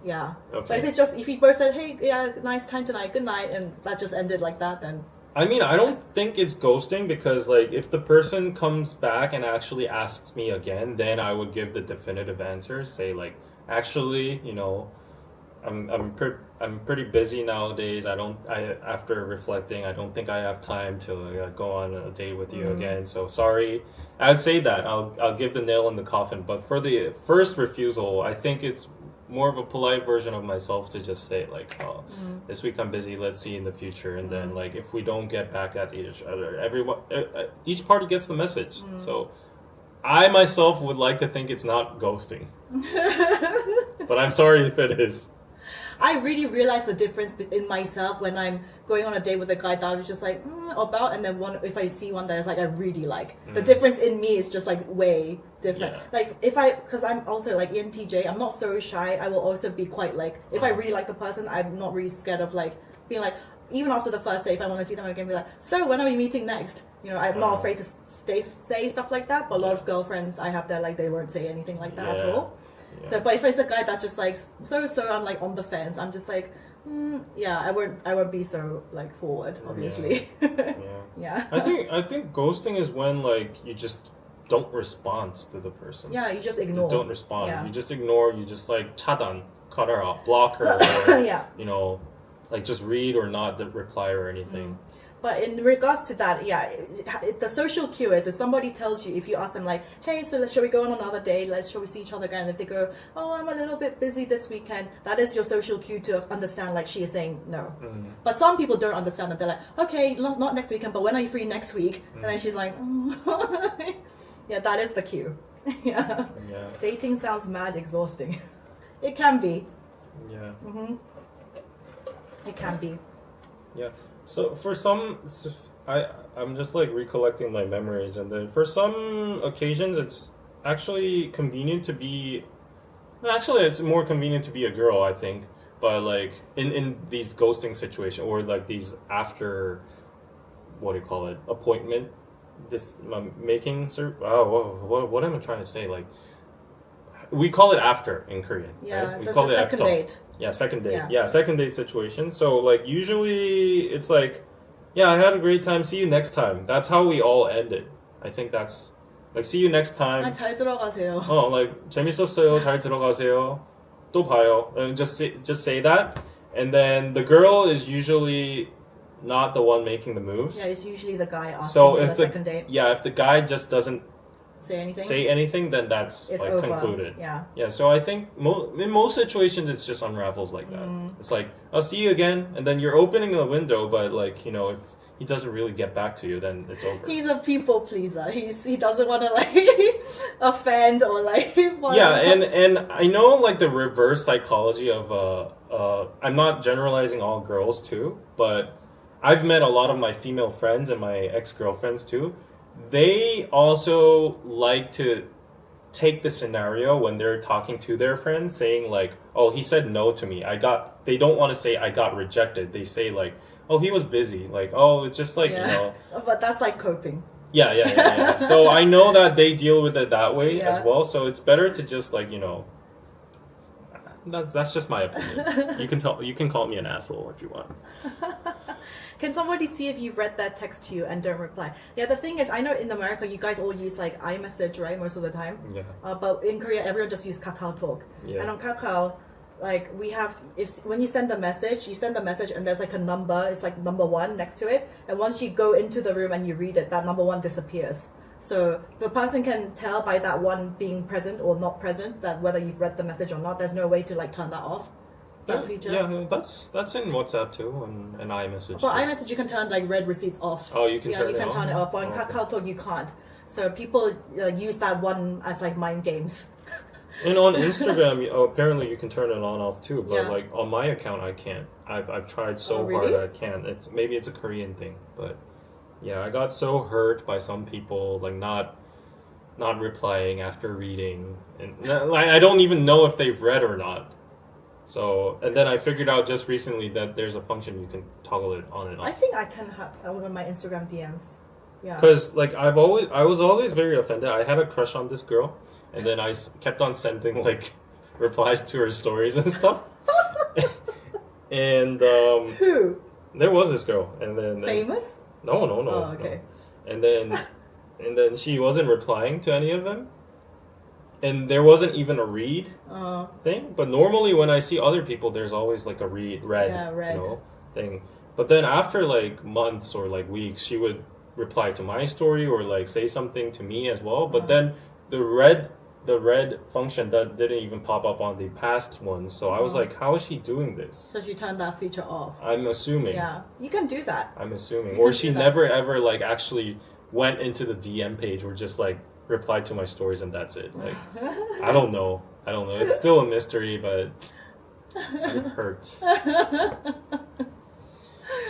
Yeah. Okay. But if you both said, "Hey, yeah, nice time tonight, good night," and that just ended like that, then I mean, I don't think it's ghosting because, like, if the person comes back and actually asks me again, then I would give the definitive answer. Say, like, actually, I'm pretty busy nowadays. After reflecting, I don't think I have time to go on a date with you again. So sorry. I'd say that. I'll give the nail in the coffin. But for the first refusal, I think it's more of a polite version of myself to just say like, oh, this week I'm busy. Let's see in the future. And then like if we don't get back at each other, each party gets the message. So I myself would like to think it's not ghosting, but I'm sorry if it is. I really realized the difference in myself when I'm going on a date with a guy that I was just like about, and then if I see one that is like I really like, the difference in me is just like way different. Yeah. Like because I'm also like ENTJ, I'm not so shy. I will also be quite like if I really like the person, I'm not really scared of like being like, even after the first day, if I want to see them again, be like, so when are we meeting next? You know, I'm not afraid to say stuff like that, but a lot of girlfriends I have there, like, they won't say anything like that at all. Yeah. So, but if it's a guy that's just like, so I'm like on the fence, I'm just like, yeah, I won't be so like forward, obviously. Yeah. I think ghosting is when like you just don't respond to the person. Yeah, you just ignore. You don't respond. Yeah. You just ignore. You just like 차단, cut her off, block her. Or, yeah. You know, like just read or not reply or anything. But in regards to that, yeah, the social cue is if somebody tells you, if you ask them like, hey, so shall we go on another day? Shall we see each other again? And if they go, oh, I'm a little bit busy this weekend, that is your social cue to understand like she is saying no. But some people don't understand that. They're like, okay, not next weekend, but when are you free next week? And then she's like, yeah, that is the cue. Yeah. Dating sounds mad exhausting. It can be. Yeah. It can be. Yeah. So for some, I'm just like recollecting my memories, and then for some occasions it's actually convenient to be. Actually, it's more convenient to be a girl, I think. But like in these ghosting situations or like these after, what do you call it? Appointment, this making. What am I trying to say? Like, we call it after in Korean. Yeah, right? We so call it second date. Yeah, second date. Yeah, second date situation. So like usually it's like, yeah, I had a great time. See you next time. That's how we all end it. I think that's like, see you next time. 잘 들어가세요. Like 재밌었어요. 잘 들어가세요. 또 봐요. And just say that, and then the girl is usually not the one making the moves. Yeah, it's usually the guy asking so for if the second date. Yeah, if the guy just doesn't say anything, then that's it's like over. concluded. Yeah. So I think in most situations it's just unravels like that. It's like, I'll see you again, and then you're opening the window, but like, you know, if he doesn't really get back to you, then it's over. He's a people pleaser. He doesn't want to like offend or like. Yeah, and I know like the reverse psychology of I'm not generalizing all girls too, but I've met a lot of my female friends and my ex-girlfriends too. They also like to take the scenario when they're talking to their friends, saying like, "Oh, he said no to me. They don't want to say I got rejected. They say like, "Oh, he was busy." Like, "Oh, it's just like you know." But that's like coping. Yeah. So I know that they deal with it that way as well. So it's better to just like, you know. That's just my opinion. You can call me an asshole if you want. Can somebody see if you've read that text to you and don't reply? Yeah, the thing is, I know in America you guys all use like iMessage, right, most of the time. Yeah. But in Korea, everyone just use Kakaotalk. Yeah. And on Kakao, like we have, when you send the message, and there's like a number, it's like number 1 next to it. And once you go into the room and you read it, that number 1 disappears. So the person can tell by that 1 being present or not present that whether you've read the message or not. There's no way to like turn that off. That feature. Yeah, that's in WhatsApp too, and iMessage. But iMessage you can turn like read receipts off. Oh, you can turn it off. turn it off. But in Kakaotalk you can't. So people use that one as like mind games. And on Instagram, apparently you can turn it on off too. But like on my account, I can't. I've tried so hard I can't. Maybe it's a Korean thing, but yeah, I got so hurt by some people like not replying after reading, and like I don't even know if they've read or not. So, and then I figured out just recently that there's a function you can toggle it on and off. I think I can have on my Instagram DMs. Yeah. Because like I was always very offended. I had a crush on this girl, and then I kept on sending like replies to her stories and stuff. And who? There was this girl, and then famous. No. Oh, okay. No. And then she wasn't replying to any of them. And there wasn't even a read thing. But normally when I see other people, there's always like a read you know, thing. But then after like months or like weeks, she would reply to my story or like say something to me as well. But then the red function that didn't even pop up on the past ones. So I was like, how is she doing this? So she turned that feature off. I'm assuming. Yeah, you can do that. I'm assuming. Or she never ever like actually went into the DM page or just like replied to my stories and that's it. Like, I don't know. It's still a mystery, but I'm hurt.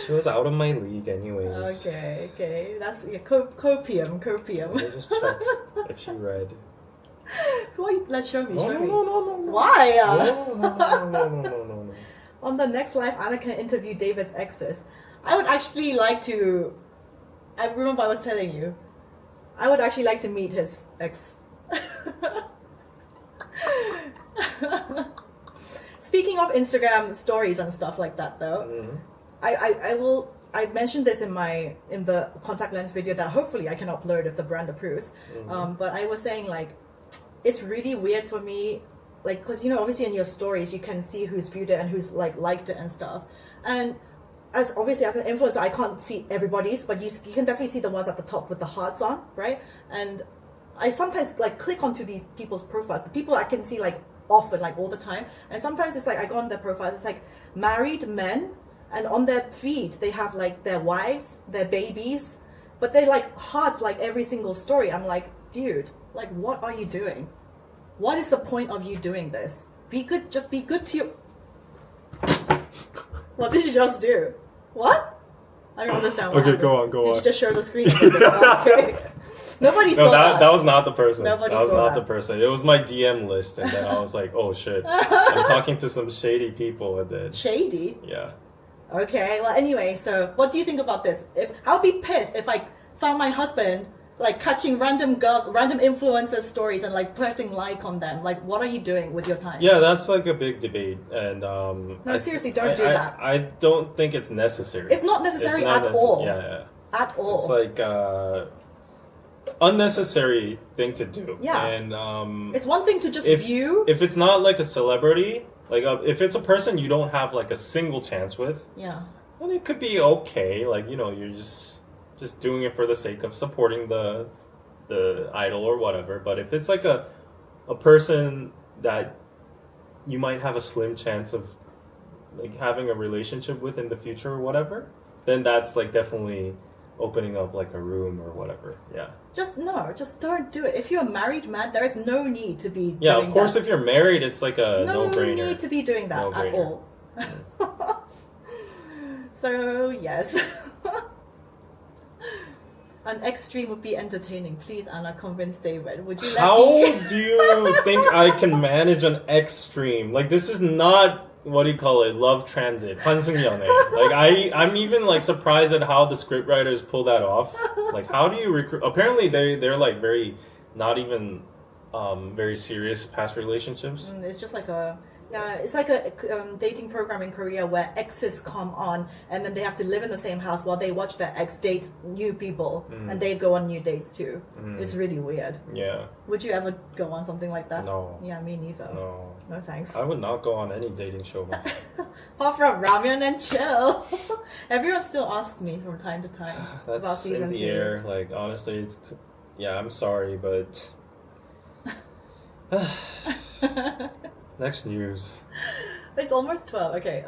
She was out of my league anyways. Okay. That's copium. Let me just check if she read. Let's show me. No. Why? No. On the next live, Anna can interview David's exes. I would actually like to. I remember I was telling you. I would actually like to meet his ex. Speaking of Instagram stories and stuff like that, though, I mentioned this in the contact lens video that hopefully I can upload if the brand approves. But I was saying like, it's really weird for me, like, because you know obviously in your stories you can see who's viewed it and who's like liked it and stuff, and as an influencer I can't see everybody's, but you can definitely see the ones at the top with the hearts on, right? And I sometimes like click onto these people's profiles, the people I can see like often, like all the time, and sometimes it's like I go on their profiles, it's like married men, and on their feed they have like their wives, their babies, but they like heart like every single story. I'm like, dude, like what are you doing? What is the point of you doing this? Be good, just be good to your... What did you just do? What? I don't understand what happened. Go on. Did you just share the screen? Okay. Nobody saw that. That was not the person. Nobody that was saw not that. the person. It was my DM list, and then I was like, oh shit. I'm talking to some shady people, and then... Shady? Yeah. Okay, well anyway, so what do you think about this? I'll be pissed if I found my husband like catching random influencers stories and like pressing like on them. Like, what are you doing with your time? Yeah, that's like a big debate, and no, seriously, don't do that. I don't think it's necessary. It's not necessary at all. Yeah. At all. It's like unnecessary thing to do. Yeah. And it's one thing to just view. If it's not like a celebrity, like if it's a person you don't have like a single chance with, yeah, then it could be okay. Like, you know, you're just doing it for the sake of supporting the idol or whatever. But if it's like a person that you might have a slim chance of like having a relationship with in the future or whatever, then that's like definitely opening up like a room or whatever. Yeah. Just don't do it. If you're a married man, there is no need to be yeah, doing of course that. If you're married, it's like a no-brainer. No need to be doing that at all. So yes. An X stream would be entertaining. Please, Anna, convince David. Would you let me? How do you think I can manage an X stream? Like, this is not, what do you call it, love transit. 환승연애. Like, I'm even like surprised at how the scriptwriters pull that off. Like, how do you recruit? Apparently, they're like very, not even very serious past relationships. It's just like it's like a dating program in Korea where exes come on and then they have to live in the same house while they watch their ex date new people and they go on new dates too. It's really weird. Yeah. Would you ever go on something like that? No. Yeah, me neither. No thanks. I would not go on any dating show. Apart from ramen and chill. Everyone still asks me from time to time about season 2. That's in the air. Like, honestly, I'm sorry, but... Next news. It's almost 12. Okay.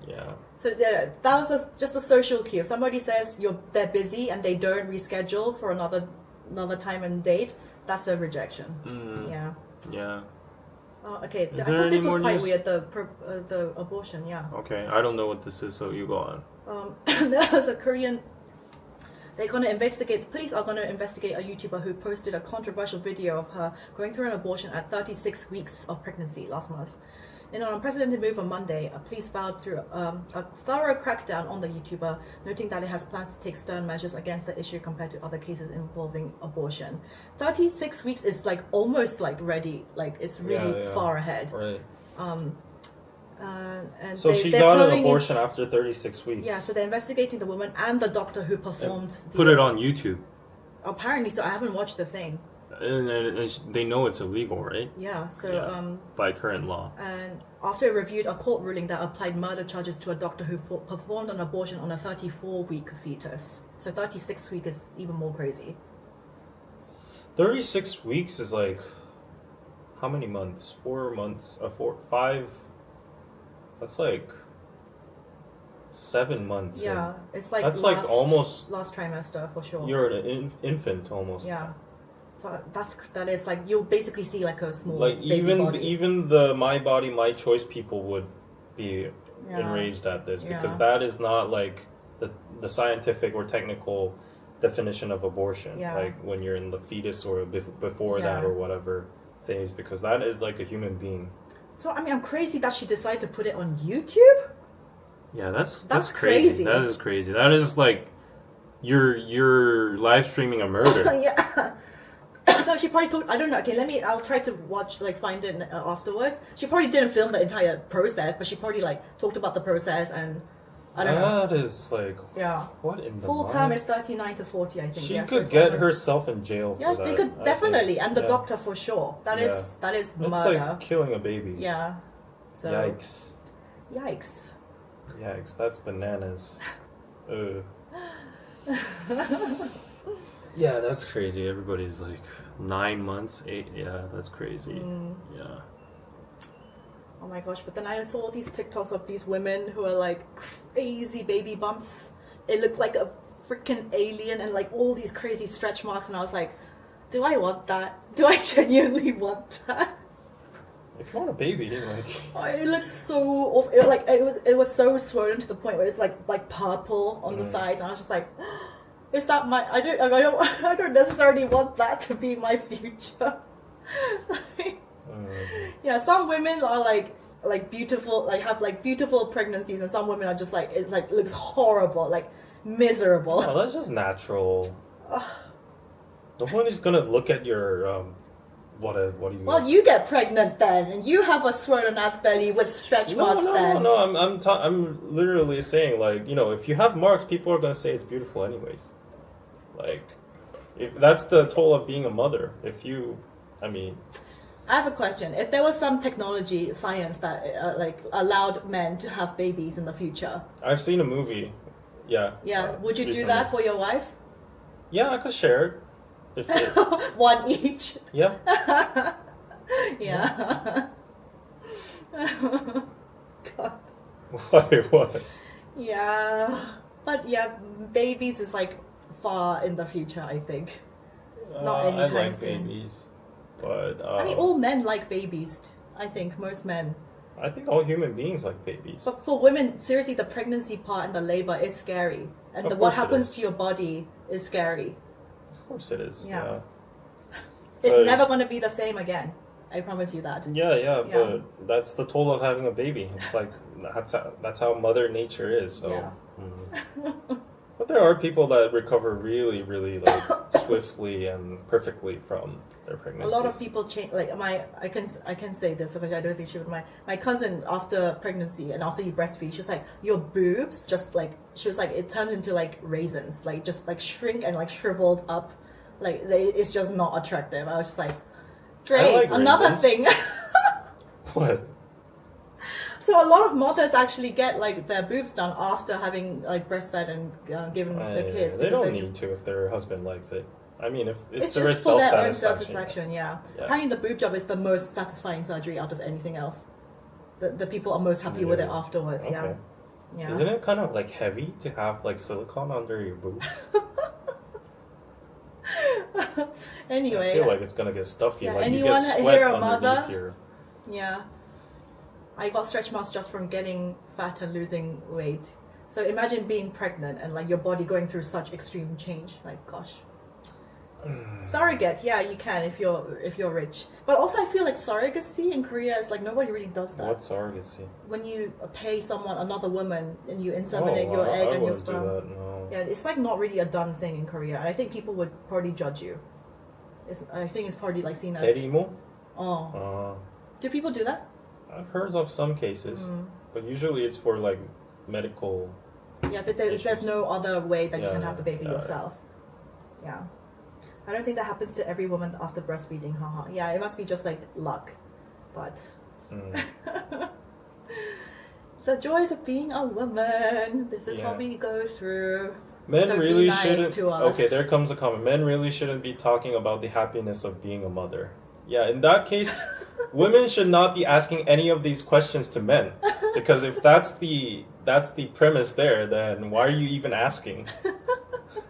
Yeah. So that was just a social cue. If somebody says they're busy and they don't reschedule for another time and date, that's a rejection. Yeah. Yeah. Okay. I thought this was quite weird. The abortion. Yeah. Okay. I don't know what this is, so you go on. There was a Korean. The police are going to investigate a YouTuber who posted a controversial video of her going through an abortion at 36 weeks of pregnancy last month. In an unprecedented move on Monday, police filed through a thorough crackdown on the YouTuber, noting that it has plans to take stern measures against the issue compared to other cases involving abortion. 36 weeks is like almost like ready, like it's really far ahead. Right. And so she got an abortion after 36 weeks. Yeah, so they're investigating the woman and the doctor who performed. Put it on YouTube. Apparently, so I haven't watched the thing. And they know it's illegal, right? Yeah, so... by current law. And after it reviewed a court ruling that applied murder charges to a doctor who performed an abortion on a 34-week fetus. So 36 weeks is even more crazy. 36 weeks is like... How many months? 4 months? 5... That's like 7 months. Yeah, it's like that's like almost last trimester for sure. You're an infant almost. Yeah, so that is like you'll basically see like a small like baby body. even the My Body My Choice people would be enraged at this because that is not like the scientific or technical definition of abortion. Yeah. Like when you're in the fetus or before that or whatever phase, because that is like a human being. So, I mean, I'm crazy that she decided to put it on YouTube? Yeah, that's That's crazy. crazy. That is crazy. That is like you're live streaming a murder. Yeah. No, she probably told. I don't know. Okay, I'll try to watch, like, find it afterwards. She probably didn't film the entire process, but she probably like talked about the process, and I don't know. That is like, Yeah. what in the Full mind? term is 39 to 40, I think. She Yeah, so could it's get almost- herself in jail. Yes, for they that, could I definitely, think. and the Yeah. doctor for sure. That is It's murder. like killing a baby. Yeah. So. Yikes. Yikes. That's bananas. Ugh. Yeah, that's crazy. Everybody's like 9 months, 8. Yeah, that's crazy. Yeah. Oh my gosh, but then I saw these TikToks of these women who are like crazy baby bumps. It looked like a freaking alien and like all these crazy stretch marks, and I was like, do I want that? Do I genuinely want that? If you want a baby, like, Oh, it looked so awful. It was so swollen to the point where it's like purple on the sides, and I was just like, is that my? I don't necessarily want that to be my future. Yeah, some women are like beautiful, like have like beautiful pregnancies, and some women are just like, it like looks horrible, like miserable. oh, that's just natural. No one is gonna look at your what do you? Well, you get pregnant then, and you have a swollen ass belly with stretch marks. Then No. I'm literally saying, like, you know, if you have marks, people are gonna say it's beautiful anyways. Like, if that's the toll of being a mother. If you, I mean. I have a question. If there was some technology, science that like allowed men to have babies in the future, I've seen a movie. Yeah. yeah, would you do recently. that for your wife? Yeah, I could share it. If it, One each. yeah. Yeah. God. Why? What? Yeah, but yeah, babies is like far in the future, I think. Not anytime I like soon. babies, but I mean, all men like babies. I think most men. I think all human beings like babies. But for women, seriously, the pregnancy part and the labor is scary, and Of what course it happens is. to your body is scary. Of course it is. Yeah. Yeah. It's But- never going to be the same again. I promise you that. Yeah, Yeah. but that's the toll of having a baby. It's like that's how Mother Nature is. So, Yeah. But there are people that recover really, really like swiftly and perfectly from their A pregnancies. lot of people change. Like I can say this because I don't think she would. My cousin, after pregnancy and after you breastfeed, she's like, your boobs just like, she was like, it turns into like raisins, like just like shrink and like shriveled up, like it's just not attractive. I was just like, great, like another raisins. thing. What? So a lot of mothers actually get like their boobs done after having like breastfed and given the kids. They because don't they're need just- to if their husband likes it. I mean, if It's there is just for their own self-satisfaction. satisfaction, yeah. Yeah. Apparently the boob job is the most satisfying surgery out of anything else. The people are most happy with it Really? afterwards, yeah. Okay. Yeah. Isn't it kind of like heavy to have like silicone under your boobs? Anyway, I feel like it's gonna get stuffy. Yeah, like you anyone get sweat here a underneath mother? here. yeah. I got stretch marks just from getting fat and losing weight. So imagine being pregnant and like your body going through such extreme change. Like, gosh. Surrogate, yeah, you can if you're rich. But also I feel like surrogacy in Korea is like nobody really does that. What's surrogacy? When you pay someone, another woman, and you inseminate your egg I and your wouldn't do sperm. that, no. Yeah, it's like not really a done thing in Korea. And I think people would probably judge you. I think it's probably like seen as Terimo? oh. Do people do that? I've heard of some cases, Mm. but usually it's for like medical. Yeah, but there's Issues. no other way that you Yeah, can have the baby yeah. yourself. Yeah. I don't think that happens to every woman after breastfeeding, haha. Yeah, it must be just like luck. But Mm. the joys of being a woman. This is Yeah. what we go through. Men So be really nice shouldn't. to us. Okay, there comes a comment. Men really shouldn't be talking about the happiness of being a mother. Yeah, in that case, women should not be asking any of these questions to men, because if that's the premise there, then why are you even asking?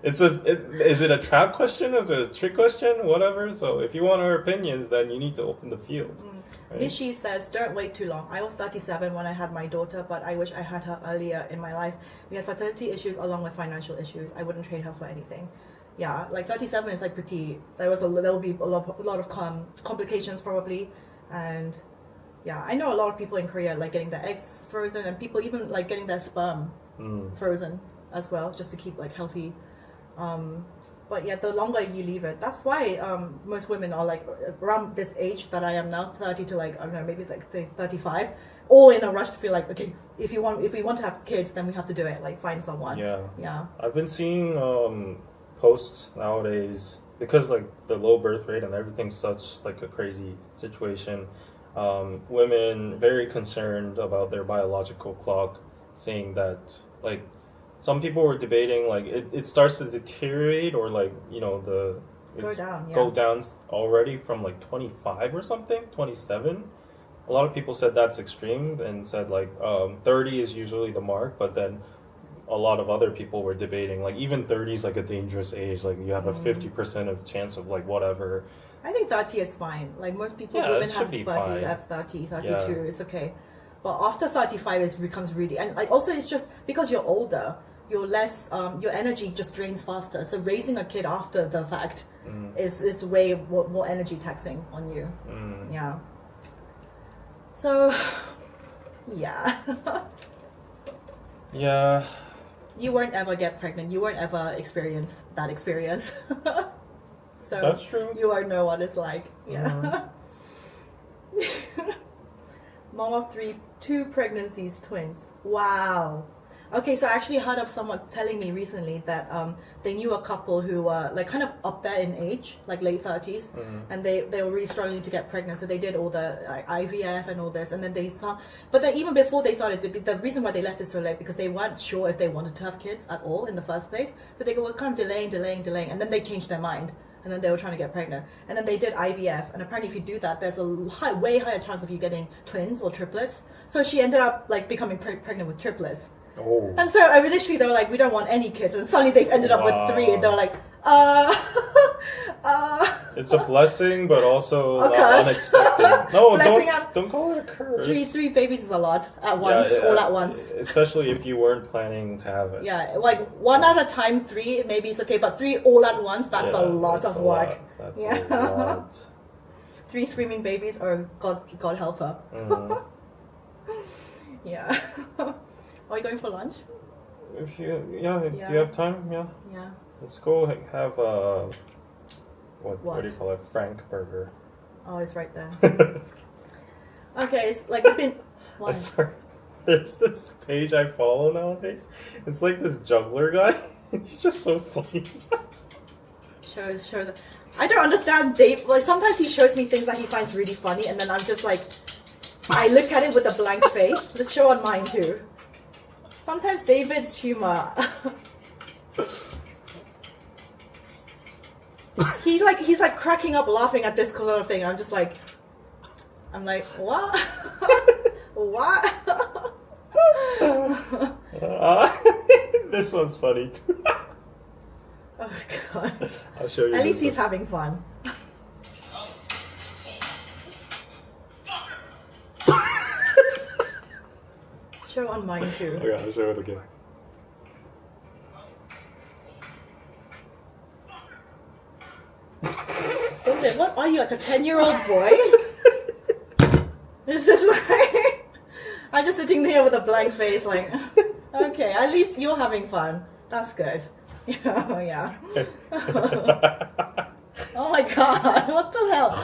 Is it a trap question? Is it a trick question? Whatever. So if you want our opinions, then you need to open the field. Right? Nishi says, don't wait too long. I was 37 when I had my daughter, but I wish I had her earlier in my life. We had fertility issues along with financial issues. I wouldn't trade her for anything. Yeah, like 37 is like pretty. There will be a lot of complications probably, and Yeah, I know a lot of people in Korea like getting their eggs frozen, and people even like getting their sperm frozen as well, just to keep like healthy. But yeah, the longer you leave it, that's why most women are like around this age that I am now, 30 to like, I don't know, maybe like 35, all in a rush to feel like, okay, if we want to have kids, then we have to do it, like find someone. Yeah. I've been seeing posts nowadays, because like the low birth rate and everything's such like a crazy situation. Women very concerned about their biological clock, saying that like some people were debating like it starts to deteriorate, or like, you know, go down already from like 25 or something, 27. A lot of people said that's extreme, and said like 30 is usually the mark, but then a lot of other people were debating like even 30 is like a dangerous age, like you have a 50% of chance of like whatever. I think 30 is fine. Like most people, women have 30s, have 30, 32 is okay. But after 35 it becomes really, and like also it's just because you're older, you're less, your energy just drains faster. So raising a kid after the fact is way more energy taxing on you. Yeah. So, yeah. Yeah. You won't ever get pregnant. You won't ever experience that experience. So that's true. You won't know what it's like. Yeah. Mom of 3, 2 pregnancies, twins. Wow. Okay, so I actually heard of someone telling me recently that they knew a couple who were like kind of up there in age, like late 30s, and they were really struggling to get pregnant. So they did all the IVF and all this, and then they saw. But then even before they started, the reason why they left it so late because they weren't sure if they wanted to have kids at all in the first place. So they were kind of delaying, and then they changed their mind. And then they were trying to get pregnant. And then they did IVF. And apparently if you do that, there's a way higher chance of you getting twins or triplets. So she ended up like becoming pregnant with triplets. Oh. And so initially they were like, we don't want any kids. And suddenly they've ended up with 3. And they were like, It's a blessing, but also unexpected. No, don't call it a curse. 3 babies is a lot at once, all at once. Especially if you weren't planning to have it. Yeah, like 1 at a time, 3 maybe it's okay, but 3 all at once, that's a lot of work. That's a lot. 3 screaming babies, or God help her. Yeah. Are you going for lunch? If you have time, yeah. Let's go have what do you call it? Frank burger. Oh, it's right there. Okay, it's like we've been. I'm sorry. There's this page I follow nowadays. It's like this juggler guy. He's just so funny. Show the. I don't understand Dave. Like sometimes he shows me things that he finds really funny, and then I'm just like, I look at it with a blank face. Let's show on mine too. Sometimes David's humor. He's like cracking up laughing at this kind of thing. I'm like, what? What? This one's funny too. Oh god. I'll show you. At least he's having fun. Show on mine too. Okay, I'll show it again. What are you, like a 10-year-old boy? This is like I'm just sitting there with a blank face, like, okay, at least you're having fun. That's good. Yeah. Oh my god, what the hell?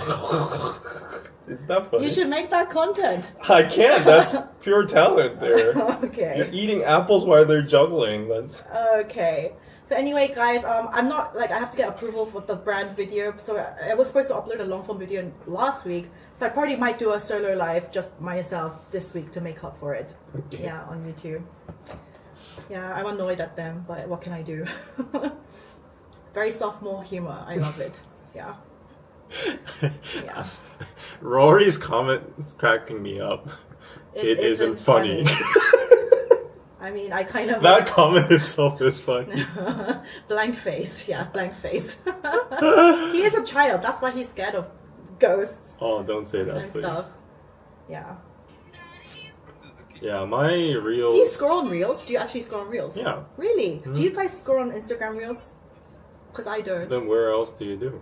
Is that funny? You should make that content. I can't. That's pure talent there. Okay. You're eating apples while they're juggling. That's okay. So anyway, guys, I'm not like I have to get approval for the brand video. So I was supposed to upload a long form video last week. So I probably might do a solo live just myself this week to make up for it. Okay. Yeah, on YouTube. Yeah, I'm annoyed at them, but what can I do? Very sophomore humor. I love it. Yeah. Yeah. Rory's comment is cracking me up. It isn't funny. I mean, I kind of... That comment itself is funny. Blank face. Yeah, blank face. He is a child. That's why he's scared of ghosts. Oh, don't say that, and please. Stuff. Yeah. Yeah, my Reels... Do you scroll on Reels? Do you actually scroll on Reels? Yeah. Really? Mm-hmm. Do you guys scroll on Instagram Reels? Because I don't. Then where else do you do?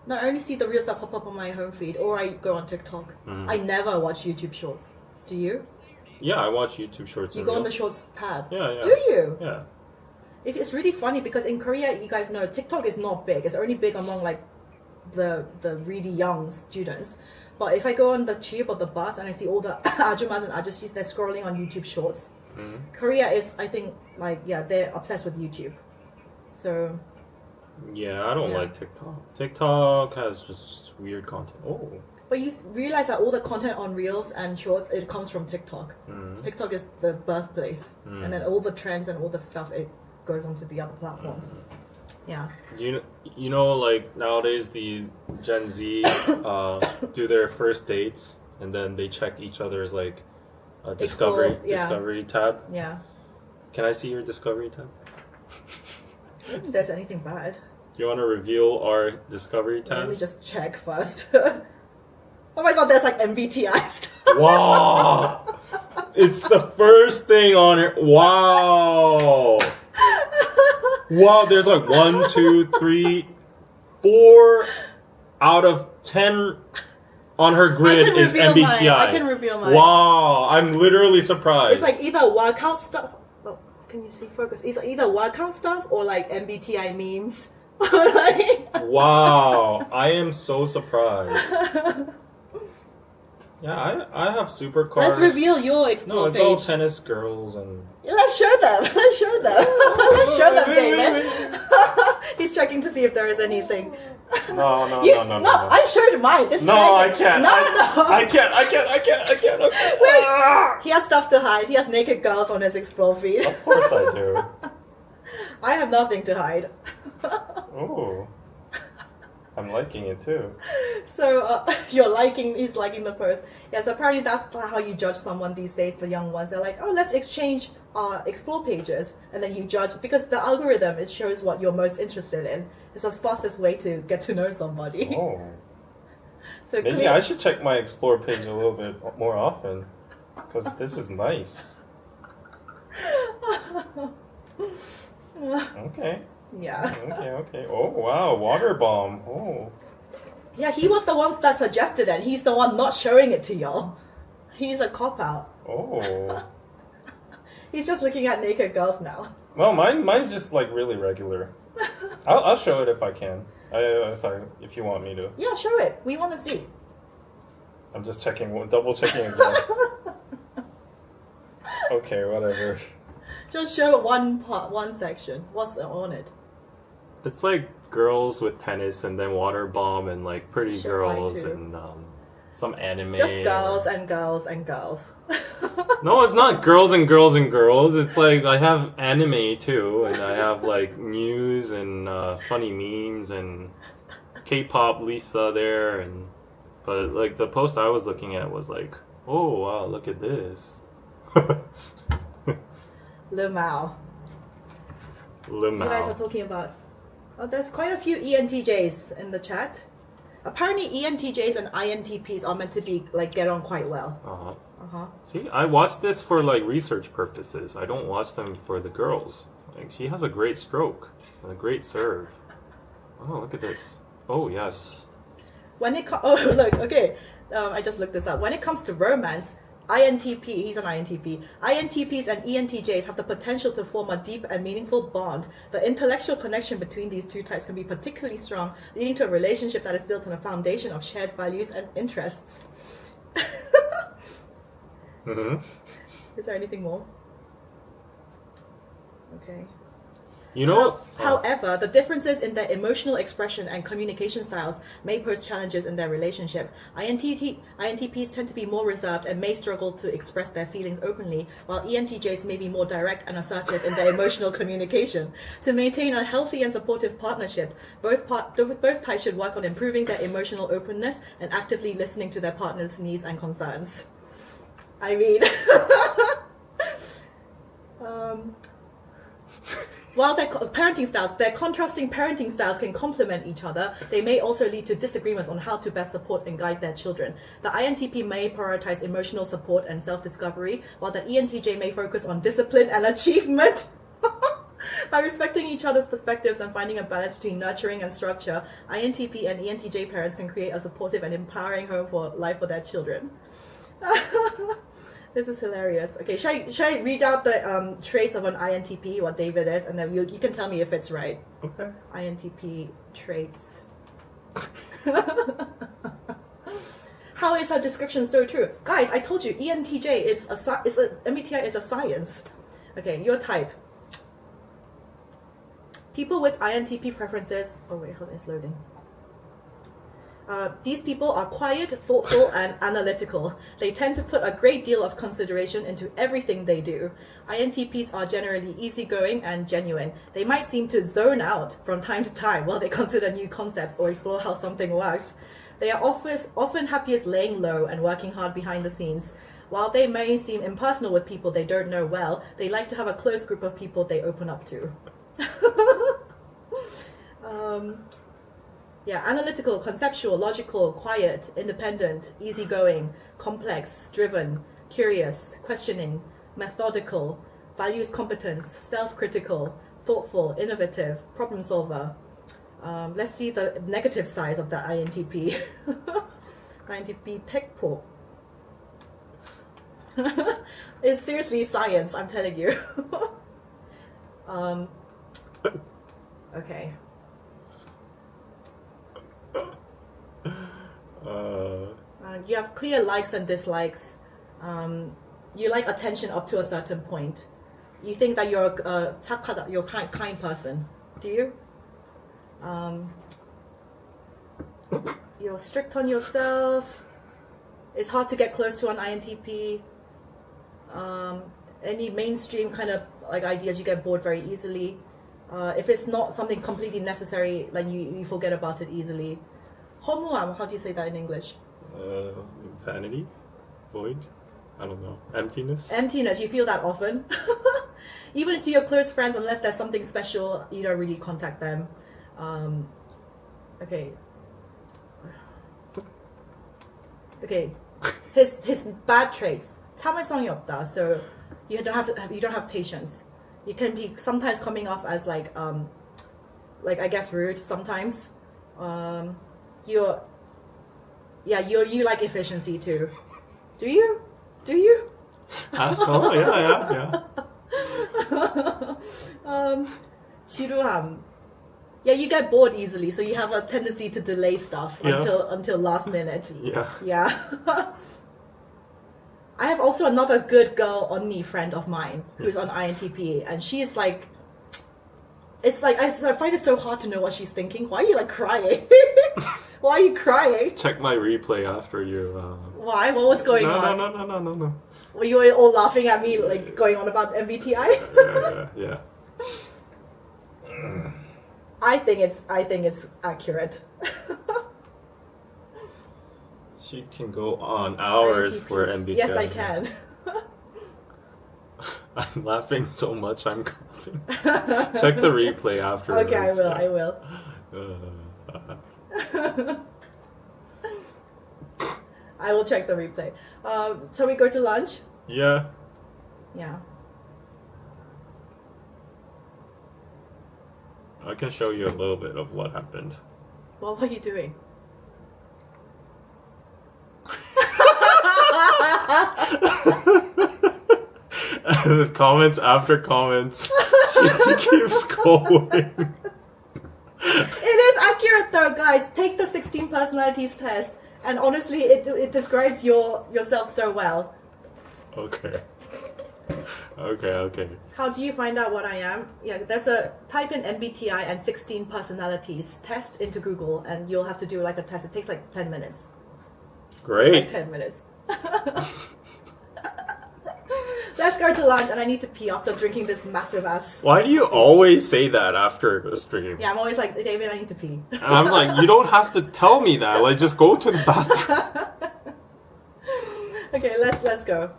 No, I only see the reels that pop up on my home feed, or I go on TikTok. I never watch YouTube Shorts. Do you? Yeah, I watch YouTube Shorts. You go on the Shorts tab. Yeah. Do you? Yeah. It's really funny because in Korea, you guys know TikTok is not big. It's only big among like the really young students. But if I go on the tube or the bus and I see all the ajumas and ajushis, they're scrolling on YouTube Shorts. Korea is, I think, like, yeah, they're obsessed with YouTube. So. Yeah, I don't like TikTok. TikTok has just weird content. Oh. But you realize that all the content on Reels and Shorts, it comes from TikTok. TikTok is the birthplace. And then all the trends and all the stuff, it goes onto the other platforms. Yeah. You know, like nowadays the Gen Z do their first dates and then they check each other's like discovery tab. Yeah. Can I see your discovery tab? I don't think there's anything bad. You want to reveal our discovery tabs? Let me just check first. Oh my god, there's like MBTI stuff. Wow! It's the first thing on it. Wow! Wow, there's like 1, 2, 3, 4 out of 10 on her grid is MBTI. I can reveal mine. Wow, I'm literally surprised. It's like either workout stuff. Oh, can you see focus? It's either workout stuff or like MBTI memes. Wow, I am so surprised. Yeah, I have supercars. Let's reveal your explore page. page. No, it's all tennis girls and... Yeah, let's show them. Let's show them. Let's show them, David. He's checking to see if there is anything. No. I showed mine. I can't. No. I can't. Okay. Wait. He has stuff to hide. He has naked girls on his explore feed. Of course I do. I have nothing to hide. Oh. I'm liking it too. So he's liking the post. Yes, apparently that's how you judge someone these days, the young ones. They're like, oh, let's exchange our explore pages. And then you judge, because the algorithm, it shows what you're most interested in. It's the fastest way to get to know somebody. Oh. So maybe I should check my explore page a little bit more often. Because this is nice. Okay. Yeah. Okay. Oh, wow. Water bomb. Oh. Yeah, he was the one that suggested it. He's the one not showing it to y'all. He's a cop-out. Oh. He's just looking at naked girls now. Well, mine's just like really regular. I'll show it if I can. If you want me to. Yeah, show it. We want to see. I'm just double checking again. Okay, whatever. Just show one section. What's on it? It's like girls with tennis and then water bomb and like pretty girls and some anime. Just girls and girls and girls. No, it's not girls and girls and girls. It's like I have anime too, and I have like news and funny memes and K-pop Lisa there, but like the post I was looking at was like, oh wow, look at this. Lemao. You guys are talking about... Oh, there's quite a few ENTJs in the chat. Apparently ENTJs and INTPs are meant to be like get on quite well. See, I watch this for like research purposes. I don't watch them for the girls. Like she has a great stroke and a great serve. Oh, look at this. Oh yes. Oh look, okay. I just looked this up. When it comes to romance, INTP, he's an INTP. INTPs and ENTJs have the potential to form a deep and meaningful bond. The intellectual connection between these two types can be particularly strong, leading to a relationship that is built on a foundation of shared values and interests. Is there anything more? Okay. You know, however, the differences in their emotional expression and communication styles may pose challenges in their relationship. INTPs tend to be more reserved and may struggle to express their feelings openly, while ENTJs may be more direct and assertive in their emotional communication. To maintain a healthy and supportive partnership, both types should work on improving their emotional openness and actively listening to their partner's needs and concerns. I mean... While their contrasting parenting styles can complement each other, they may also lead to disagreements on how to best support and guide their children. The INTP may prioritize emotional support and self-discovery, while the ENTJ may focus on discipline and achievement. By respecting each other's perspectives and finding a balance between nurturing and structure, INTP and ENTJ parents can create a supportive and empowering home for life for their children. This is hilarious. Okay, should I read out the traits of an INTP, what David is, and then you can tell me if it's right. Okay. INTP traits. How is her description so true? Guys, I told you, ENTJ is MBTI is a science. Okay, your type. People with INTP preferences. Oh wait, hold on, it's loading. These people are quiet, thoughtful, and analytical. They tend to put a great deal of consideration into everything they do. INTPs are generally easygoing and genuine. They might seem to zone out from time to time while they consider new concepts or explore how something works. They are often happiest laying low and working hard behind the scenes. While they may seem impersonal with people they don't know well, they like to have a close group of people they open up to. Yeah, analytical, conceptual, logical, quiet, independent, easygoing, complex, driven, curious, questioning, methodical, values competence, self-critical, thoughtful, innovative, problem solver. Let's see the negative side of the INTP. INTP pickpocket. It's seriously science, I'm telling you. Okay. You have clear likes and dislikes. You like attention up to a certain point. You think that you're you're a kind person. Do you? You're strict on yourself. It's hard to get close to an INTP. Any mainstream kind of like ideas, you get bored very easily. If it's not something completely necessary, like you forget about it easily. Homuam, how do you say that in English? Vanity? Void? I don't know. Emptiness? Emptiness, you feel that often. Even to your close friends, unless there's something special, you don't really contact them. Okay. Okay. His bad traits. 참을성이 없다. So you don't have patience. You can be sometimes coming off as like I guess rude sometimes. You like efficiency too. Do you? Oh yeah. 지루함. Yeah, you get bored easily, so you have a tendency to delay stuff until last minute. Yeah. I have also another good girl Onni friend of mine who's on INTP, and she is like, it's like I find it so hard to know what she's thinking. Why are you like crying? Why are you crying? Check my replay after you. Why? What was going on? No. Were you all laughing at me, like going on about MBTI? Yeah. I think it's accurate. She can go on hours INTP. for MBTI. Yes, I can. I'm laughing so much I'm coughing. Check the replay afterwards. Okay, I will. I will check the replay. Shall we go to lunch? Yeah. Yeah. I can show you a little bit of what happened. Well, what are you doing? Comments after comments. She keeps going. It is accurate though, guys. Take the 16 personalities test, and honestly, it describes yourself so well. Okay. How do you find out what I am? Yeah, there's a type in MBTI and 16 personalities test into Google, and you'll have to do like a test. It takes like 10 minutes. Great. Like 10 minutes. Let's go to lunch, and I need to pee after drinking this massive ass. Why do you always say that after a stream? Yeah, I'm always like, David, I need to pee. And I'm like, you don't have to tell me that. Like, just go to the bathroom. Okay, let's go.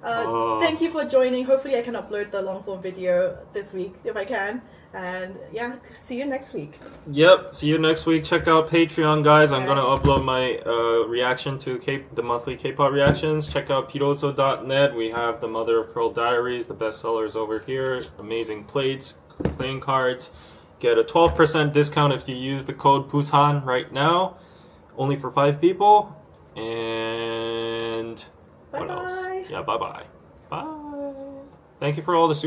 Thank you for joining. Hopefully I can upload the long form video this week if I can. And yeah, see you next week. Yep, see you next week. Check out Patreon, guys. I'm Yes. gonna upload my reaction to the monthly K-pop reactions. Check out piroso.net. We have the Mother of Pearl Diaries, the bestsellers over here. Amazing plates, playing cards. Get a 12% discount if you use the code Busan right now. Only for 5 people. And what else? Bye-bye. Yeah, bye-bye. Bye. Thank you for all the